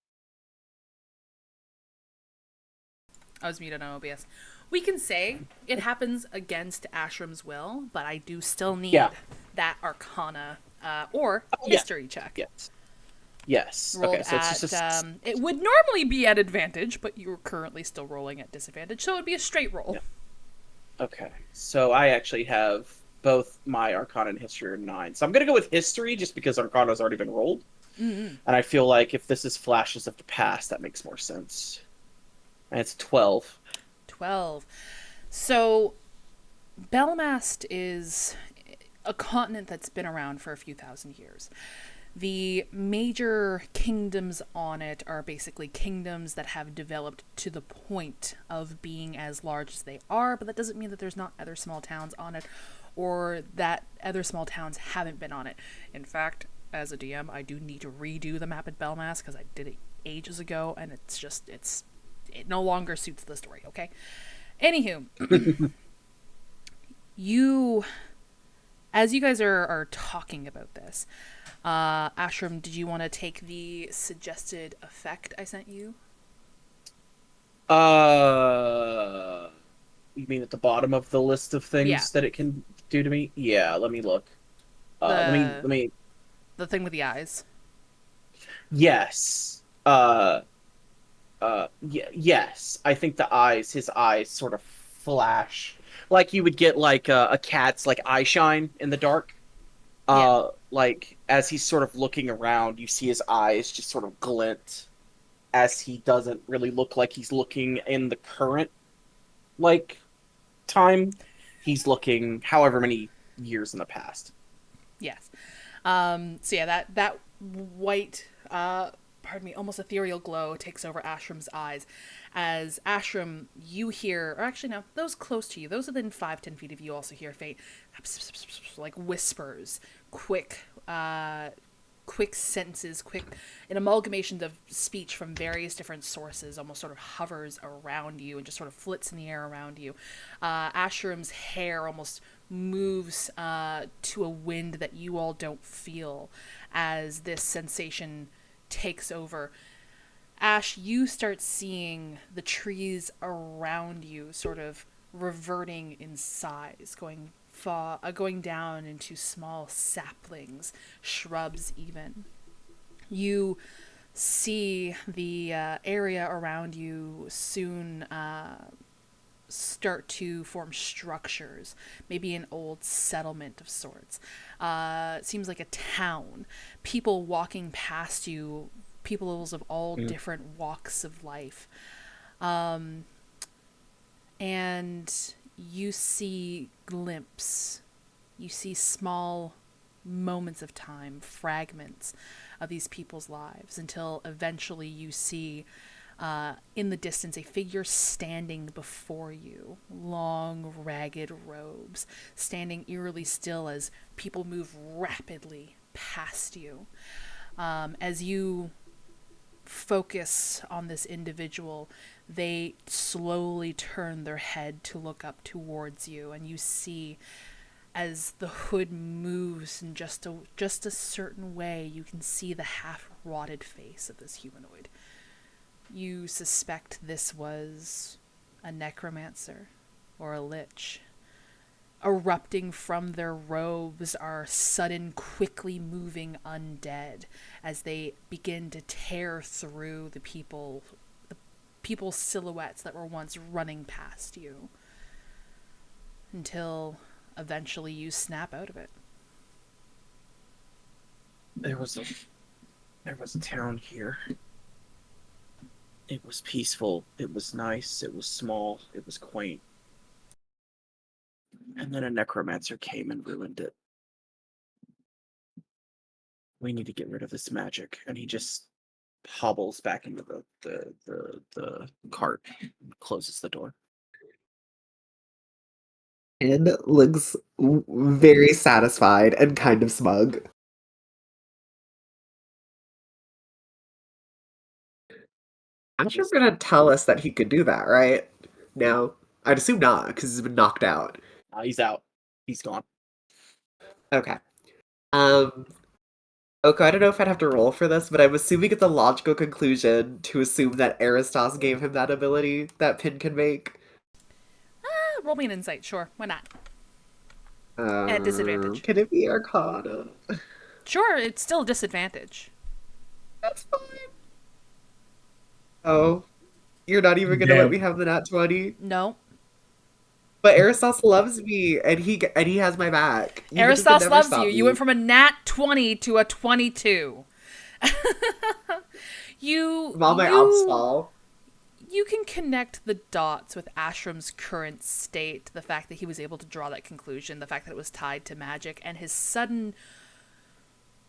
I was muted on OBS. We can say it happens against Ashram's will, but I do still need Yeah. that Arcana or Oh, yeah. history check. Yes. Yes. Rolled Okay, so it's at, just a it would normally be at advantage, but you're currently still rolling at disadvantage, so it would be a straight roll. Yeah. Okay. So I actually have both my Arcana and History are 9. So I'm gonna go with History just because Arcana's already been rolled. Mm-hmm. And I feel like if this is flashes of the past, that makes more sense. And it's 12. 12. So, Belmast is a continent that's been around for a few thousand years. The major kingdoms on it are basically kingdoms that have developed to the point of being as large as they are, but that doesn't mean that there's not other small towns on it or that other small towns haven't been on it. In fact, as a DM, I do need to redo the map at Belmast because I did it ages ago and it no longer suits the story, okay? Anywho, as you guys are talking about this, Ashram, did you want to take the suggested effect I sent you? You mean at the bottom of the list of things Yeah. that it can do to me? Yeah, let me look. Let me. The thing with the eyes. Yes. Yes. I think his eyes sort of flash, like you would get like a cat's like eye shine in the dark. Like as he's sort of looking around, you see his eyes just sort of glint, as he doesn't really look like he's looking in the current like time. He's looking however many years in the past. Yes. So yeah, that white, pardon me, almost ethereal glow takes over Ashram's eyes. As Ashram, you hear, or actually no, those close to you, those within 5-10 feet of you, also hear faint, like whispers, quick sentences, an amalgamation of speech from various different sources, almost sort of hovers around you and just sort of flits in the air around you. Ashram's hair almost moves to a wind that you all don't feel as this sensation takes over. Ash, you start seeing the trees around you sort of reverting in size, going down into small saplings, shrubs even. You see the area around you soon start to form structures, maybe an old settlement of sorts. It seems like a town. People walking past you, peoples of all different walks of life. And you see you see small moments of time, fragments of these people's lives, until eventually you see in the distance a figure standing before you, long, ragged robes, standing eerily still as people move rapidly past you. As you focus on this individual, they slowly turn their head to look up towards you, and you see as the hood moves in just a certain way, you can see the half-rotted face of this humanoid. You suspect this was a necromancer or a lich. Erupting from their robes are sudden, quickly moving undead as they begin to tear through the people's silhouettes that were once running past you, until eventually you snap out of it. There was a town here. It was peaceful. It was nice. It was small. It was quaint. And then a necromancer came and ruined it. We need to get rid of this magic. And he just hobbles back into the cart and closes the door. And looks very satisfied and kind of smug. I'm sure gonna tell us that he could do that, right? No, I'd assume not, because he's been knocked out. He's out. He's gone. Okay. Okay, I don't know if I'd have to roll for this, but I'm assuming it's a logical conclusion to assume that Aristos gave him that ability that Pin can make. Roll me an insight, sure. Why not? At disadvantage. Can it be Arcana? Sure, it's still a disadvantage. That's fine. Oh, you're not even gonna let me have the nat 20? No. But Aristos loves me, and he has my back. Aristos loves you. You went from a nat 20 to a 22. While my ops fall. You can connect the dots with Ashram's current state, the fact that he was able to draw that conclusion, the fact that it was tied to magic, and his sudden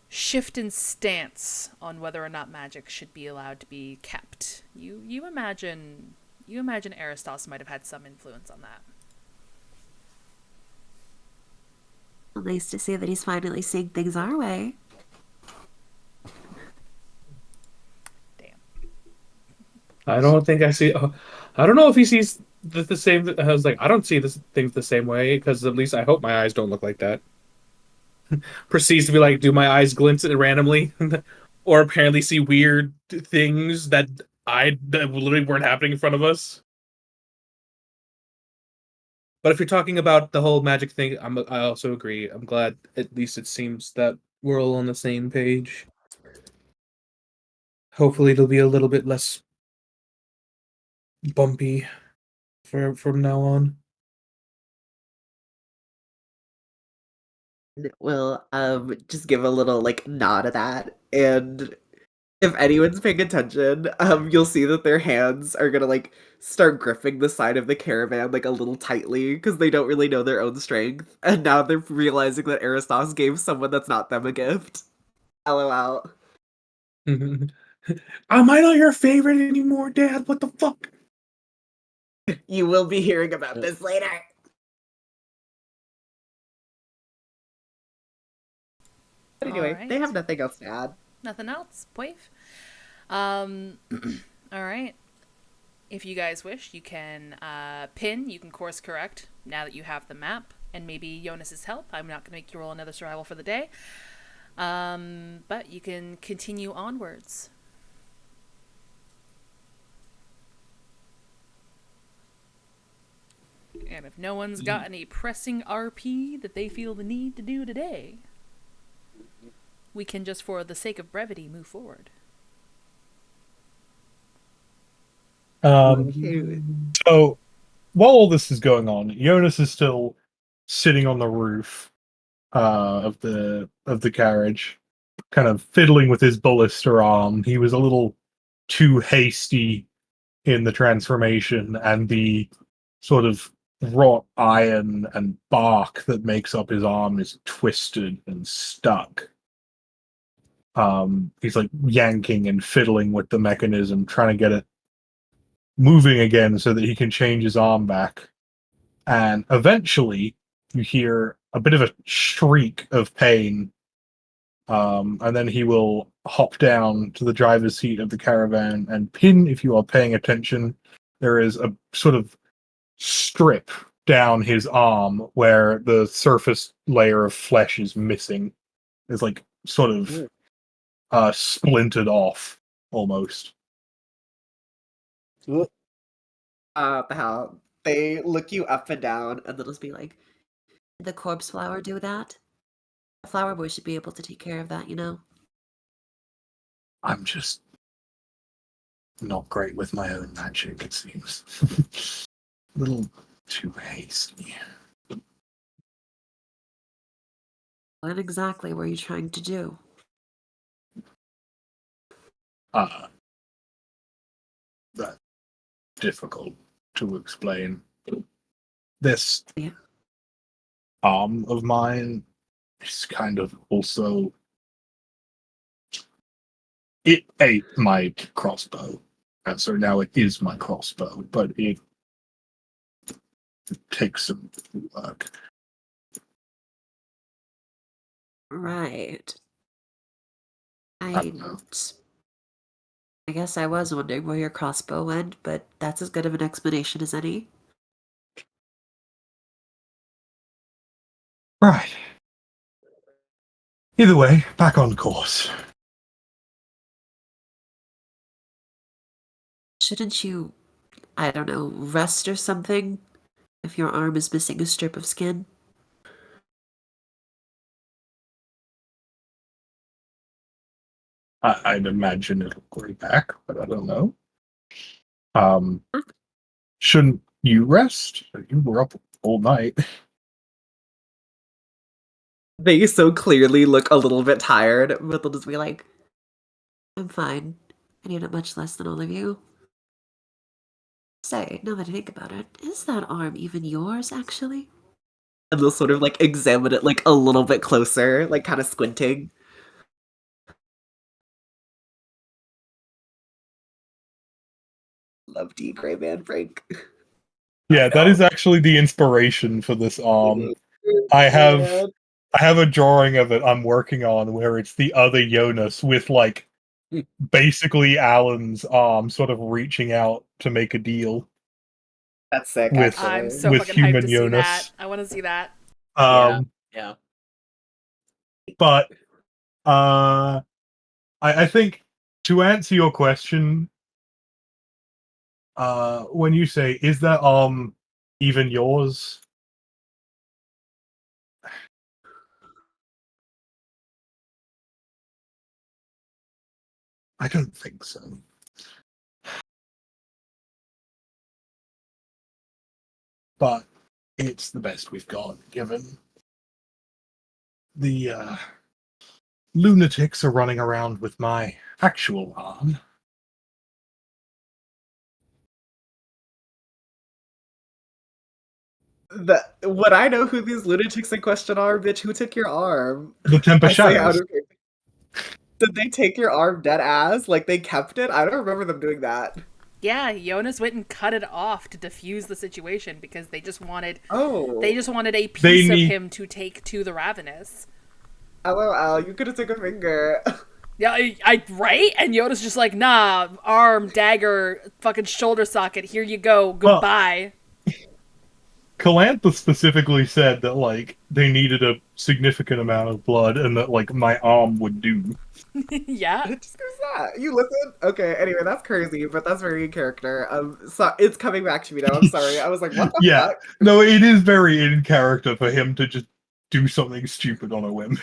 shift in stance on whether or not magic should be allowed to be kept. You imagine Aristos might have had some influence on that. Well, nice to see that he's finally seeing things our way. Damn. I don't think I see. I don't know if he sees the same. I was like, I don't see things the same way, because at least I hope my eyes don't look like that. Proceeds to be like, do my eyes glint randomly, or apparently see weird things that literally weren't happening in front of us. But if you're talking about the whole magic thing, I also agree. I'm glad at least it seems that we're all on the same page. Hopefully it'll be a little bit less bumpy from now on. We'll just give a little nod of that, and If anyone's paying attention, you'll see that their hands are gonna like start gripping the side of the caravan like a little tightly because they don't really know their own strength, and now they're realizing that Aristos gave someone that's not them a gift. LOL. Am I not your favorite anymore, Dad? What the fuck? You will be hearing about this later. But anyway, Alright. they have nothing else to add. Nothing else? Poif? All right. If you guys wish, you can pin, you can course correct now that you have the map, and maybe Jonas's help. I'm not going to make you roll another survival for the day. But you can continue onwards. And if no one's got any pressing RP that they feel the need to do today, we can just, for the sake of brevity, move forward. So while all this is going on, Jonas is still sitting on the roof of the carriage, kind of fiddling with his ballista arm. He was a little too hasty in the transformation, and the sort of wrought iron and bark that makes up his arm is twisted and stuck. He's like yanking and fiddling with the mechanism, trying to get it moving again so that he can change his arm back. And eventually, you hear a bit of a shriek of pain. And then he will hop down to the driver's seat of the caravan and pin, if you are paying attention, there is a sort of strip down his arm where the surface layer of flesh is missing. It's like sort of splintered off almost. The hell? They look you up and down, and they'll just be like, The corpse flower do that? The flower boy should be able to take care of that, you know? I'm just not great with my own magic, it seems. A little too hasty. What exactly were you trying to do? That's difficult to explain. This arm of mine is kind of also... It ate my crossbow. And so now it is my crossbow, but it takes some work. Right. I I don't know. guess I was wondering where your crossbow went, but that's as good of an explanation as any. Right. Either way, back on course. Shouldn't you, I don't know, rest or something? If your arm is missing a strip of skin? I'd imagine it'll grow back, but I don't know. Shouldn't you rest? You were up all night. they so clearly look a little bit tired, but they'll just be like, I'm fine. I need it much less than all of you. Say, now that I think about it, is that arm even yours, actually? and they'll sort of like examine it like a little bit closer, like kind of squinting. Love D, Gray Man Frank. Yeah, that is actually the inspiration for this arm. I have a drawing of it I'm working on where it's the other Jonas with like basically Alan's arm sort of reaching out to make a deal. That's sick, With- actually. I'm so with fucking hyped human to see Jonas. that. I want to see that. Yeah. But I think to answer your question, when you say, is that arm even yours? I don't think so. But it's the best we've got, given the lunatics are running around with my actual arm. Would I know who these lunatics in question are, bitch? Who took your arm? The Temper I say out Shadows. of Did they take your arm dead ass? Like they kept it? I don't remember them doing that. Yeah, Jonas went and cut it off to defuse the situation because they just wanted Oh. a They piece of need- him to take to the Ravenous. LOL, you could have took a finger. Yeah, I right? And Yoda's just like, nah, arm, dagger, fucking shoulder socket, here you go, goodbye. Calantha specifically said that, like, they needed a significant amount of blood and that, like, my arm would do. Yeah. Just goes that. You listen? Okay, anyway, that's crazy, but that's very in character. So it's coming back to me now. I'm sorry. I was like, what the Yeah. fuck? No, it is very in character for him to just do something stupid on a whim.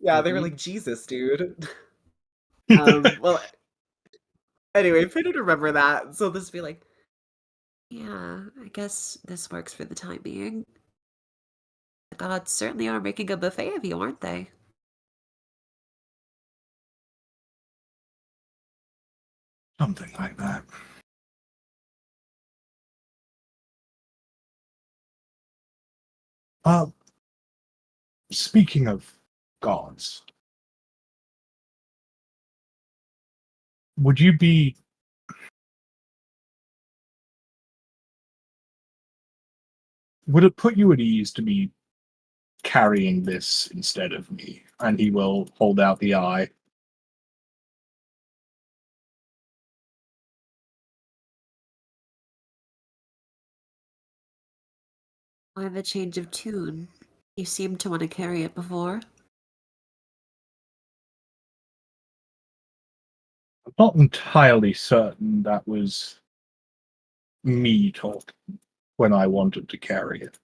Yeah, they were like, Jesus, dude. Well, anyway, if I didn't remember that, so this would be like, Yeah, I guess this works for the time being. The gods certainly are making a buffet of you, aren't they? Something like that. Speaking of gods, would you be would it put you at ease to be carrying this instead of me? And he will hold out the eye. Why the change of tune? You seemed to want to carry it before. I'm not entirely certain that was me talking when I wanted to carry it.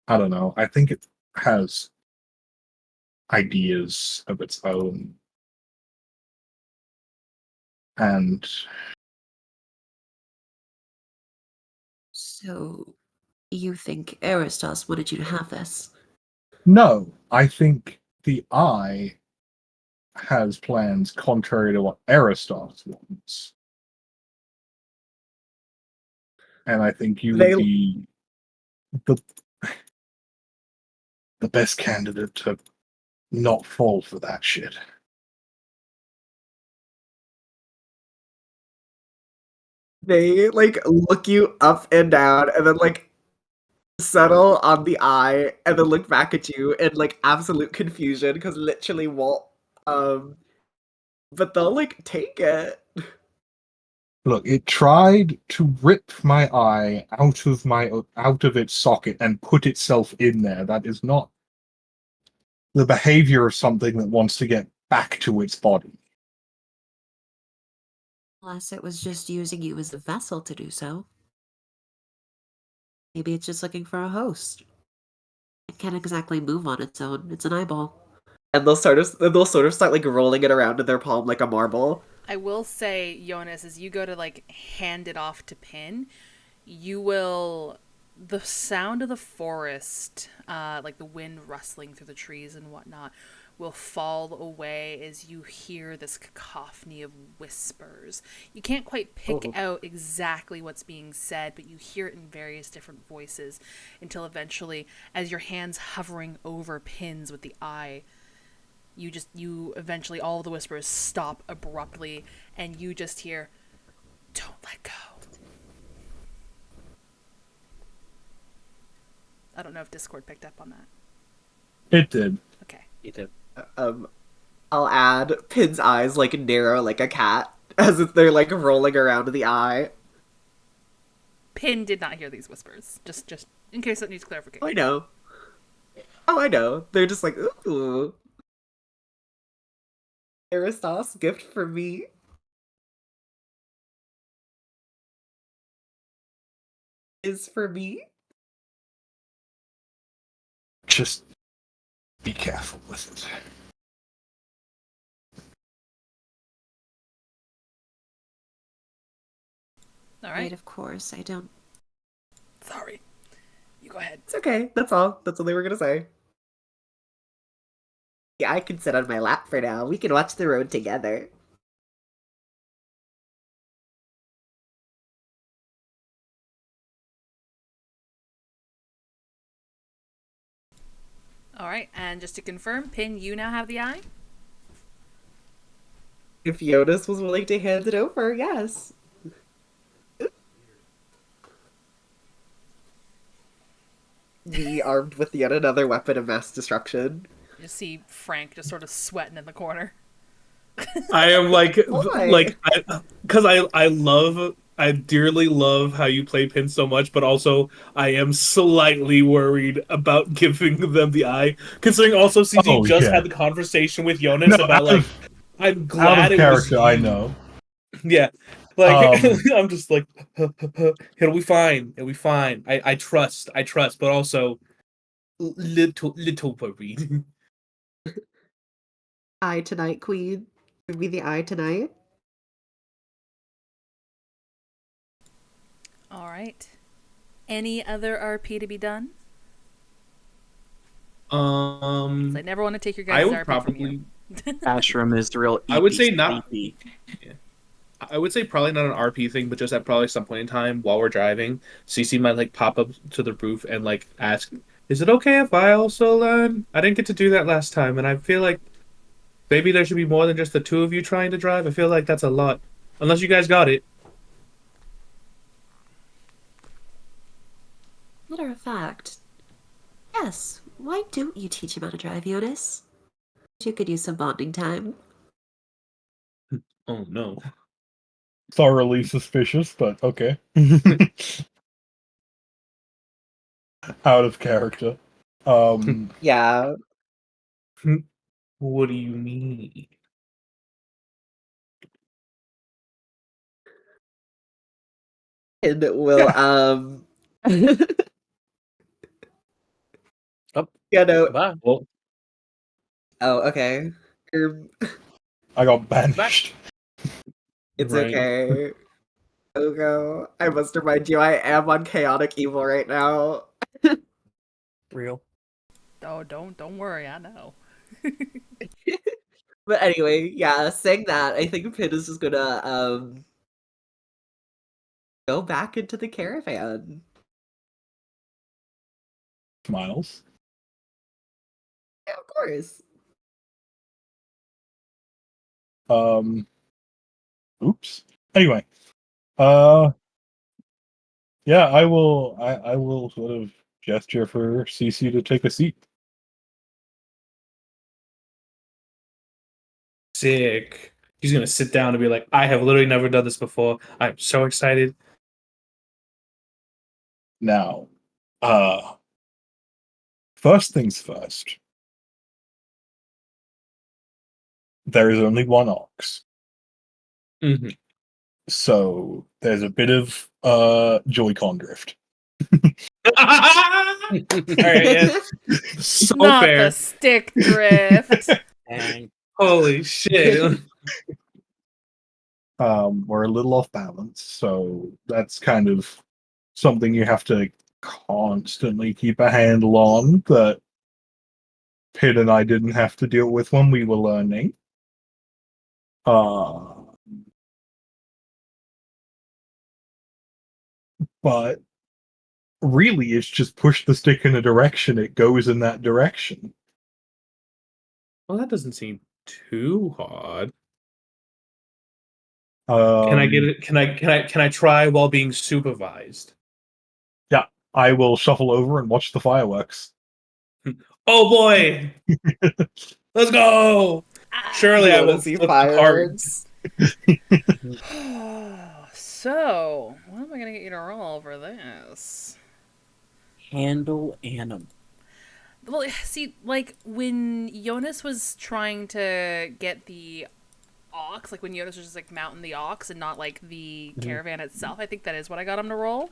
I don't know. I think it has ideas of its own. And So, you think Aristos wanted you to have this? no, I think the eye has plans contrary to what Aristos wants. And I think you they would be the the best candidate to not fall for that shit. they like look you up and down and then like settle on the eye and then look back at you in like absolute confusion because literally what um but they'll like take it. Look, it tried to rip my eye out of its socket and put itself in there. That is not the behavior of something that wants to get back to its body. Unless it was just using you as a vessel to do so. Maybe it's just looking for a host. It can't exactly move on its own. It's an eyeball. And they'll sort of start like rolling it around in their palm like a marble. I will say, Jonas, as you go to like hand it off to Pin, you will the sound of the forest, like the wind rustling through the trees and whatnot, will fall away as you hear this cacophony of whispers. You can't quite pick out exactly what's being said, but you hear it in various different voices until eventually, as your hand's hovering over Pin's with the eye, you eventually, all the whispers stop abruptly and you just hear, "Don't let go." I don't know if Discord picked up on that. It did. Okay. You did. I'll add Pin's eyes like narrow like a cat as if they're like rolling around the eye. Pin did not hear these whispers. Just in case that needs clarification. I know. Oh, I know. They're just like, ooh. Aristos, gift for me. Is for me. Just be careful with it. All Right, right. of course. I don't Sorry. You go ahead. It's okay. That's all. That's all they were gonna say. Yeah, I can sit on my lap for now. We can watch the road together. All right, and just to confirm, Pin, you now have the eye? If Jonas was willing to hand it over, yes. Me armed with yet another weapon of mass destruction. You just see Frank just sort of sweating in the corner. I am Why? because I dearly love how you play Pin so much, but also I am slightly worried about giving them the eye, considering also CC Oh, just yeah. had the conversation with Jonas No, about like I'm out glad of it was character, I you. know. Yeah, like Um, I'm just like it'll be fine, it'll be fine. I trust, but also little worried. Eye tonight, Queen. Give me the eye tonight. All right. Any other RP to be done? 'Cause I never want to take your I guys' would RP from you. probably. Ashram is real I would eepy say not. sleepy. I would say probably not an RP thing, but just at probably some point in time while we're driving, CC might like pop up to the roof and like ask, "Is it okay if I also learn? I didn't get to do that last time, and I feel like maybe there should be more than just the two of you trying to drive. I feel like that's a lot, unless you guys got it." Matter of fact, yes, why don't you teach him how to drive, Jonas? You could use some bonding time. Oh no. thoroughly suspicious, but okay. Out of character. Yeah. What do you mean? And will, Oh, yeah, no. goodbye. Well, Oh, okay. I got banished. It's right. okay. Ogo, I must remind you, I am on chaotic evil right now. Real. Oh, don't worry. I know. But anyway, yeah, saying that, I think Pin is just gonna go back into the caravan. Smiles. Yeah, of course. Oops. Anyway. Yeah, I will sort of gesture for CC to take a seat. Sick. He's gonna sit down and be like, "I have literally never done this before. I'm so excited." Now, first things first. There is only one ox. Mm-hmm. So there's a bit of Joy-Con drift. All right, yeah. So Not fair. the stick drift. Dang. Holy shit. We're a little off balance, so that's kind of something you have to constantly keep a handle on that Pitt and I didn't have to deal with when we were learning. But really, it's just push the stick in a direction, it goes in that direction. Well, that doesn't seem too hard. Um, Can I get it? Can I try while being supervised? Yeah, I will shuffle over and watch the fireworks. Oh boy, let's go! Surely You I wanna won't see flip the card. fireworks? So, what am I gonna get you to roll for this? Handle anim. Well, see, like when Jonas was trying to get the ox, like when Jonas was just like mounting the ox and not like the caravan itself, I think that is what I got him to roll.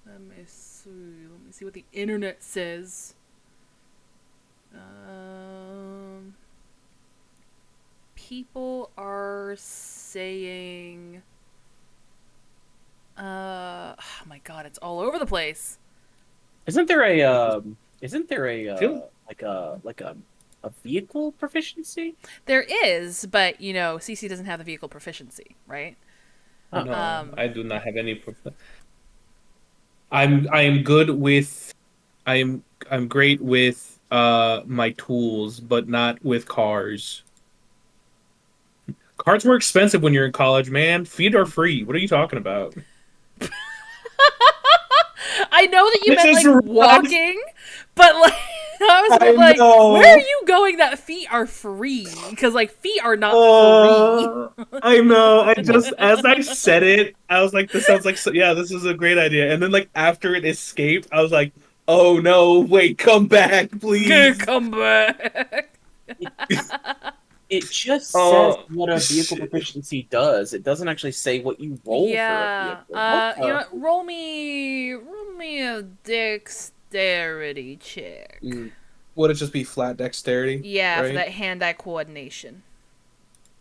Let me see what the internet says. people are saying... oh my god, it's all over the place. Isn't there a Feel- like a vehicle proficiency? There is, but, you know, CC doesn't have the vehicle proficiency, right? Oh. No, I do not have any. I am good with. I'm great with my tools, but not with cars. Cars were expensive when you're in college, man. Feet are free. What are you talking about? I know that you This meant, is like, right. walking, but, like, I was I like, know. where are you going that feet are free? Because, like, feet are not free. I know. I just, as I said it, I was like, this sounds like, yeah, this is a great idea. And then, like, after it escaped, I was like, oh no, wait, come back, please. Come back. It just says Oh, what a vehicle shit. proficiency does. It doesn't actually say what you roll for a Yeah. vehicle. What You know the- what? Roll me a dexterity check. Would it just be flat dexterity? Yeah, for right? that hand-eye coordination.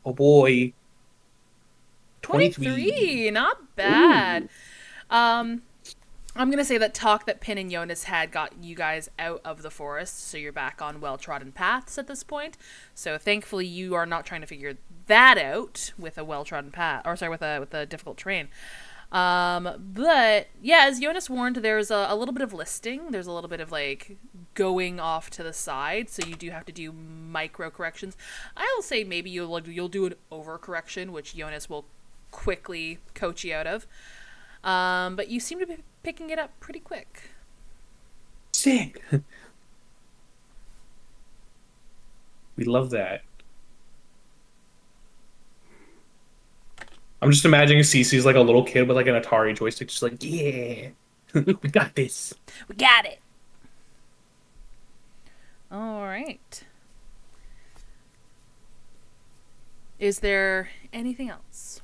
Oh boy. 23, not bad. I'm gonna say that talk that Pin and Jonas had got you guys out of the forest, so you're back on well-trodden paths at this point. So thankfully, you are not trying to figure that out with a well-trodden path, or sorry, with a difficult terrain. But yeah, as Jonas warned, there's a little bit of listing. There's a little bit of like going off to the side, so you do have to do micro corrections. I'll say maybe you'll do an overcorrection, which Jonas will quickly coach you out of. But you seem to be picking it up pretty quick. Sick. We love that. I'm just imagining Cece's like a little kid with like an Atari joystick, just like, yeah, we got this. We got it. All right. Is there anything else?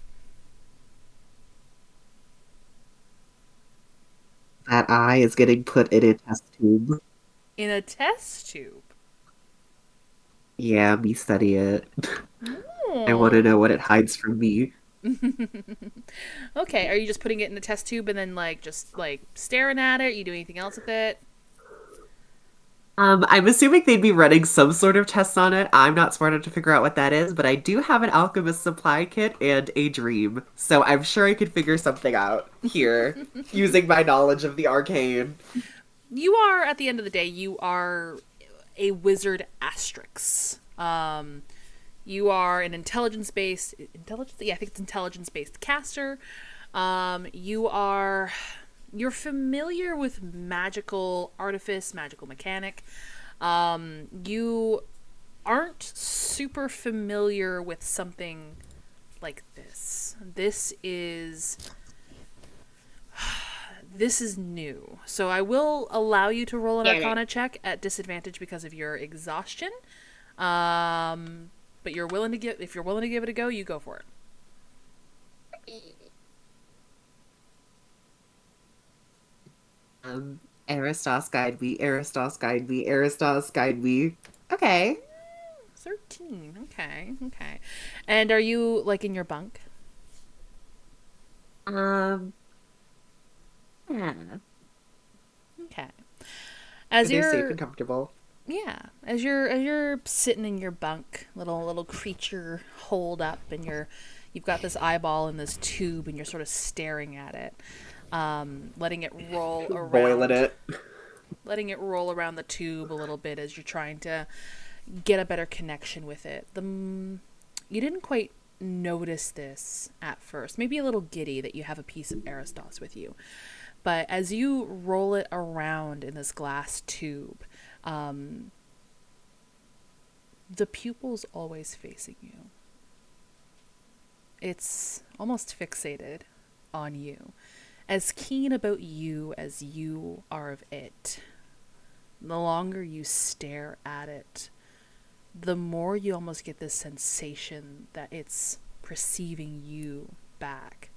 That eye is getting put in a test tube. In a test tube. Yeah, me study it. I want to know what it hides from me. Okay, are you just putting it in the test tube and then like just like staring at it? You do anything else with it? I'm assuming they'd be running some sort of test on it. I'm not smart enough to figure out what that is, but I do have an alchemist supply kit and a dream, so I'm sure I could figure something out here using my knowledge of the arcane. You are, at the end of the day, you are a wizard asterisk. You are an intelligence-based yeah, I think it's intelligence-based caster. You're familiar with magical artifice, magical mechanic. You aren't super familiar with something like this. This is new. So I will allow you to roll an Arcana check at disadvantage because of your exhaustion. But if you're willing to give it a go, you go for it. Aristos guide me, Aristos guide me, Aristos guide me. Okay. 13. Okay. And are you like in your bunk? Yeah. Okay. As Are they safe you're and comfortable? Yeah, as you're sitting in your bunk, little creature holed up, and you've got this eyeball in this tube, and you're sort of staring at it, letting it roll around, letting it roll around the tube a little bit as you're trying to get a better connection with it. You didn't quite notice this at first, maybe a little giddy that you have a piece of Aristos with you, but as you roll it around in this glass tube. The pupil's always facing you. It's almost fixated on you. As keen about you as you are of it. The longer you stare at it, the more you almost get this sensation that it's perceiving you back.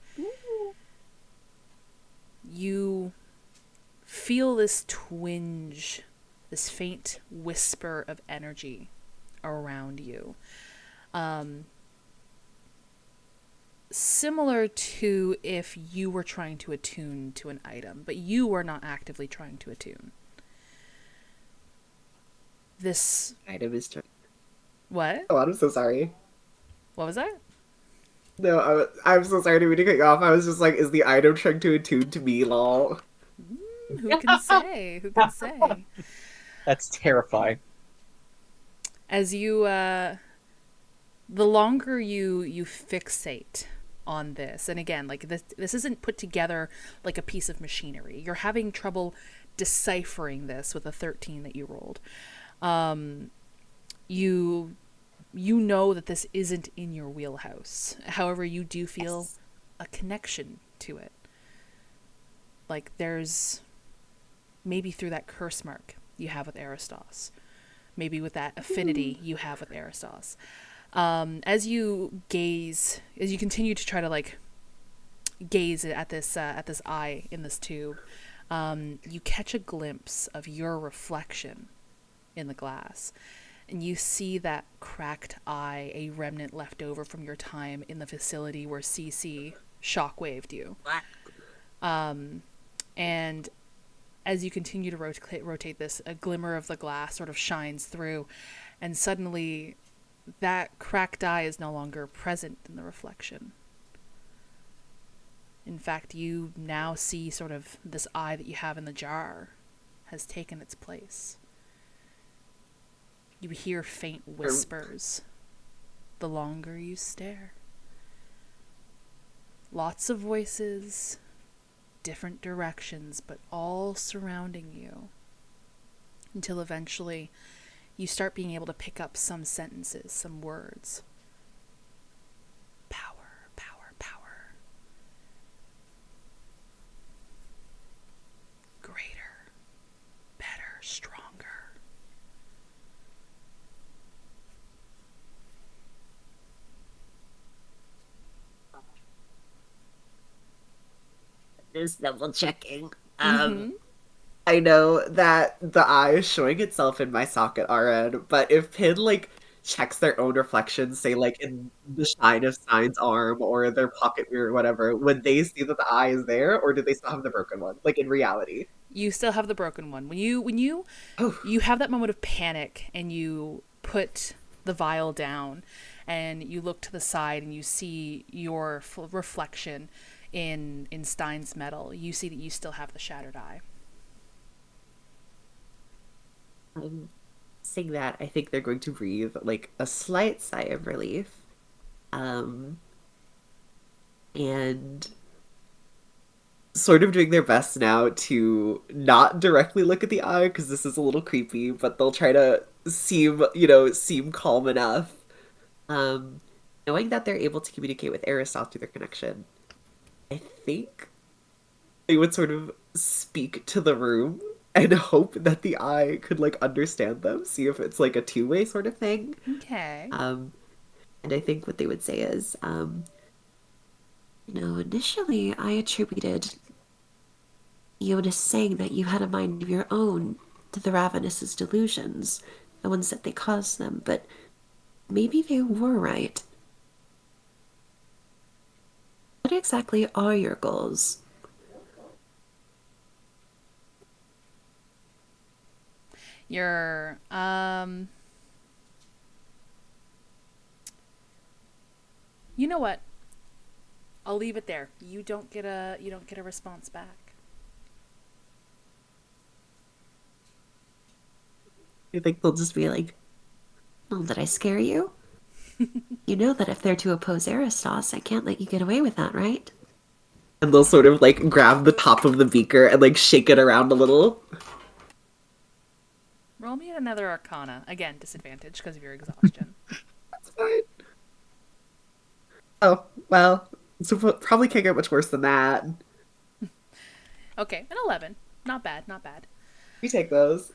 You feel this twinge, this faint whisper of energy around you. similar to if you were trying to attune to an item, but you are not actively trying to attune. This Item is trying. what? Oh, I'm so sorry. What was that? No, I'm so sorry to cut you off. I was just like, is the item trying to attune to me, lol? Who can say? Who can say? That's terrifying. As you the longer you fixate on this, and again, like this isn't put together like a piece of machinery. You're having trouble deciphering this with a 13 that you rolled. You know that this isn't in your wheelhouse. However, you do feel a connection to it. Like there's maybe through that curse mark you have with Aristos. Maybe with that affinity you have with Aristos. As you continue to try to like gaze at this eye in this tube, you catch a glimpse of your reflection in the glass, and you see that cracked eye, a remnant left over from your time in the facility where CC shockwaved you. And as you continue to rotate this, a glimmer of the glass sort of shines through, and suddenly that cracked eye is no longer present in the reflection. In fact, you now see sort of this eye that you have in the jar has taken its place. You hear faint whispers the longer you stare. Lots of voices, different directions, but all surrounding you, until eventually you start being able to pick up some sentences, some words. Power, power, power. Greater, better, stronger. Just double checking. I know that the eye is showing itself in my socket RN, but if Pin like checks their own reflections, say like in the shine of Sign's arm or their pocket mirror or whatever, would they see that the eye is there, or do they still have the broken one? Like in reality. You still have the broken one. When you Oh. you have that moment of panic and you put the vial down and you look to the side and you see your reflection in Stein's metal, you see that you still have the shattered eye. Seeing that, I think they're going to breathe like a slight sigh of relief. And sort of doing their best now to not directly look at the eye because this is a little creepy, but they'll try to seem calm enough. Knowing that they're able to communicate with Aristotle through their connection, I think they would sort of speak to the room and hope that the eye could like understand them, see if it's like a two-way sort of thing. Okay. And I think what they would say is, initially I attributed Jonas saying that you had a mind of your own to the Ravenous' delusions, the ones that they caused them, but maybe they were right. What exactly are your goals? You're you know what? I'll leave it there. You don't get a response back. You think they'll just be like, "Oh, did I scare you?" You know that if they're to oppose Aristos, I can't let you get away with that, right? and they'll sort of like grab the top of the beaker and like shake it around a little. Roll me another Arcana. Again, disadvantage because of your exhaustion. That's fine. Oh, well, so probably can't get much worse than that. Okay, an 11. Not bad, not bad. You take those.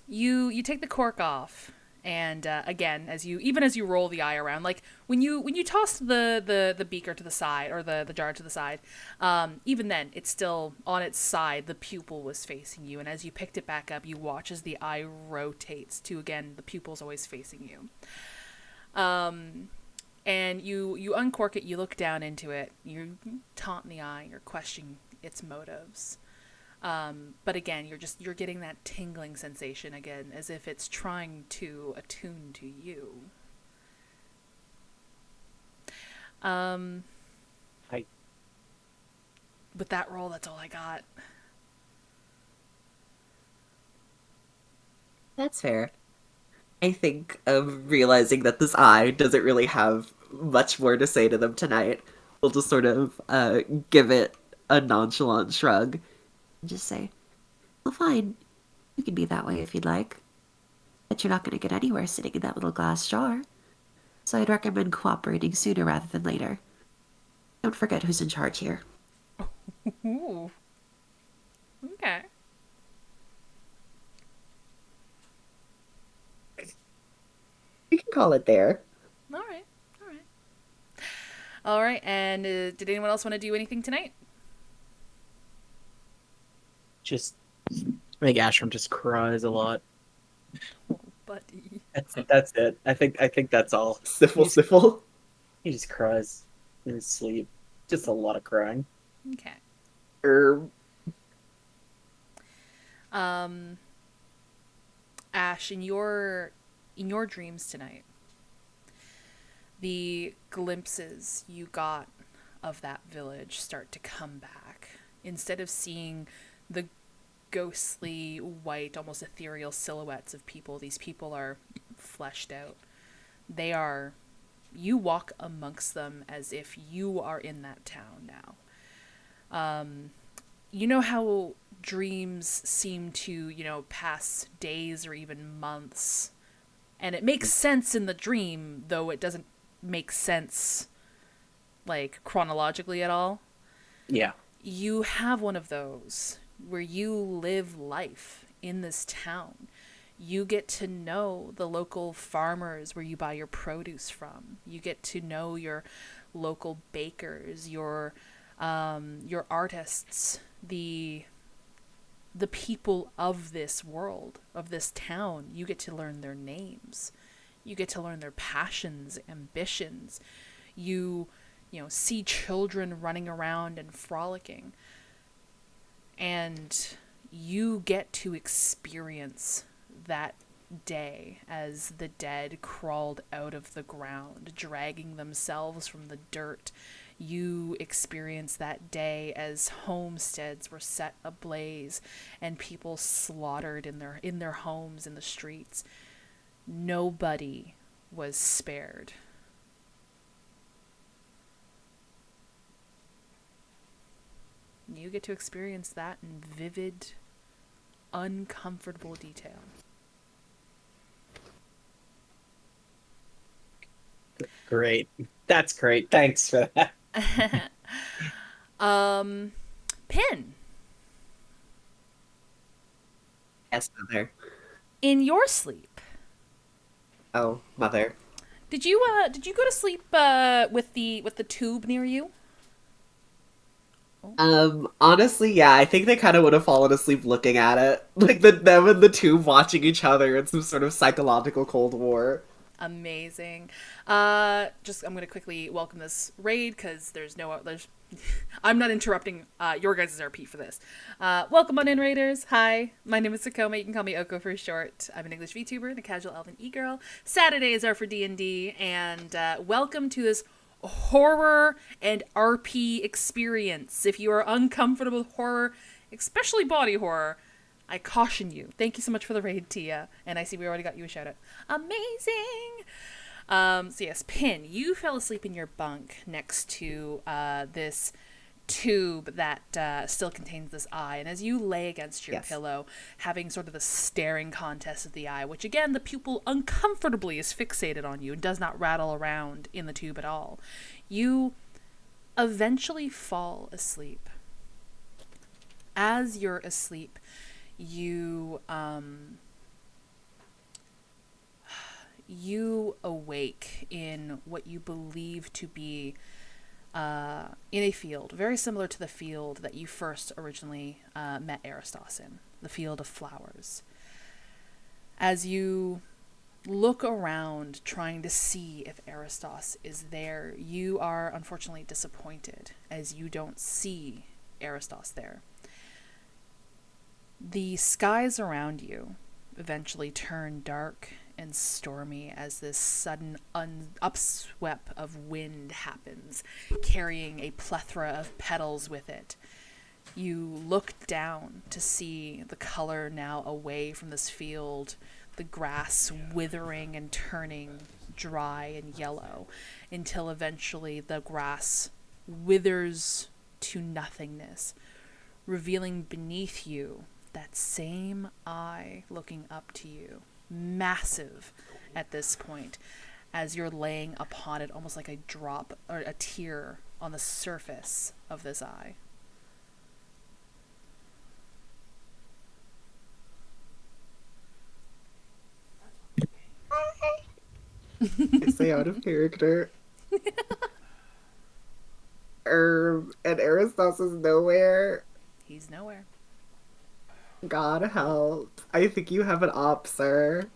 You take the cork off, and again, as you roll the eye around, like when you toss the beaker to the side or the jar to the side, even then it's still on its side. The pupil was facing you, and as you picked it back up, you watch as the eye rotates to again the pupil's always facing you. And you uncork it, you look down into it, you taunt in the eye, you're questioning its motives. But again, you're getting that tingling sensation again, as if it's trying to attune to you. With that roll, that's all I got. That's fair. I think of realizing that this eye doesn't really have much more to say to them tonight. We'll just sort of give it a nonchalant shrug. And just say, well, fine. You can be that way if you'd like. But you're not going to get anywhere sitting in that little glass jar. So I'd recommend cooperating sooner rather than later. Don't forget who's in charge here. Ooh. Okay. We can call it there. All right. All right. And did anyone else want to do anything tonight? Just, I think Ashram just cries a lot. Oh, buddy. That's it. I think that's all. Sniffle. He just cries in his sleep. Just a lot of crying. Okay. Ash, in your dreams tonight, the glimpses you got of that village start to come back. Instead of seeing the ghostly, white, almost ethereal silhouettes of people, these people are fleshed out. You walk amongst them as if you are in that town now. You know how dreams seem to, pass days or even months. And it makes sense in the dream, though it doesn't make sense, like, chronologically at all. Yeah. You have one of those where you live life in this town. You get to know the local farmers where you buy your produce from. You get to know your local bakers, your artists, the people of this world, of this town. You get to learn their names. You get to learn their passions, ambitions. You see children running around and frolicking. And you get to experience that day as the dead crawled out of the ground, dragging themselves from the dirt. You experience that day as homesteads were set ablaze and people slaughtered in their homes in the streets. Nobody was spared. You get to experience that in vivid, uncomfortable detail. Great. That's great. Thanks for that. Pin, Yes, Mother. in your sleep, Oh, Mother. did you go to sleep with the tube near you? Honestly, yeah, I think they kind of would have fallen asleep looking at it. Like, them and the tube watching each other in some sort of psychological Cold War. Amazing. I'm gonna quickly welcome this raid because I'm not interrupting your guys' RP for this. Welcome on in, raiders. Hi, my name is Okomie. You can call me Oko for short. I'm an English VTuber and a casual elven e-girl. Saturdays are for D&D, and welcome to this horror and RP experience. If you are uncomfortable with horror, especially body horror, I caution you. Thank you so much for the raid, Tia. And I see we already got you a shout out. Amazing! So yes, Pin, you fell asleep in your bunk next to this tube that still contains this eye. And as you lay against your pillow, having sort of the staring contest of the eye, which again, the pupil uncomfortably is fixated on you and does not rattle around in the tube at all, you eventually fall asleep. As you're asleep, you awake in what you believe to be in a field very similar to the field that you first originally met Aristos in, the field of flowers. As you look around trying to see if Aristos is there. You are unfortunately disappointed as you don't see Aristos there. The skies around you eventually turn dark and stormy as this sudden upsweep of wind happens, carrying a plethora of petals with it. You look down to see the color now away from this field, the grass withering and turning dry and yellow, until eventually the grass withers to nothingness, revealing beneath you that same eye looking up to you, massive at this point, as you're laying upon it, almost like a drop or a tear on the surface of this eye. I say out of character. And Aristos is nowhere. He's nowhere. God help. I think you have an op, sir.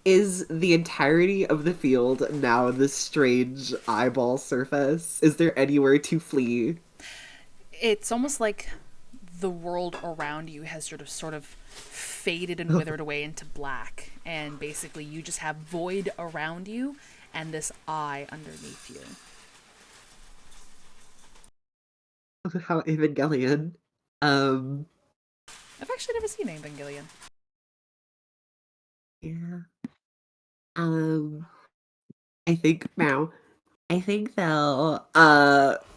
Is the entirety of the field now this strange eyeball surface? Is there anywhere to flee? It's almost like the world around you has sort of faded and withered away into black, and basically you just have void around you and this eye underneath you. How Evangelion. I've actually never seen Evangelion. Yeah. I think now. I think they'll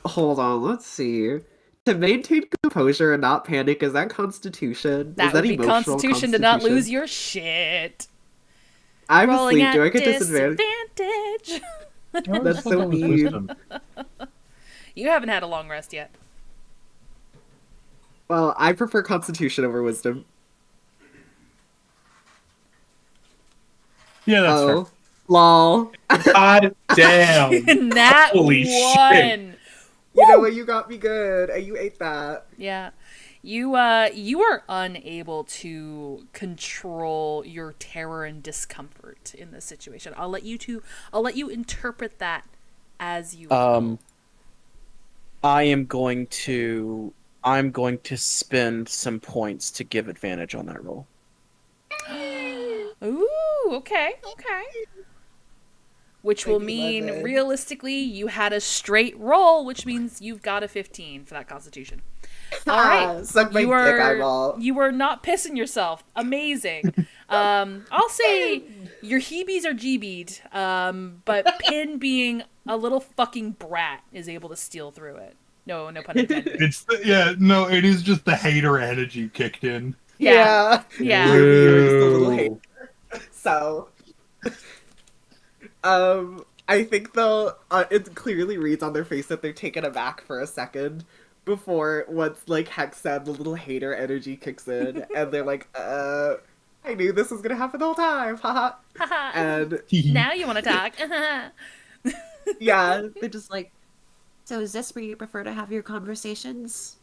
hold on, let's see. To maintain composure and not panic, is that constitution? That is that would be emotional constitution to not lose your shit. I'm Rolling asleep. at Do I get disadvantage? disadvantage. That's so mean. Wisdom. You haven't had a long rest yet. Well, I prefer constitution over wisdom. Yeah, that's fair. Oh. Lol. God damn. Nat Holy one. shit. You know what? You got me good. And you ate that. Yeah. You are unable to control your terror and discomfort in this situation. I'll let you interpret that as you I'm going to spend some points to give advantage on that roll. Ooh, okay. Which will Thank you, mean, Levin. realistically, you had a straight roll, which means you've got a 15 for that constitution. All right. Suck my dick, eyeball. You are not pissing yourself. Amazing. I'll say your heebies are jeebied, but Pin, being a little fucking brat, is able to steal through it. No pun intended. It is just the hater energy kicked in. Yeah. You're just a little Boo. hater. So, I think they'll. It clearly reads on their face that they're taken aback for a second before once like Hex said, the little hater energy kicks in, and they're like, I knew this was gonna happen the whole time, haha. And Now you want to talk. yeah, They're just like, so is this where you prefer to have your conversations?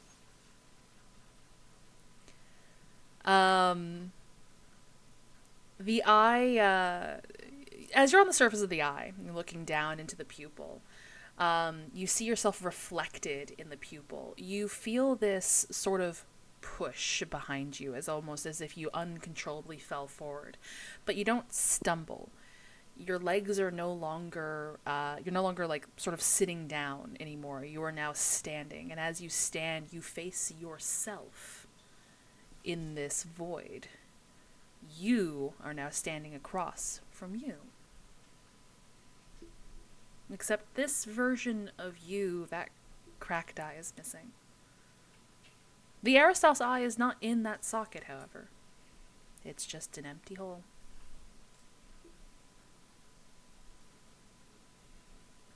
The eye, as you're on the surface of the eye, you're looking down into the pupil. You see yourself reflected in the pupil. You feel this sort of push behind you, almost as if you uncontrollably fell forward. But you don't stumble. Your legs are no longer, you're no longer like sort of sitting down anymore. You are now standing. And as you stand, you face yourself in this void. You are now standing across from you. Except this version of you, that cracked eye, is missing. The Aristos eye is not in that socket, however. It's just an empty hole.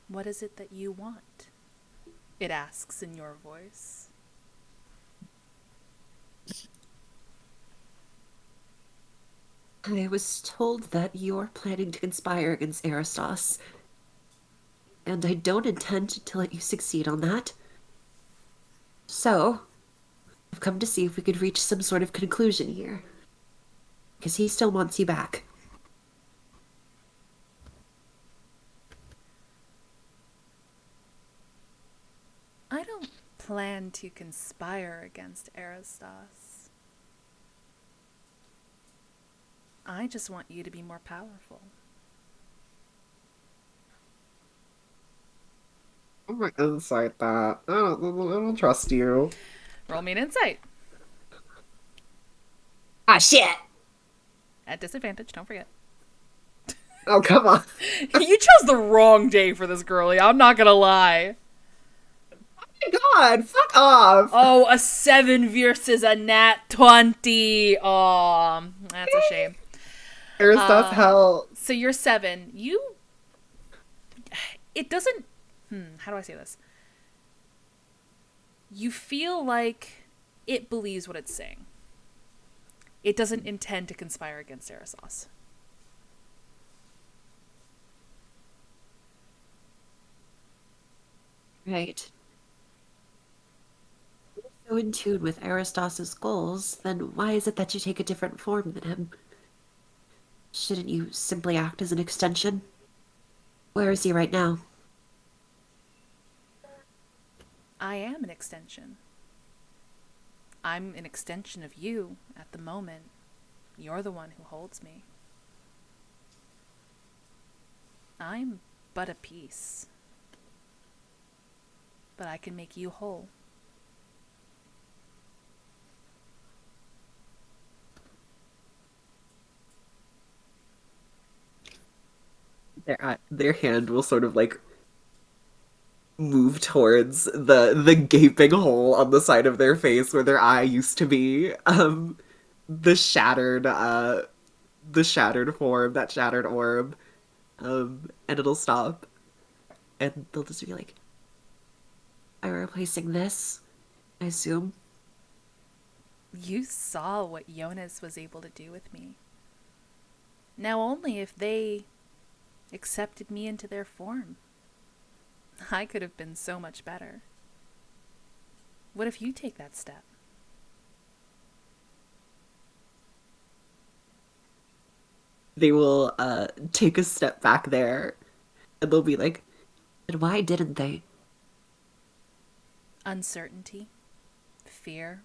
What is it that you want? It asks in your voice. I was told that you're planning to conspire against Aristos, and I don't intend to let you succeed on that. So, I've come to see if we could reach some sort of conclusion here. Because he still wants you back. I don't plan to conspire against Aristos. I just want you to be more powerful. I'm gonna insight that. I don't trust you. Roll me an insight. Ah, shit! At disadvantage, don't forget. Oh, come on. You chose the wrong day for this, girlie. I'm not gonna lie. God, fuck off. Oh, a 7 versus a nat 20. Oh, that's a shame. Aristos, hell. So you're 7. It doesn't, how do I say this? You feel like it believes what it's saying. It doesn't intend to conspire against Aristos. Right. If you're so in tune with Aristos' goals, then why is it that you take a different form than him? Shouldn't you simply act as an extension? Where is he right now? I am an extension. I'm an extension of you at the moment. You're the one who holds me. I'm but a piece. But I can make you whole. Their hand will sort of like move towards the gaping hole on the side of their face where their eye used to be. The shattered form, that shattered orb. And it'll stop. And they'll just be like, By replacing this, I assume. You saw what Jonas was able to do with me. Now only if they accepted me into their form. I could have been so much better. What if you take that step? they will take a step back there and they'll be like, And why didn't they? Uncertainty, fear,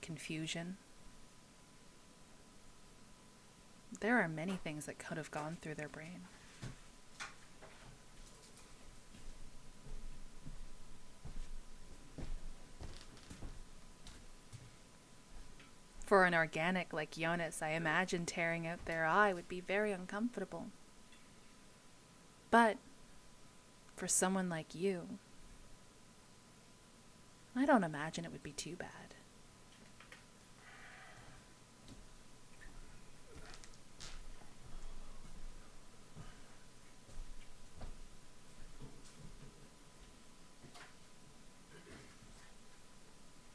confusion. There are many things that could have gone through their brain. For an organic like Jonas, I imagine tearing out their eye would be very uncomfortable. But for someone like you, I don't imagine it would be too bad.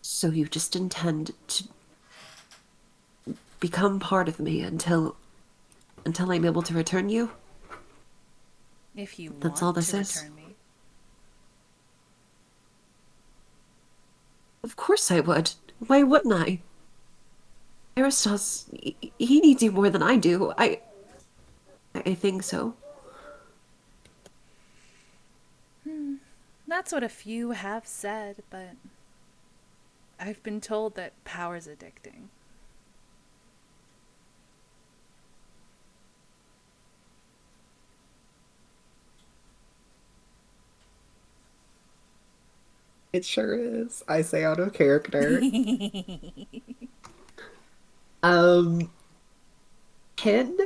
So you just intend to become part of me until I'm able to return you? If you That's want all this to is? return me. Of course I would. Why wouldn't I? Aristos, he needs you more than I do. I think so. That's what a few have said, but I've been told that power's addicting. it sure is. I say out of character. Ken,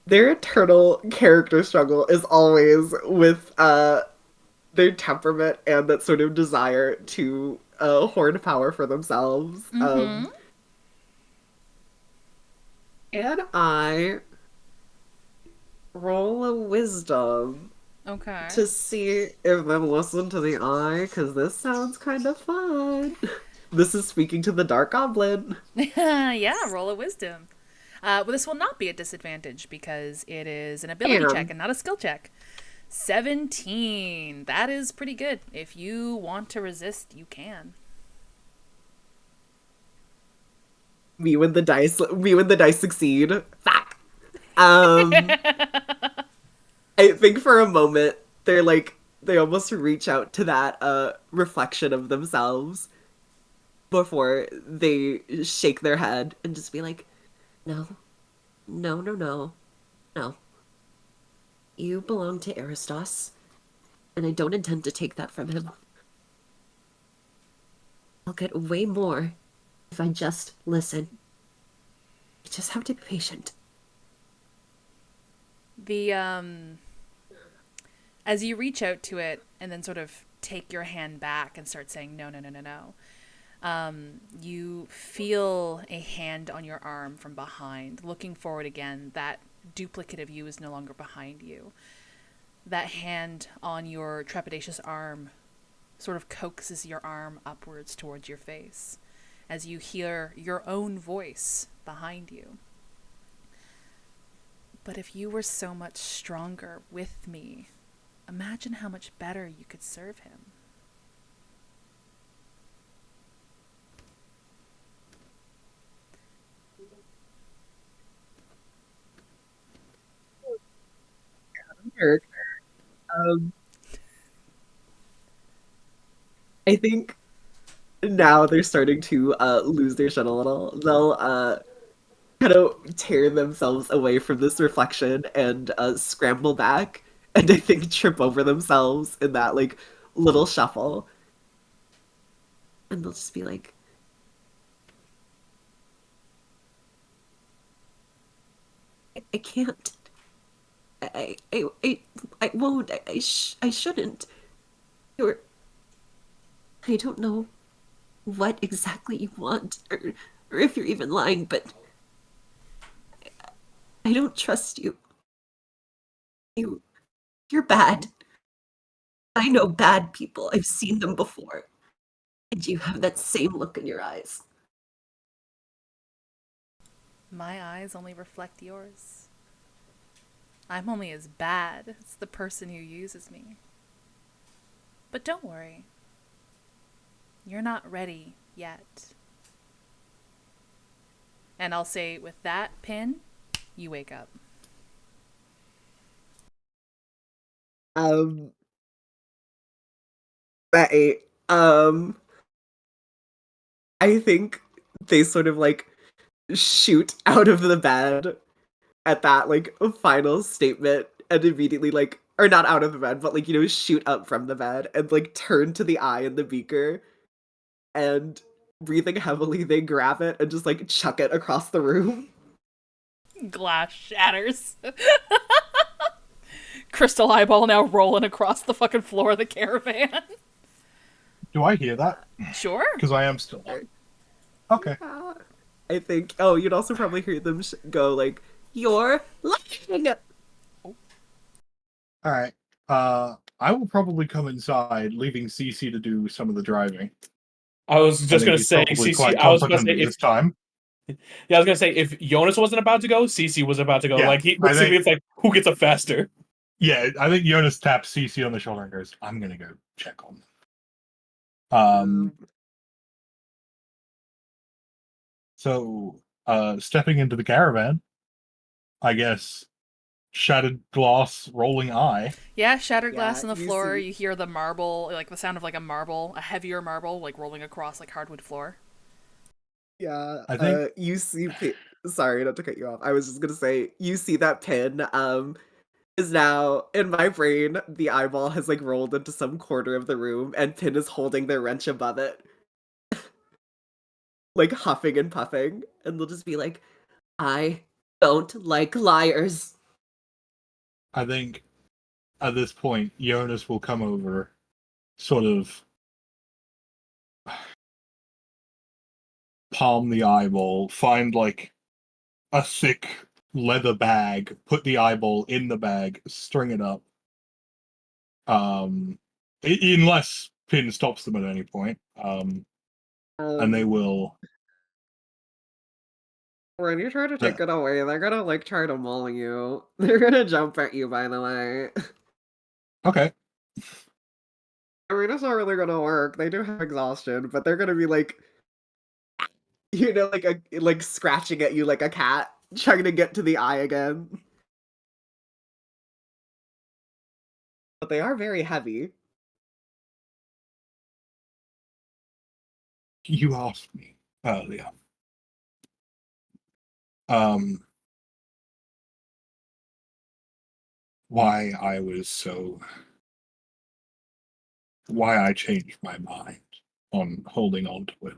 their eternal character struggle is always with their temperament and that sort of desire to hoard power for themselves. And I roll a wisdom Okay. to see if them listen to the eye, because this sounds kind of fun. This is speaking to the Dark Goblin. Yeah, roll a wisdom. Well, this will not be a disadvantage because it is an ability Damn. check and not a skill check. 17. That is pretty good. If you want to resist, you can. Me when the dice succeed. Fuck. I think for a moment they almost reach out to that reflection of themselves before they shake their head and just be like, No, no, no, no, no. You belong to Aristos, and I don't intend to take that from him. I'll get way more if I just listen. You just have to be patient. The as you reach out to it and then sort of take your hand back and start saying no, no, no, no, no, you feel a hand on your arm from behind. Looking forward again, that duplicate of you is no longer behind you. That hand on your trepidatious arm sort of coaxes your arm upwards towards your face as you hear your own voice behind you. But if you were so much stronger with me, imagine how much better you could serve him. um, I think now they're starting to lose their shit a little. They'll kind of tear themselves away from this reflection and scramble back, and I think trip over themselves in that like little shuffle. And they'll just be like, I can't. I won't. I shouldn't. You're. I don't know what exactly you want, or if you're even lying, but I don't trust you. You're bad. I know bad people. I've seen them before. And you have that same look in your eyes. My eyes only reflect yours. I'm only as bad as the person who uses me. But don't worry. You're not ready yet. And I'll say, with that pin, you wake up. Right. I think they sort of like shoot out of the bed at that like final statement and immediately like or not out of the bed but like shoot up from the bed and like turn to the eye in the beaker and breathing heavily they grab it and just like chuck it across the room. Glass shatters. Crystal eyeball now rolling across the fucking floor of the caravan. Do I hear that? Sure. Because I am still up. Okay. I think you'd also probably hear them go like, "You're lying." All right. I will probably come inside, leaving CC to do some of the driving. I was I just think gonna he's say, probably CC. quite I was gonna competent say this time. I was gonna say if Jonas wasn't about to go, CC was about to go. Yeah, like I basically, think- it's like who gets up faster. Yeah, I think Jonas taps CC on the shoulder and goes, "I'm gonna go check on them." So, stepping into the caravan, I guess, shattered glass, rolling eye. Yeah, shattered glass Yeah, on the you floor. see- You hear the marble, like the sound of like a marble, a heavier marble, like rolling across like hardwood floor. Yeah, I think- you see. Sorry, not to cut you off. I was just gonna say, you see that pin. Is now in my brain. The eyeball has like rolled into some corner of the room, and Pin is holding their wrench above it, like huffing and puffing, and they'll just be like, I don't like liars. I think at this point, Jonas will come over, sort of palm the eyeball, find like a thick leather bag, put the eyeball in the bag, string it up. Unless Pin stops them at any point. And they will. When you try to take it away, they're gonna like try to maul you. They're gonna jump at you. By the way, Okay. I mean it's not really gonna work. They do have exhaustion, but they're gonna be like, You know, like scratching at you like a cat, trying to get to the eye again. But they are very heavy. You asked me earlier. Um, why I changed my mind on holding on to it.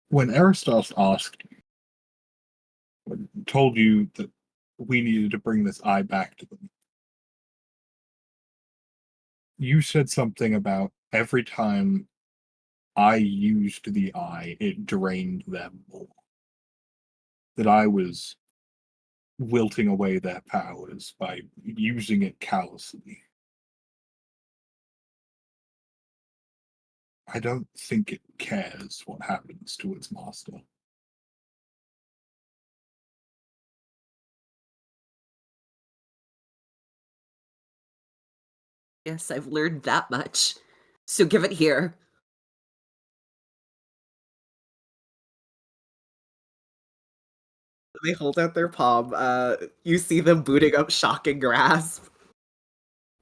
When Aristos asked you, told you that we needed to bring this eye back to them, you said something about every time I used the eye, it drained them more. That I was wilting away their powers by using it callously. I don't think it cares what happens to its master. Yes, I've learned that much. So give it here. They hold out their palm. You see them booting up Shocking Grasp.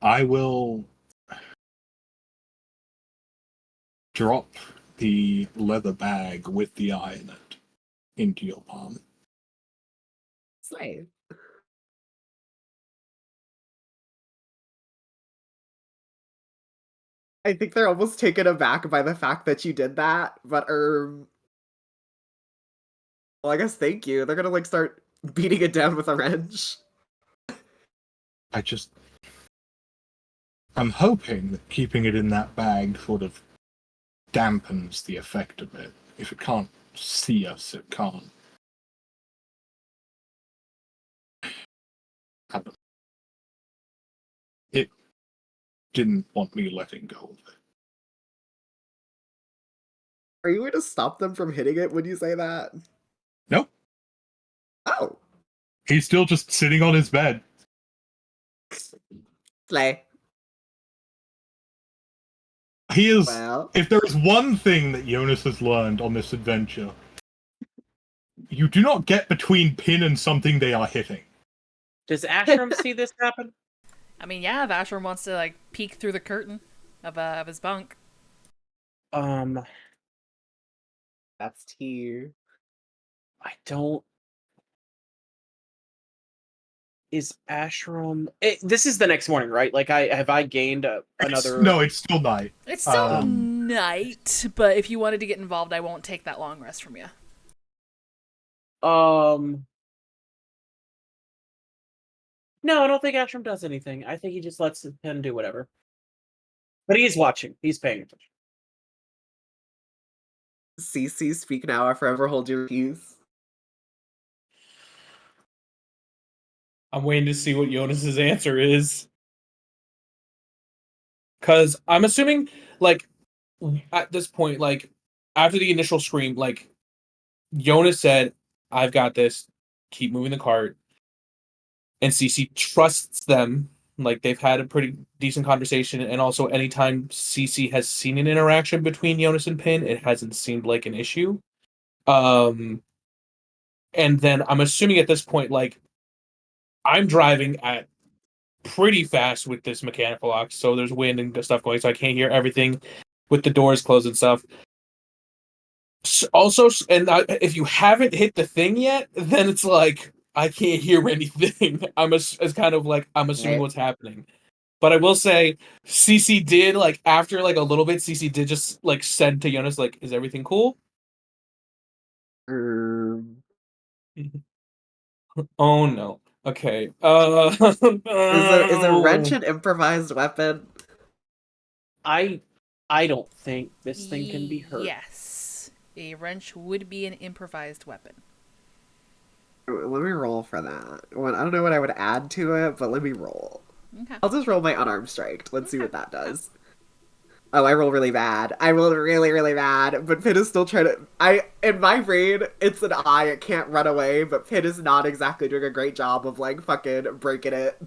I will drop the leather bag with the eye in it into your palm. Slay. I think they're almost taken aback by the fact that you did that, but well, I guess thank you. They're gonna like start beating it down with a wrench. I'm hoping that keeping it in that bag sort of dampens the effect of it. If it can't see us, it can't. It didn't want me letting go of it. Are you going to stop them from hitting it when you say that? Nope. Oh. He's still just sitting on his bed. Slay. He is. Well. If there is one thing that Jonas has learned on this adventure, you do not get between Pin and something they are hitting. Does Ashram see this happen? I mean, yeah, if Ashram wants to like peek through the curtain of his bunk. That's tea. I don't. Is Ashram? This is the next morning, right? Like, have I gained another? No, it's still night. It's still night, but if you wanted to get involved, I won't take that long rest from you. No, I don't think Ashram does anything. I think he just lets him do whatever. But he is watching. He's paying attention. CC, speak now or forever hold your peace. I'm waiting to see what Jonas's answer is. Because I'm assuming, like, at this point, like, after the initial scream, like, Jonas said, I've got this, keep moving the cart. And Cece trusts them. Like, they've had a pretty decent conversation. And also, anytime Cece has seen an interaction between Jonas and Pin, it hasn't seemed like an issue. And then I'm assuming at this point, like, I'm driving at pretty fast with this mechanical lock, so there's wind and stuff going, so I can't hear everything with the doors closed and stuff. Also, and if you haven't hit the thing yet, then it's like I can't hear anything. It's kind of like I'm assuming what's happening. But I will say, CC did like after like a little bit, CC did just like send to Jonas like, "Is everything cool?" Oh no. Okay. Is a wrench an improvised weapon? I don't think this thing can be hurt. Yes. A wrench would be an improvised weapon. Let me roll for that. Well, I don't know what I would add to it, but let me roll. Okay. I'll just roll my unarmed strike. Let's see what that does. Oh, I roll really bad. I roll really, really bad. But Pin is still trying to... In my brain, it's an eye. It can't run away. But Pin is not exactly doing a great job of, like, fucking breaking it.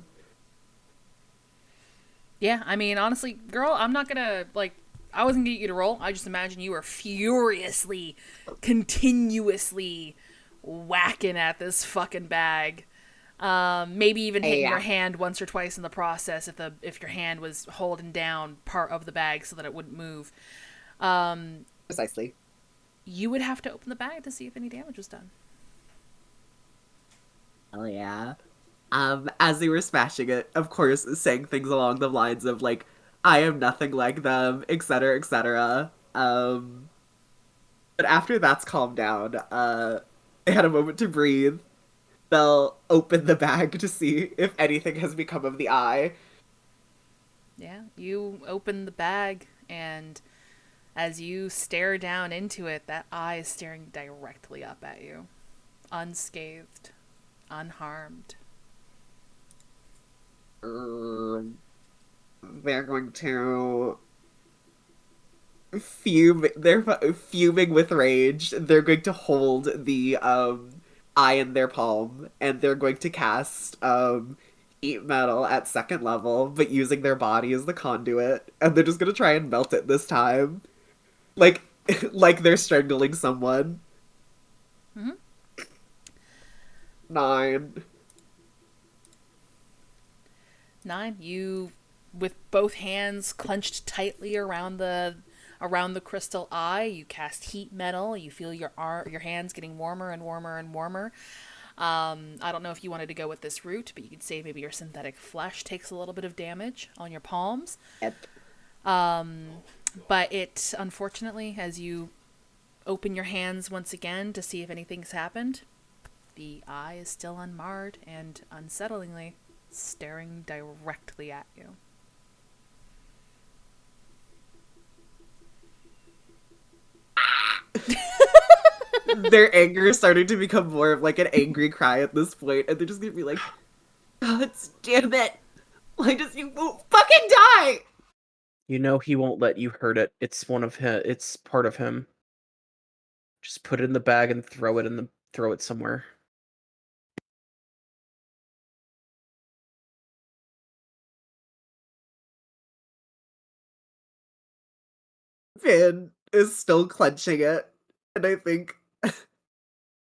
Yeah, I mean, honestly, girl, I'm not gonna, like, I wasn't gonna get you to roll. I just imagine you were furiously, continuously whacking at this fucking bag. Maybe even hitting your Yeah. hand once or twice in the process if your hand was holding down part of the bag so that it wouldn't move. Precisely. You would have to open the bag to see if any damage was done. Hell yeah. As they were smashing it, of course, saying things along the lines of like, "I am nothing like them," etc., etc. But after that's calmed down, they had a moment to breathe. They'll open the bag to see if anything has become of the eye. Yeah, you open the bag, and as you stare down into it, that eye is staring directly up at you, unscathed, unharmed. They're going to fume. They're fuming with rage. They're going to hold the eye in their palm, and they're going to cast heat metal at second level, but using their body as the conduit, and they're just gonna try and melt it this time, like like they're strangling someone. Mm-hmm. 9. 9. You, with both hands clenched tightly around the crystal eye, you cast heat metal. You feel your hands getting warmer and warmer and warmer. I don't know if you wanted to go with this route, but you could say maybe your synthetic flesh takes a little bit of damage on your palms. Yep. But it, unfortunately, as you open your hands once again to see if anything's happened, the eye is still unmarred and, unsettlingly, staring directly at you. Their anger is starting to become more of like an angry cry at this point, and they're just gonna be like, "God damn it! Why does you fucking die?" You know he won't let you hurt it. It's one of him. It's part of him. Just put it in the bag and throw it somewhere. Finn is still clenching it, and I think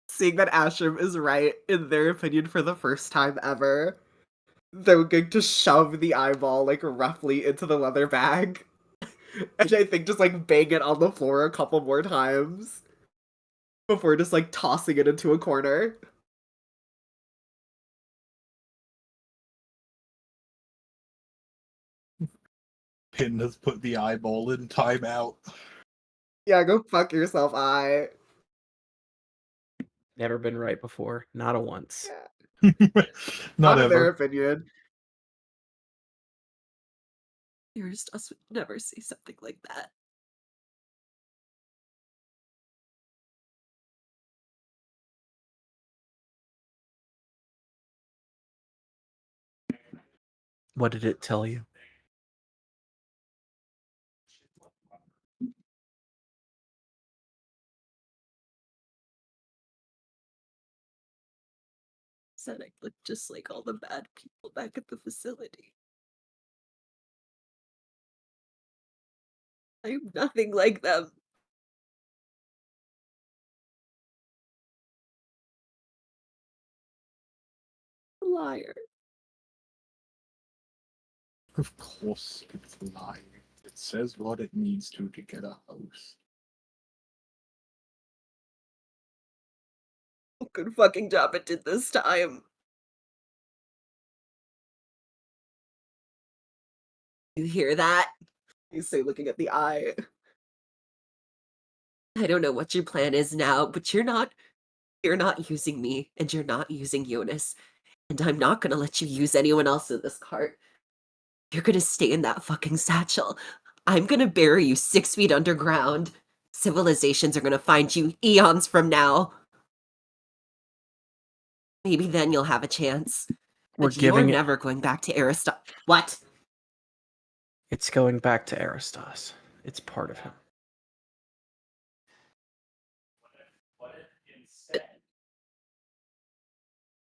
seeing that Ashram is right in their opinion for the first time ever, they're going to shove the eyeball like roughly into the leather bag, and I think just like bang it on the floor a couple more times before just like tossing it into a corner. Pin has put the eyeball in timeout. Yeah, go fuck yourself, eye. Never been right before. Not a once. Not In their ever. opinion. Aristos would never say something like that. What did it tell you? Said I looked just like all the bad people back at the facility. I'm nothing like them. Liar. Of course it's lying. It says what it needs to get a house. Good fucking job it did this time. You hear that? You say, looking at the eye. I don't know what your plan is now, but you're not using me, and you're not using Eunice. And I'm not gonna let you use anyone else in this cart. You're gonna stay in that fucking satchel. I'm gonna bury you 6 feet underground. Civilizations are gonna find you eons from now. Maybe then you'll have a chance. We're But you're giving it. never going back to Aristos. What? It's going back to Aristos. It's part of him. But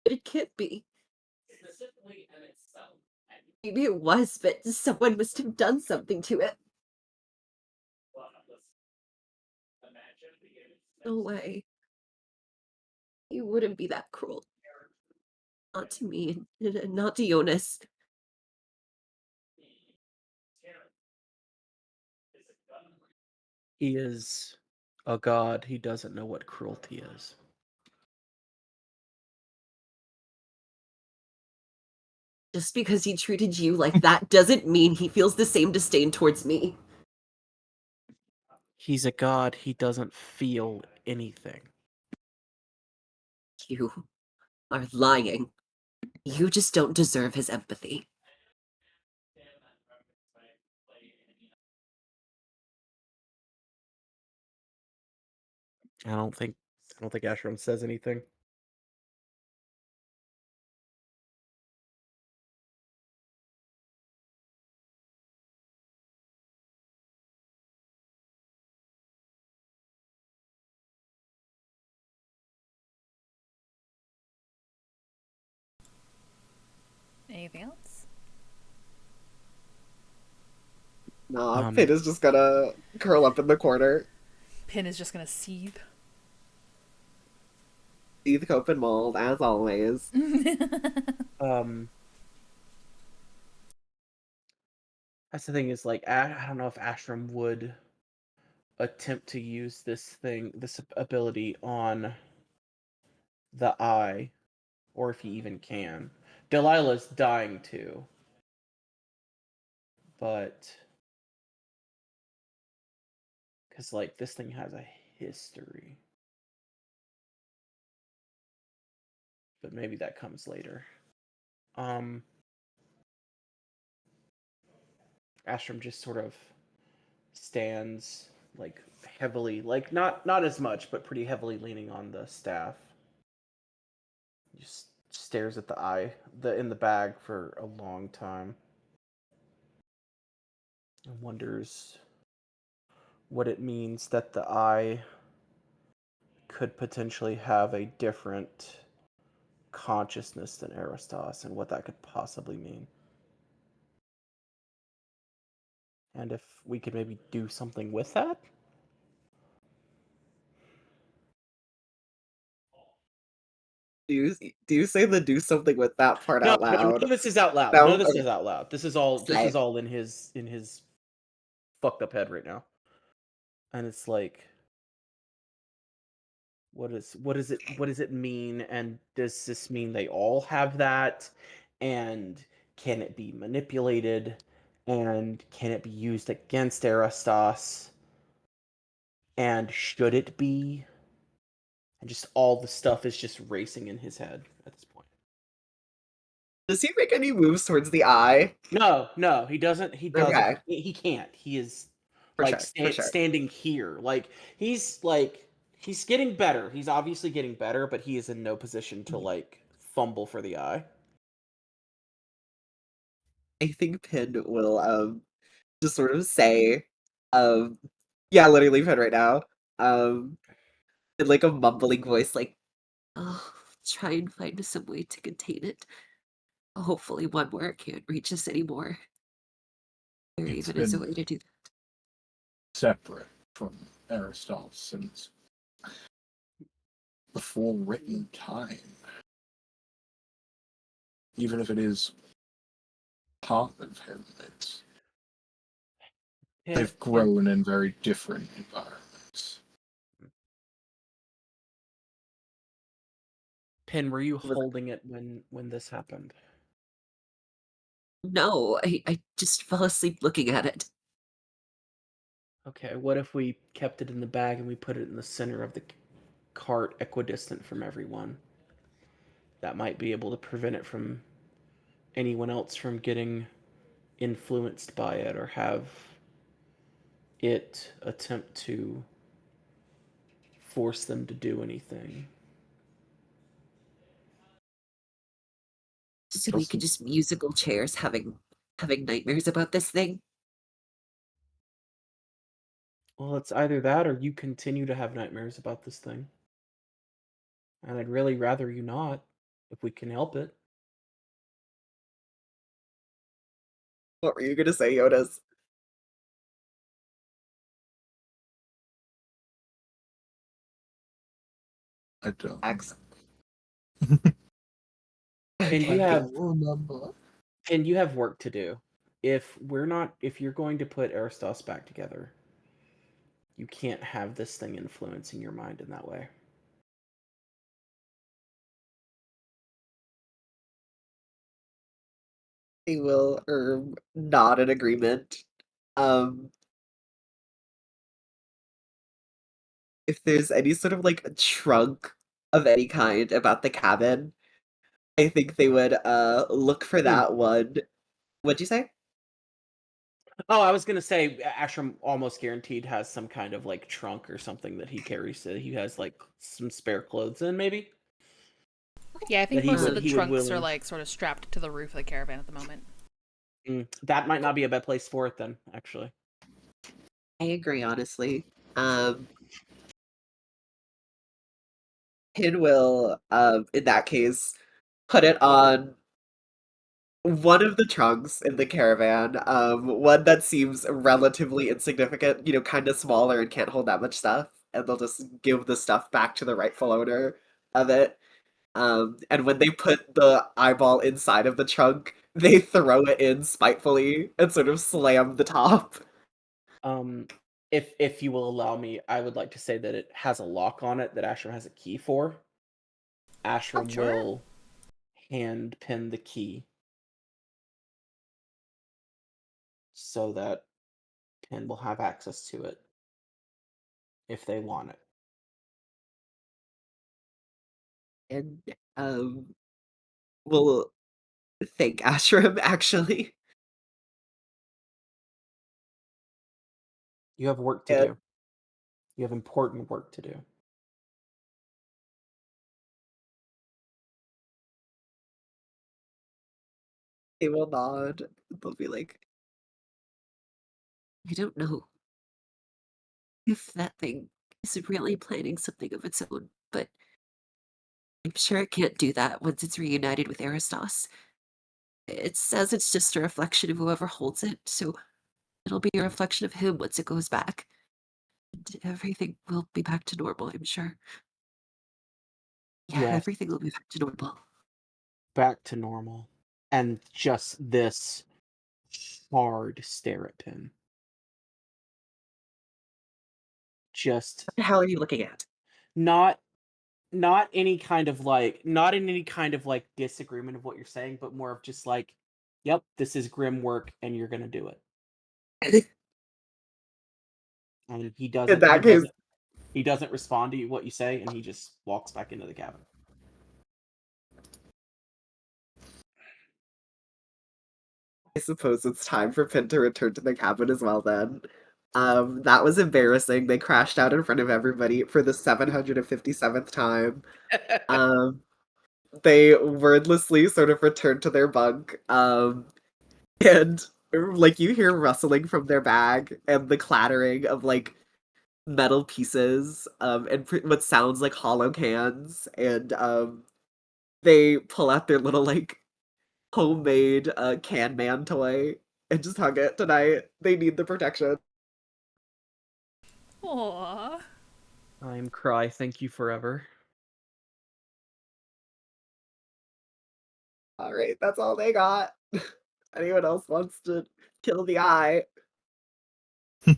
it can't be. Maybe it was, but someone must have done something to it. No way. You wouldn't be that cruel. Not to me, and not to Jonas. He is a god. He doesn't know what cruelty is. Just because he treated you like that doesn't mean he feels the same disdain towards me. He's a god. He doesn't feel anything. You are lying. You just don't deserve his empathy. I don't think Ashram says anything. Anything else? Nah, Pin is just gonna curl up in the corner. Pin is just gonna seethe. Seethe, cope, and mold, as always. That's the thing is, like, I don't know if Ashram would attempt to use this ability on the eye, or if he even can. Delilah's dying too, but because like this thing has a history, but maybe that comes later. Ashram just sort of stands like heavily, like not as much, but pretty heavily leaning on the staff. Just stares at the eye in the bag for a long time and wonders what it means that the eye could potentially have a different consciousness than Aristos and what that could possibly mean. And if we could maybe do something with that? Do you say the do something with that part No, out loud? none of this is out loud. No? None of this Okay. is out loud. This is all in his fucked up head right now. And it's like, what does it mean? And does this mean they all have that? And can it be manipulated? And can it be used against Aristos? And should it be? And just all the stuff is just racing in his head at this point. Does he make any moves towards the eye? No, he doesn't. Okay. He can't. He is For like sure. standing here. Like he's getting better. He's obviously getting better, but he is in no position to like fumble for the eye. I think Pin will just sort of say, yeah, literally Pin right now. In like a mumbling voice, like, Oh, try and find some way to contain it. Hopefully one where it can't reach us anymore. There It's even is a been way to do that. separate from Aristotle since before written time. Even if it is part of him, they've grown in very different environments. Pin, were you holding it when this happened? No, I just fell asleep looking at it. Okay, what if we kept it in the bag and we put it in the center of the cart, equidistant from everyone? That might be able to prevent it from anyone else from getting influenced by it or have it attempt to force them to do anything. So we could just musical chairs having nightmares about this thing. Well, it's either that or you continue to have nightmares about this thing. And I'd really rather you not, if we can help it. What were you gonna say, Jonas? I don't X. And Okay. you have remember. and you have work to do. If you're going to put Aristos back together, you can't have this thing influencing your mind in that way. They will nod in agreement. If there's any sort of like trunk of any kind about the cabin, I think they would look for that one. What'd you say? Oh, I was gonna say Ashram almost guaranteed has some kind of like trunk or something that he carries. That he has like some spare clothes in, maybe. Yeah, I think That he most of would the he would trunks are willing. like sort of strapped to the roof of the caravan at the moment. That might not be a bad place for it then, actually. I agree, honestly. Pin will, in that case, put it on one of the trunks in the caravan, one that seems relatively insignificant, kind of smaller and can't hold that much stuff, and they'll just give the stuff back to the rightful owner of it. And when they put the eyeball inside of the trunk, they throw it in spitefully and sort of slam the top. If you will allow me, I would like to say that it has a lock on it that Ashram has a key for. Ashram sure. will hand pin the key so that Pin will have access to it if they want it. And we'll thank Ashram, actually. You have work to And do. You have important work to do. they will nod. They'll be like, I don't know if that thing is really planning something of its own, but I'm sure it can't do that once it's reunited with Aristos. It says it's just a reflection of whoever holds it, so it'll be a reflection of him once it goes back. And everything will be back to normal, I'm sure. Yeah, Yes, everything will be back to normal. back to normal. And just this hard stare at Pin. Just what the hell are you looking at? not any kind of like not in any kind of like disagreement of what you're saying, but more of just like, yep, this is grim work and you're gonna do it. And In that case, he doesn't respond to what you say, and he just walks back into the cabin. I suppose it's time for Pin to return to the cabin as well then. That was embarrassing. They crashed out in front of everybody for the 757th time. They wordlessly sort of returned to their bunk. And like you hear rustling from their bag and the clattering of like metal pieces, and what sounds like hollow cans, and they pull out their little like homemade can man toy and just hug it tonight. They need the protection. Aww. I'm Cry, thank you forever. All right, that's all they got. Anyone else wants to kill the eye? I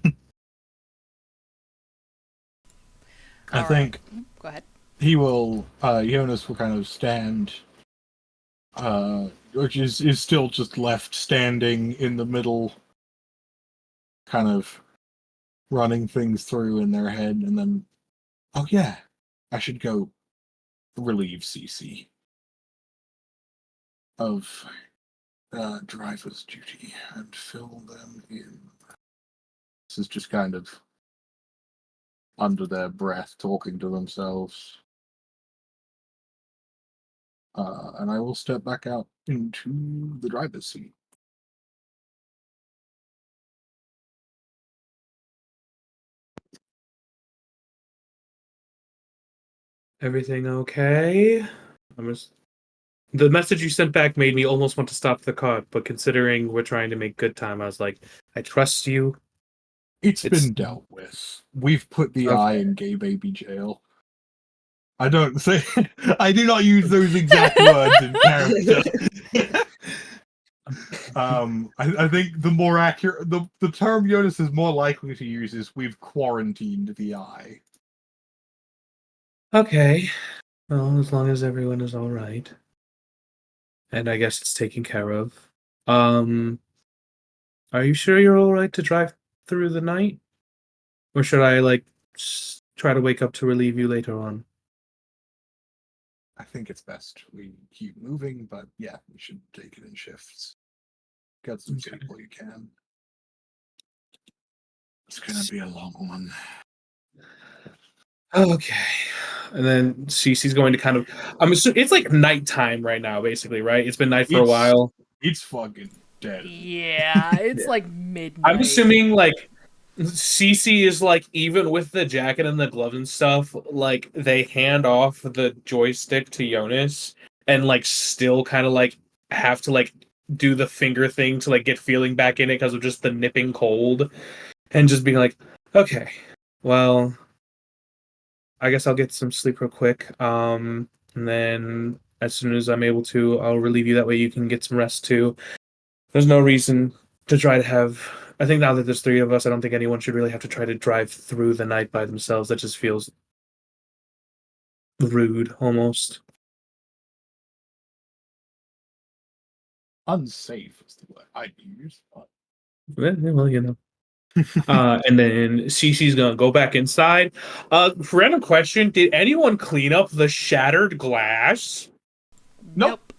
All think right. Go ahead. he will. Jonas will kind of stand, which is still just left standing in the middle, kind of running things through in their head, and then, oh yeah, I should go relieve Cece of driver's duty and fill them in. This is just kind of under their breath, talking to themselves. And I will step back out into the driver's seat. Everything okay? I'm just The message you sent back made me almost want to stop the car, but considering we're trying to make good time, I was like, I trust you. It's It's- been dealt with. We've put the Okay. eye in gay baby jail. I don't say. I do not use those exact words in character. I think the more accurate, the term Jonas is more likely to use is we've quarantined the eye. Okay. Well, as long as everyone is all right. And I guess it's taken care of. Are you sure you're all right to drive through the night? Or should I, like, try to wake up to relieve you later on? I think it's best we keep moving, but yeah, we should take it in shifts. Get some sleep while you can. It's gonna be a long one. Okay. And then Cece's going to kind of. I'm assuming it's like nighttime right now, basically, right? It's been night for a while. It's fucking dead. Yeah, it's like midnight. I'm assuming like Cece is like, even with the jacket and the gloves and stuff, like they hand off the joystick to Jonas and like still kind of like have to like do the finger thing to like get feeling back in it because of just the nipping cold, and just being like, okay, well, I guess I'll get some sleep real quick. And then as soon as I'm able to, I'll relieve you. That way you can get some rest too. There's no reason to try to have. I think now that there's three of us, I don't think anyone should really have to try to drive through the night by themselves. That just feels rude, almost. Unsafe is the word I'd use. But... Well, you know. And then Cece's gonna go back inside. Random question: did anyone clean up the shattered glass? Nope.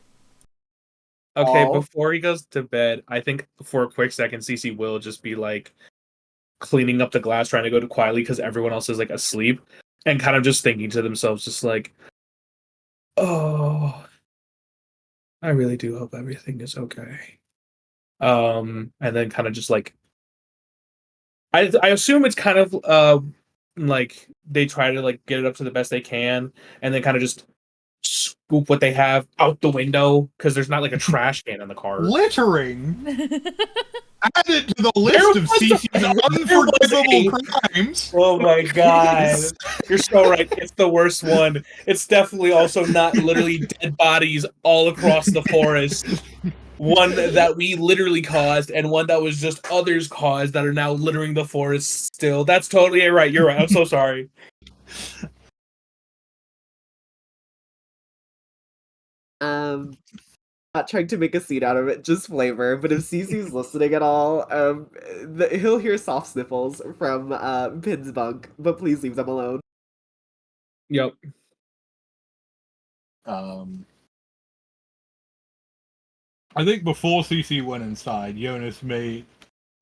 Okay, Oh. before he goes to bed, I think for a quick second, Cece will just be like cleaning up the glass, trying to go to quietly because everyone else is like asleep, and kind of just thinking to themselves, just like, "Oh, I really do hope everything is okay." And then kind of just like, I assume it's kind of like they try to like get it up to the best they can, and then kind of just scoop what they have out the window because there's not like a trash can in the car. Littering? Add it to the list of Cece's unforgivable crimes. Oh my god. You're so right. It's the worst one. It's definitely also not literally dead bodies all across the forest. One that we literally caused, and one that was just others caused that are now littering the forest still. That's totally right. You're right. I'm so sorry. Not trying to make a scene out of it, just flavor. But if Cece's listening at all, he'll hear soft sniffles from Pin's bunk. But please leave them alone. Yep. I think before Cece went inside, Jonas will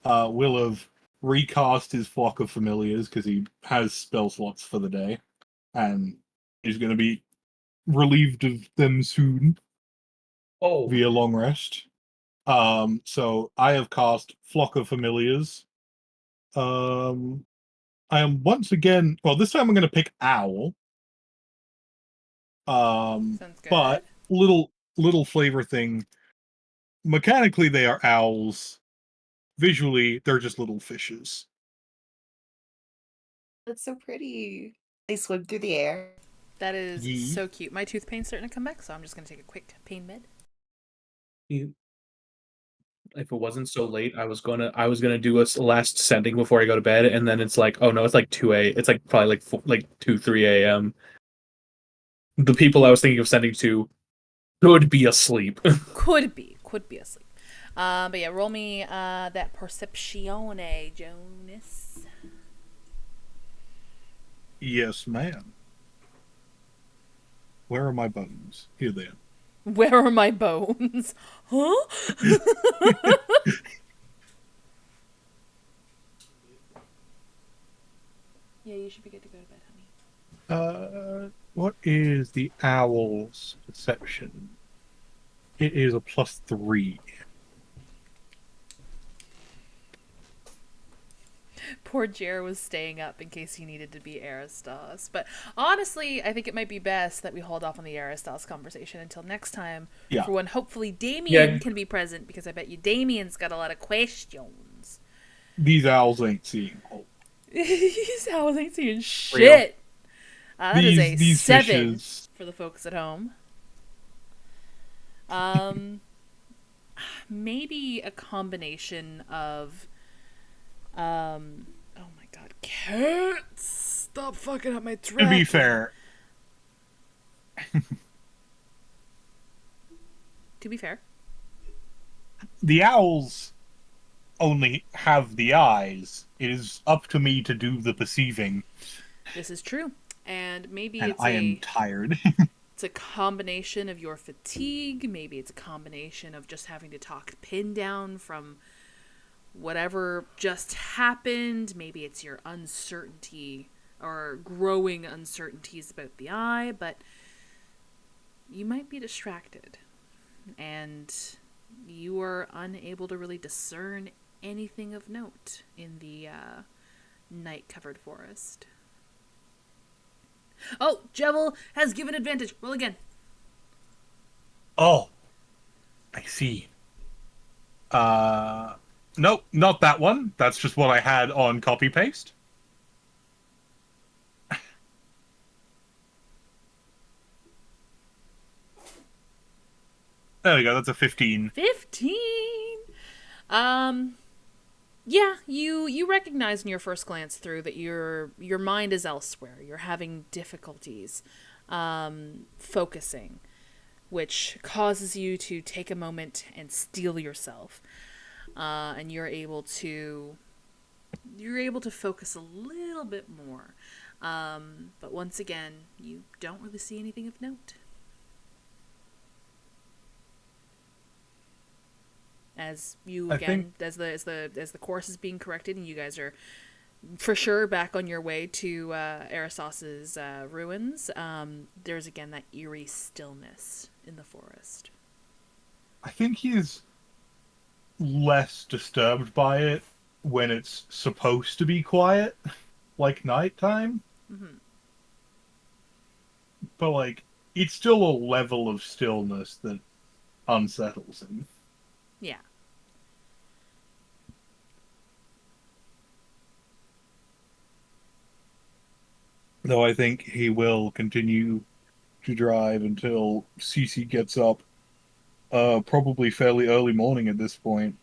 have recast his flock of familiars because he has spell slots for the day, and he's going to be relieved of them soon via long rest. So I have cast flock of familiars. I am once again. Well, this time I'm going to pick owl. Sounds good. But little flavor thing. Mechanically, they are owls. Visually, they're just little fishes. That's so pretty. They swim through the air. That is Yee. so cute. My tooth pain's starting to come back, so I'm just gonna take a quick pain med. If it wasn't so late, I was gonna do a last sending before I go to bed, and then it's like, oh no, it's like 2 a. It's like probably like 2-3 a.m. The people I was thinking of sending to could be asleep. Could be asleep. But yeah, roll me that perceptione, Jonas. Yes, ma'am. Where are my bones? Here they are. Where are my bones? Huh? Yeah, you should be good to go to bed, honey. What is the owl's perception? It is a +3. Poor Jer was staying up in case he needed to be Aristos. But honestly, I think it might be best that we hold off on the Aristos conversation until next time. Yeah. For when hopefully Damien Yeah. can be present, because I bet you Damien's got a lot of questions. These owls ain't seeing. These owls ain't seeing shit. That is a These 7 fishes. for the folks at home. Maybe a combination of oh my god, cats! Stop fucking up my track. To be fair, the owls only have the eyes. It is up to me to do the perceiving. This is true. And maybe And I am tired. it's a combination of your fatigue, maybe it's a combination of just having to talk Pin down from whatever just happened, maybe it's your uncertainty or growing uncertainties about the eye, but you might be distracted and you are unable to really discern anything of note in the night-covered forest. Oh, Jevil has given advantage. Roll again. Oh, I see. Nope, not that one. That's just what I had on copy paste. There we go. That's a 15. 15. Yeah, you recognize in your first glance through that your mind is elsewhere. You're having difficulties focusing, which causes you to take a moment and steel yourself. And you're able to focus a little bit more. But once again, you don't really see anything of note. As you again, as the course is being corrected, and you guys are for sure back on your way to Aristos's ruins. There's again that eerie stillness in the forest. I think he's less disturbed by it when it's supposed to be quiet, like nighttime. Mm-hmm. But like, it's still a level of stillness that unsettles him. Yeah. Though I think he will continue to drive until Cece gets up, probably fairly early morning at this point,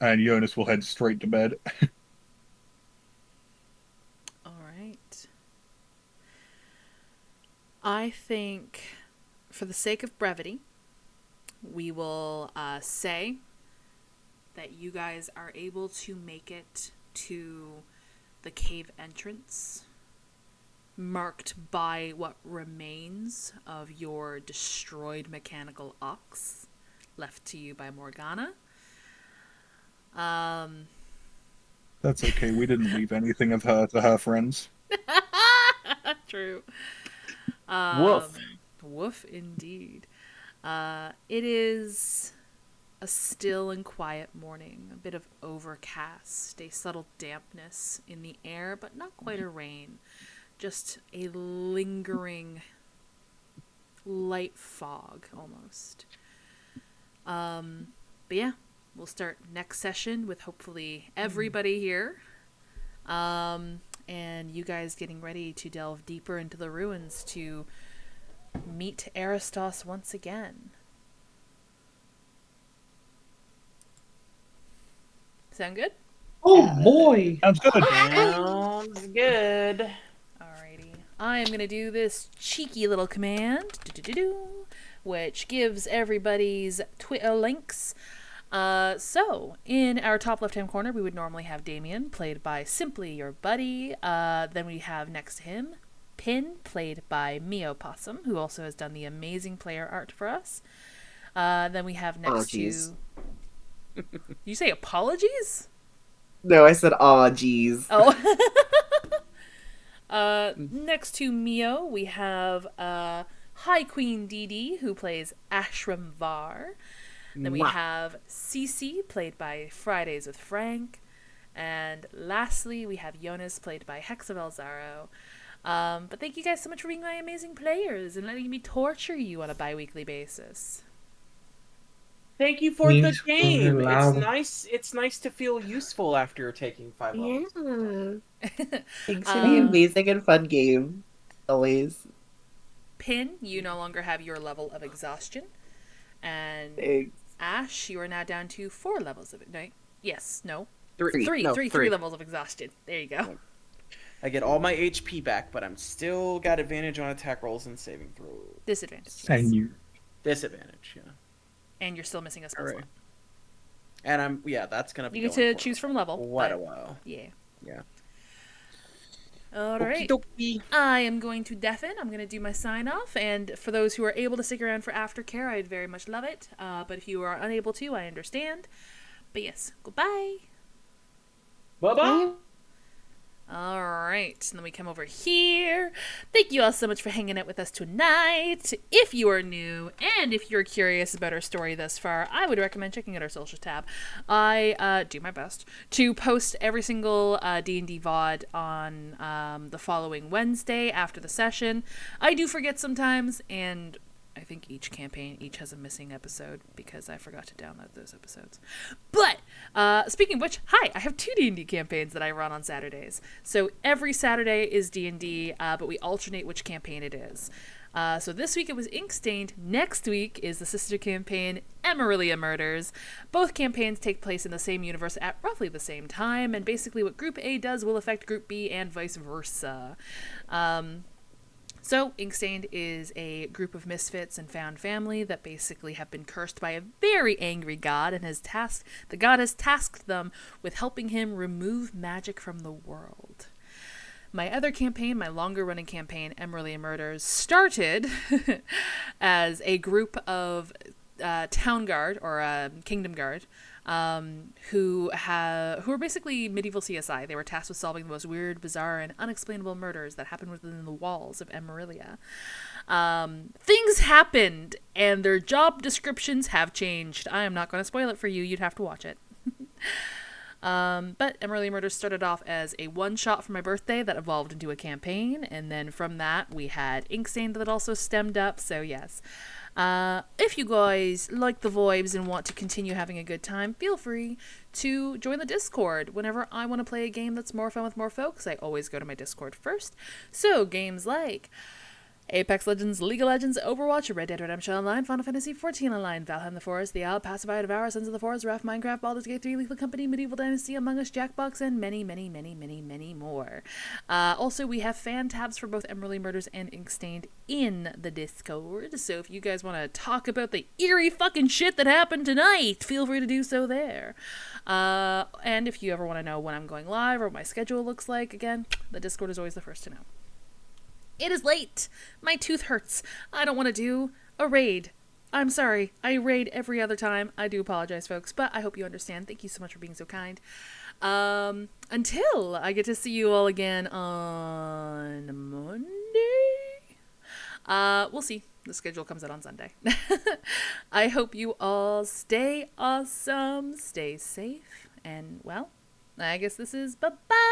and Jonas will head straight to bed. All right. I think, for the sake of brevity, we will say that you guys are able to make it to the cave entrance, marked by what remains of your destroyed mechanical ox left to you by Morgana. That's okay, we didn't leave anything of her to her friends. True. Woof. Woof indeed. It is a still and quiet morning, a bit of overcast, a subtle dampness in the air, but not quite a rain. Just a lingering light fog, almost. But yeah, we'll start next session with hopefully everybody here. And you guys getting ready to delve deeper into the ruins to meet Aristos once again. Sound good? Oh boy! Sounds good. Sounds good. Alrighty. I am going to do this cheeky little command, which gives everybody's Twitter links. So, in our top left-hand corner, we would normally have Damien, played by Simply Your Buddy. Then we have next to him, Pin, played by Mio Possum, who also has done the amazing player art for us. Then we have next to... You say apologies? No, I said, aw, geez. Oh. Next to Mio, we have High Queen Dee, who plays Ashram Var. Then we have Cece, played by Fridays with Frank. And lastly, we have Jonas, played by Hexabel Zaro. But thank you guys so much for being my amazing players and letting me torture you on a bi-weekly basis. Thank you for the Please, game. allow- It's nice to feel useful after taking 5 levels. Yeah. Thanks for the amazing and fun game. Always. Pin, you no longer have your level of exhaustion. And Thanks. Ash, you are now down to 4 levels of it. No, yes, no. Three. Three levels of exhaustion. There you go. I get all my HP back, but I'm still got advantage on attack rolls and saving throws. Disadvantage. Yes. And you. Disadvantage, yeah. And you're still missing a spell slot. And that's gonna be. You get to choose from level. Quite a while. Yeah. Yeah. Alright. I am going to deafen. I'm going to do my sign off. And for those who are able to stick around for aftercare, I'd very much love it. But if you are unable to, I understand. But yes, goodbye. Bye-bye. Alright, and then we come over here. Thank you all so much for hanging out with us tonight. If you are new, and if you're curious about our story thus far, I would recommend checking out our social tab. I do my best to post every single D&D VOD on the following Wednesday after the session. I do forget sometimes, and I think each campaign has a missing episode because I forgot to download those episodes. But speaking of which, hi, I have 2 D&D campaigns that I run on Saturdays. So every Saturday is D&D, but we alternate which campaign it is. So this week it was Inkstained. Next week is the sister campaign, Emerillia Murders. Both campaigns take place in the same universe at roughly the same time, and basically what Group A does will affect Group B and vice versa. So, Inkstained is a group of misfits and found family that basically have been cursed by a very angry god, and the god has tasked them with helping him remove magic from the world. My other campaign, my longer running campaign, Emerillia Murders, started as a group of town guard or kingdom guard who are basically medieval CSI. They were tasked with solving the most weird, bizarre, and unexplainable murders that happened within the walls of Emerillia. Things happened, and their job descriptions have changed. I am not going to spoil it for you. You'd have to watch it. But Emerillia Murders started off as a one-shot for my birthday that evolved into a campaign, and then from that we had Inkstained that also stemmed up, so yes. If you guys like the vibes and want to continue having a good time, feel free to join the Discord. Whenever I want to play a game that's more fun with more folks, I always go to my Discord first. So games like Apex Legends, League of Legends, Overwatch, Red Dead Redemption Online, Final Fantasy XIV Online, Valheim the Forest, The Isle, Pacifier, Devour, Sons of the Forest, Raft, Minecraft, Baldur's Gate 3, Lethal Company, Medieval Dynasty, Among Us, Jackbox, and many, many, many, many, many more. Also, we have fan tabs for both Emerillia Murders and Inkstained in the Discord, so if you guys want to talk about the eerie fucking shit that happened tonight, feel free to do so there. And if you ever want to know when I'm going live or what my schedule looks like, again, the Discord is always the first to know. It is late. My tooth hurts. I don't want to do a raid. I'm sorry. I raid every other time. I do apologize, folks, but I hope you understand. Thank you so much for being so kind. Until I get to see you all again on Monday. We'll see. The schedule comes out on Sunday. I hope you all stay awesome, stay safe, and, well, I guess this is bye-bye.